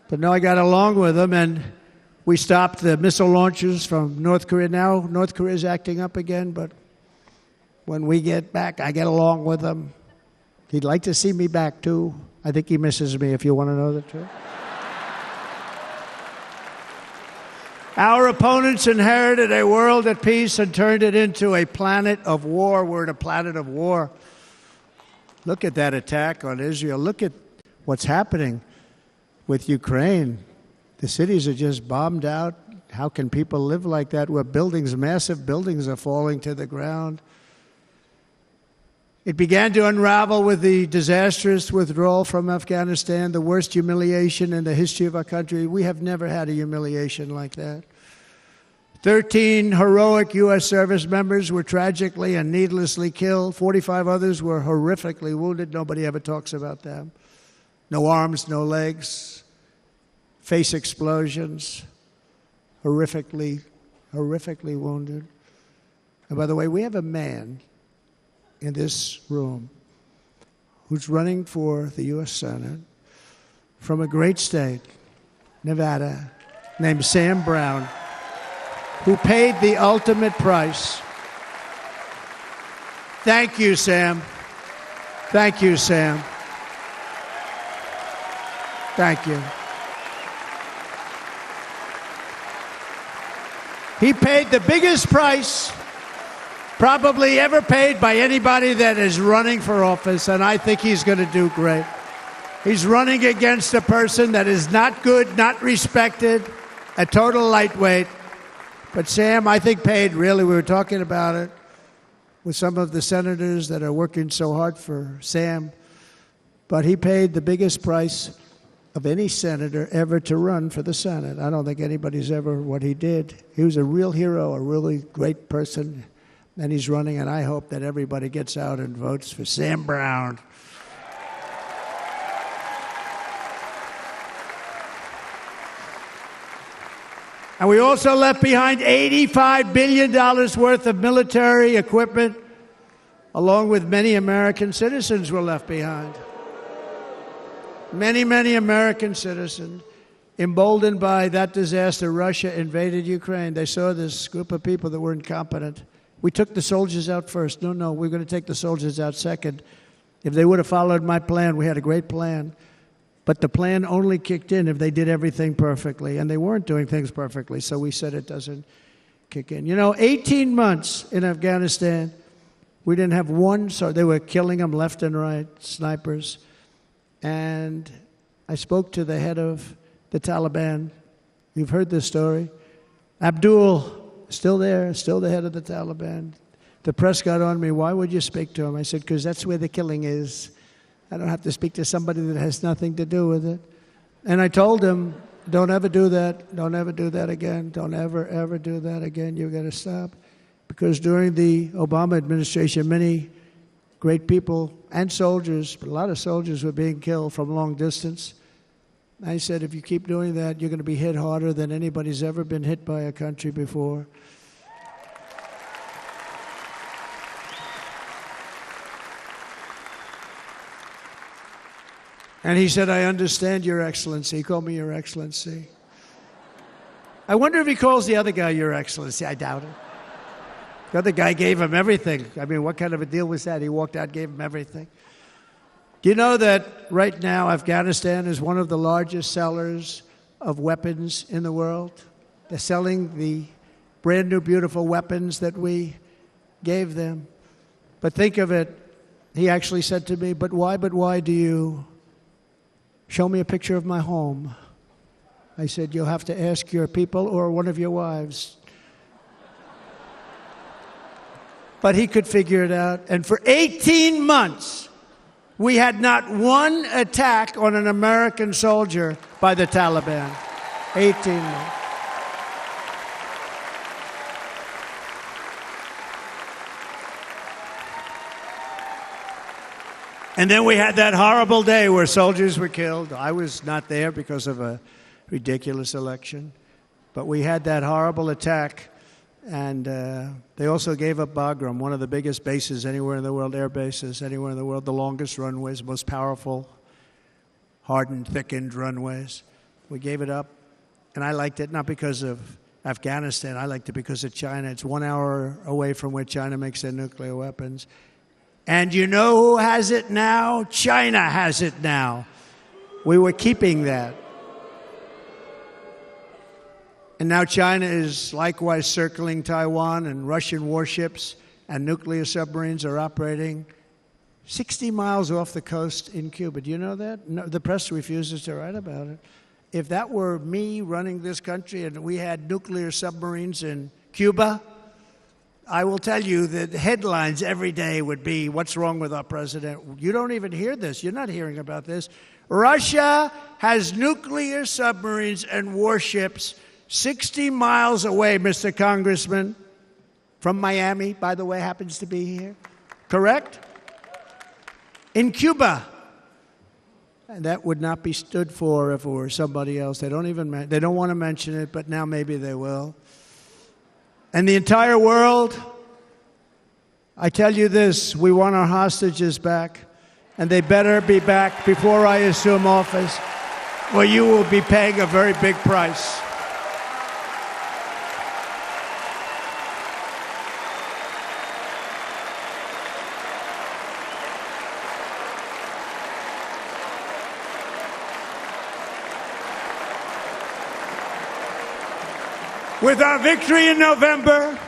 But no, I got along with him, and we stopped the missile launches from North Korea. Now North Korea is acting up again, but when we get back, I get along with him. He'd like to see me back, too. I think he misses me, if you want to know the truth. Our opponents inherited a world at peace and turned it into a planet of war. We're in a planet of war. Look at that attack on Israel. Look at what's happening with Ukraine. The cities are just bombed out. How can people live like that where buildings, massive buildings, are falling to the ground? It began to unravel with the disastrous withdrawal from Afghanistan, the worst humiliation in the history of our country. We have never had a humiliation like that. 13 heroic U.S. service members were tragically and needlessly killed. 45 others were horrifically wounded. Nobody ever talks about them. No arms, no legs, face explosions, horrifically wounded. And by the way, we have a man in this room who's running for the U.S. Senate from a great state, Nevada, named Sam Brown, who paid the ultimate price. Thank you, Sam. Thank you, Sam. Thank you. He paid the biggest price probably ever paid by anybody that is running for office, and I think he's going to do great. He's running against a person that is not good, not respected, a total lightweight. But Sam, I think, paid, really, we were talking about it with some of the senators that are working so hard for Sam, but he paid the biggest price of any senator ever to run for the Senate. I don't think anybody's ever what he did. He was a real hero, a really great person. And he's running, and I hope that everybody gets out and votes for Sam Brown. And we also left behind $85 billion worth of military equipment, along with many American citizens were left behind. Many, many American citizens, emboldened by that disaster, Russia invaded Ukraine. They saw this group of people that were incompetent. We took the soldiers out first. No, we're going to take the soldiers out second. If they would have followed my plan, we had a great plan. But the plan only kicked in if they did everything perfectly. And they weren't doing things perfectly, so we said it doesn't kick in. You know, 18 months in Afghanistan, we didn't have one, so they were killing them left and right, snipers. And I spoke to the head of the Taliban. You've heard this story. Abdul, still there, still the head of the Taliban. The press got on me. Why would you speak to him? I said, because that's where the killing is. I don't have to speak to somebody that has nothing to do with it. And I told him, don't ever do that. Don't ever do that again. Don't ever do that again. You've got to stop. Because during the Obama administration, many great people and soldiers, but a lot of soldiers were being killed from long distance. I said, if you keep doing that, you're going to be hit harder than anybody's ever been hit by a country before. And he said, I understand, Your Excellency. He called me Your Excellency. I wonder if he calls the other guy Your Excellency. I doubt it. The other guy gave him everything. I mean, what kind of a deal was that? He walked out, gave him everything. Do you know that right now Afghanistan is one of the largest sellers of weapons in the world? They're selling the brand new, beautiful weapons that we gave them. But think of it. He actually said to me, but why do you show me a picture of my home? I said, you'll have to ask your people or one of your wives. But he could figure it out. And for 18 months, we had not one attack on an American soldier by the Taliban. 18 months. And then we had that horrible day where soldiers were killed. I was not there because of a ridiculous election. But we had that horrible attack. And they also gave up Bagram, one of the biggest bases anywhere in the world, air bases anywhere in the world, the longest runways, most powerful, hardened, thickened runways. We gave it up. And I liked it not because of Afghanistan. I liked it because of China. It's 1 hour away from where China makes their nuclear weapons. And you know who has it now? China has it now. We were keeping that. And now China is likewise circling Taiwan, and Russian warships and nuclear submarines are operating 60 miles off the coast in Cuba. Do you know that? No, the press refuses to write about it. If that were me running this country and we had nuclear submarines in Cuba, I will tell you that headlines every day would be, what's wrong with our president? You don't even hear this. You're not hearing about this. Russia has nuclear submarines and warships 60 miles away, Mr. Congressman, from Miami, by the way, happens to be here. Correct? In Cuba. And that would not be stood for if it were somebody else. They don't want to mention it, but now maybe they will. And the entire world, I tell you this, we want our hostages back, and they better be back before I assume office, or you will be paying a very big price. With our victory in November,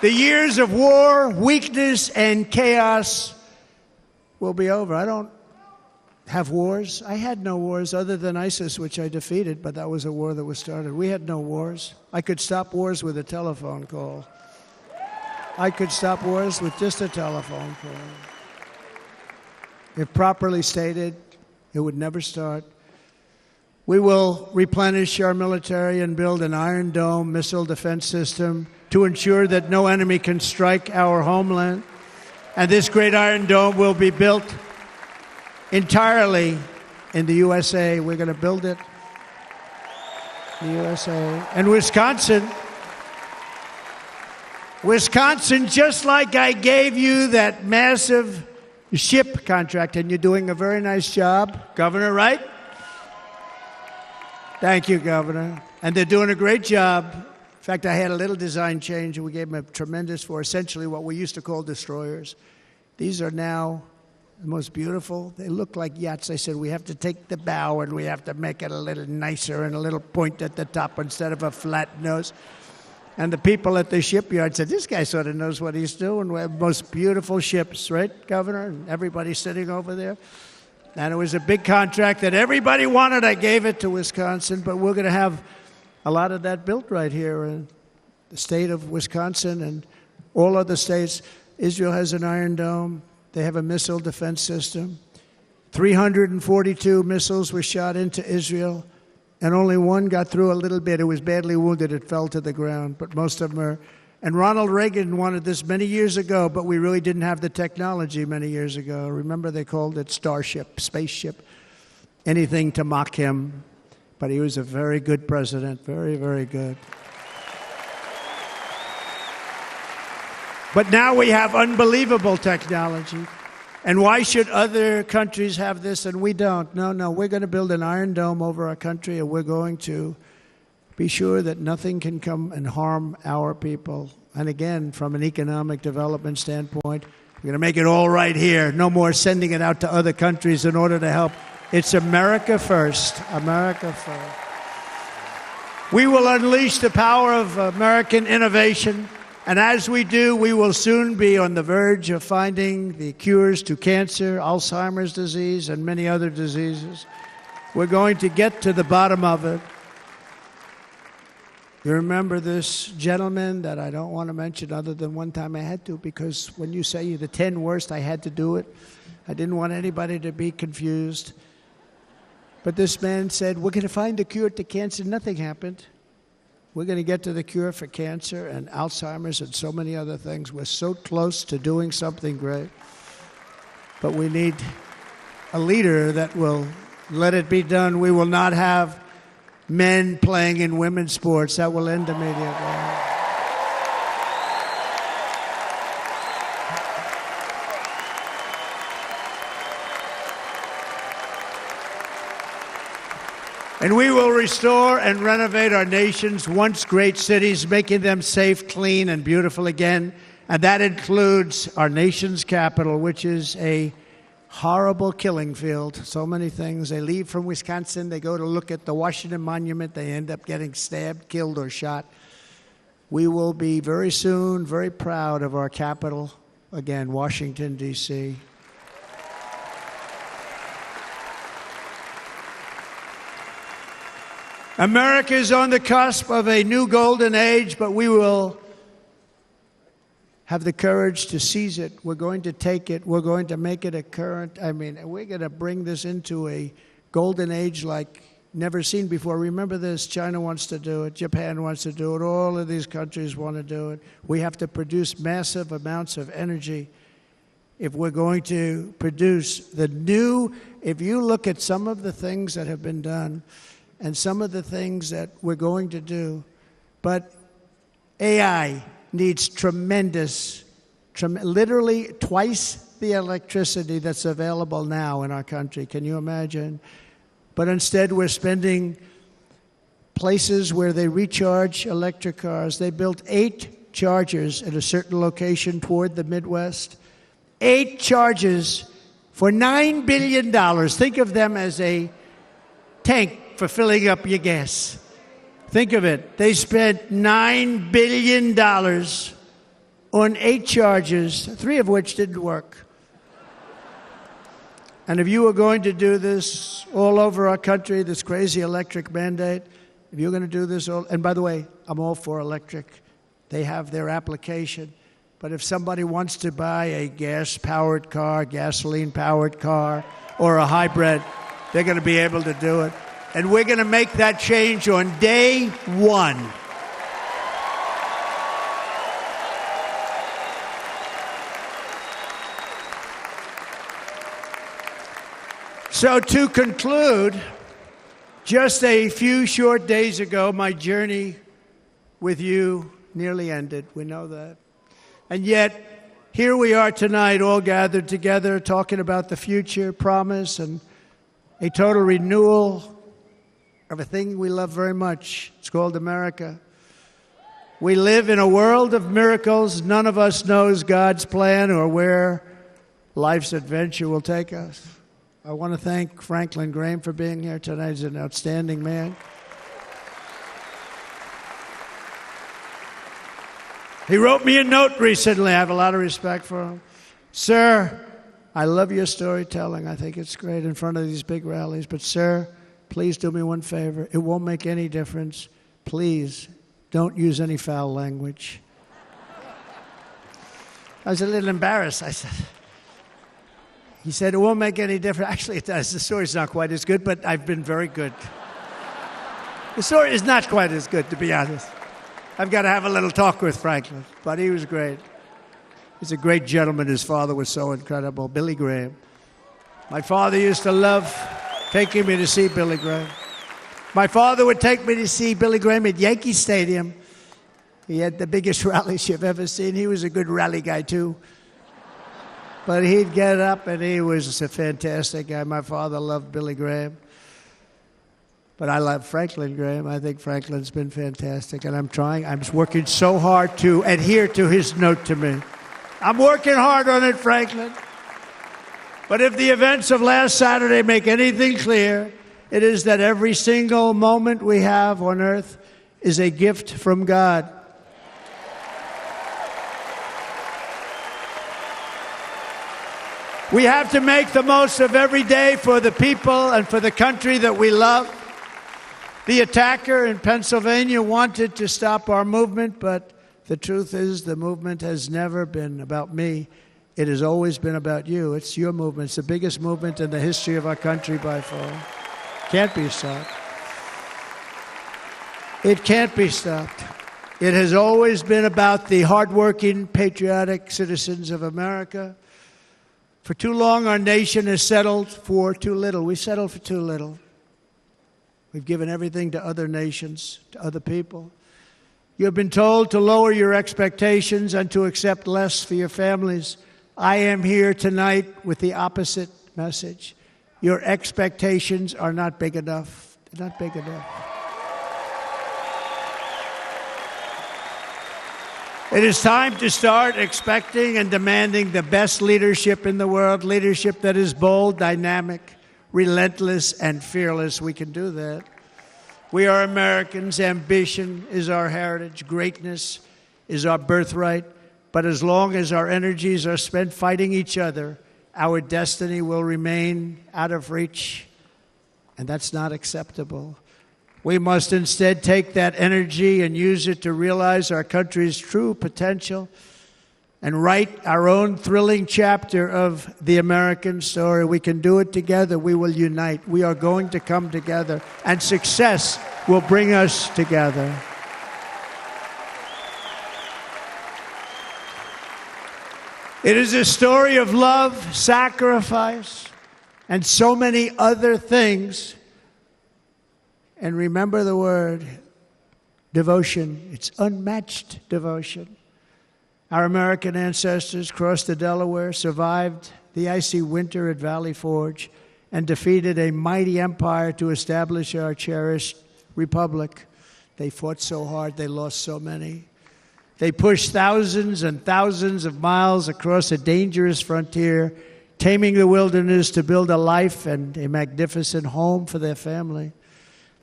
the years of war, weakness, and chaos will be over. I don't have wars. I had no wars other than ISIS, which I defeated, but that was a war that was started. We had no wars. I could stop wars with a telephone call. I could stop wars with just a telephone call. If properly stated, it would never start. We will replenish our military and build an Iron Dome missile defense system to ensure that no enemy can strike our homeland. And this great Iron Dome will be built entirely in the USA. We're going to build it in the USA. And Wisconsin, just like I gave you that massive ship contract, and you're doing a very nice job, Governor, right? Thank you, Governor. And they're doing a great job. In fact, I had a little design change, and we gave them a tremendous for essentially what we used to call destroyers. These are now the most beautiful. They look like yachts. I said, we have to take the bow, and we have to make it a little nicer and a little point at the top instead of a flat nose. And the people at the shipyard said, this guy sort of knows what he's doing. We have the most beautiful ships, right, Governor? And everybody sitting over there. And it was a big contract that everybody wanted. I gave it to Wisconsin, but we're going to have a lot of that built right here in the state of Wisconsin and all other states. Israel has an Iron Dome. They have a missile defense system. 342 missiles were shot into Israel, and only one got through a little bit. It was badly wounded. It fell to the ground, but most of them are. And Ronald Reagan wanted this many years ago, but we really didn't have the technology many years ago. Remember, they called it Starship, spaceship, anything to mock him. But he was a very good president, very, very good. But now we have unbelievable technology. And why should other countries have this and we don't? No, we're going to build an Iron Dome over our country, and we're going to be sure that nothing can come and harm our people. And again, from an economic development standpoint, we're going to make it all right here. No more sending it out to other countries in order to help. It's America first. America first. We will unleash the power of American innovation. And as we do, we will soon be on the verge of finding the cures to cancer, Alzheimer's disease, and many other diseases. We're going to get to the bottom of it. You remember this gentleman that I don't want to mention other than one time I had to, because when you say the 10 worst, I had to do it. I didn't want anybody to be confused. But this man said, we're going to find a cure to cancer. Nothing happened. We're going to get to the cure for cancer and Alzheimer's and so many other things. We're so close to doing something great. But we need a leader that will let it be done. We will not have men playing in women's sports. That will end immediately. And we will restore and renovate our nation's once great cities, making them safe, clean, and beautiful again. And that includes our nation's capital, which is a horrible killing field. So many things. They leave from Wisconsin, they go to look at the Washington Monument, they end up getting stabbed, killed, or shot. We will be very soon very proud of our capital, again, Washington, D.C. America is on the cusp of a new golden age, but we will have the courage to seize it. We're going to take it. We're going to make it a current. We're going to bring this into a golden age like never seen before. Remember this, China wants to do it. Japan wants to do it. All of these countries want to do it. We have to produce massive amounts of energy if we're going to produce the new. If you look at some of the things that have been done, and some of the things that we're going to do. But AI needs literally twice the electricity that's available now in our country. Can you imagine? But instead, we're spending places where they recharge electric cars. They built 8 chargers at a certain location toward the Midwest. 8 chargers for $9 billion. Think of them as a tank for filling up your gas. Think of it. They spent $9 billion on 8 chargers, 3 of which didn't work. And if you were going to do this all over our country, this crazy electric mandate, if you're going to do this all, and by the way, I'm all for electric. They have their application. But if somebody wants to buy a gas-powered car, gasoline-powered car, or a hybrid, they're going to be able to do it. And we're going to make that change on day 1. So to conclude, just a few short days ago, my journey with you nearly ended. We know that. And yet, here we are tonight, all gathered together, talking about the future, promise, and a total renewal of a thing we love very much. It's called America. We live in a world of miracles. None of us knows God's plan or where life's adventure will take us. I want to thank Franklin Graham for being here tonight. He's an outstanding man. He wrote me a note recently. I have a lot of respect for him. Sir, I love your storytelling. I think it's great in front of these big rallies. But, sir, please do me one favor. It won't make any difference. Please don't use any foul language. I was a little embarrassed. He said, it won't make any difference. Actually, it does. The story's not quite as good, but I've been very good. The story is not quite as good, to be honest. I've got to have a little talk with Franklin, but he was great. He's a great gentleman. His father was so incredible, Billy Graham. My father used to love taking me to see Billy Graham. My father would take me to see Billy Graham at Yankee Stadium. He had the biggest rallies you've ever seen. He was a good rally guy, too. But he'd get up, and he was a fantastic guy. My father loved Billy Graham. But I love Franklin Graham. I think Franklin's been fantastic, and I'm working so hard to adhere to his note to me. I'm working hard on it, Franklin. But if the events of last Saturday make anything clear, it is that every single moment we have on earth is a gift from God. We have to make the most of every day for the people and for the country that we love. The attacker in Pennsylvania wanted to stop our movement, but the truth is the movement has never been about me. It has always been about you. It's your movement. It's the biggest movement in the history of our country by far. Can't be stopped. It can't be stopped. It has always been about the hardworking, patriotic citizens of America For too long, our nation has settled for too little. We settled for too little. We've given everything to other nations, to other people. You have been told to lower your expectations and to accept less for your families. I am here tonight with the opposite message. Your expectations are not big enough. They're not big enough. It is time to start expecting and demanding the best leadership in the world, leadership that is bold, dynamic, relentless, and fearless. We can do that. We are Americans. Ambition is our heritage. Greatness is our birthright. But as long as our energies are spent fighting each other, our destiny will remain out of reach, and that's not acceptable. We must instead take that energy and use it to realize our country's true potential and write our own thrilling chapter of the American story. We can do it together. We will unite. We are going to come together, and success will bring us together. It is a story of love, sacrifice, and so many other things. And remember the word, devotion. It's unmatched devotion. Our American ancestors crossed the Delaware, survived the icy winter at Valley Forge, and defeated a mighty empire to establish our cherished republic. They fought so hard, they lost so many. They pushed thousands and thousands of miles across a dangerous frontier, taming the wilderness to build a life and a magnificent home for their family.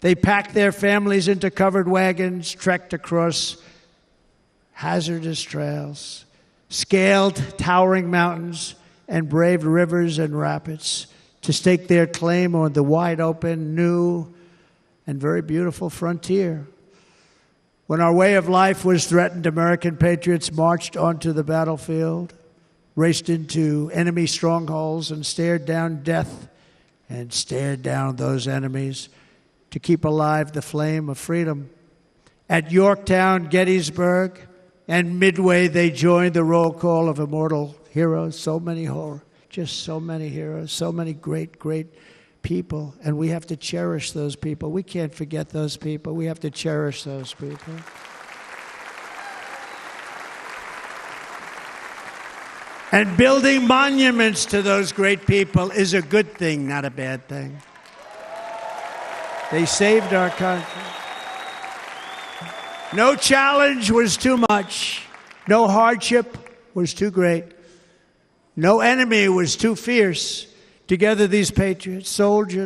They packed their families into covered wagons, trekked across hazardous trails, scaled towering mountains, and braved rivers and rapids to stake their claim on the wide open, new, and very beautiful frontier. When our way of life was threatened, American patriots marched onto the battlefield, raced into enemy strongholds, and stared down death and stared down those enemies to keep alive the flame of freedom. At Yorktown, Gettysburg, and Midway, they joined the roll call of immortal heroes. So many just so many heroes, so many great, great people. And we have to cherish those people. We can't forget those people. We have to cherish those people. And building monuments to those great people is a good thing, not a bad thing. They saved our country. No challenge was too much. No hardship was too great. No enemy was too fierce. Together, these patriots, soldiers,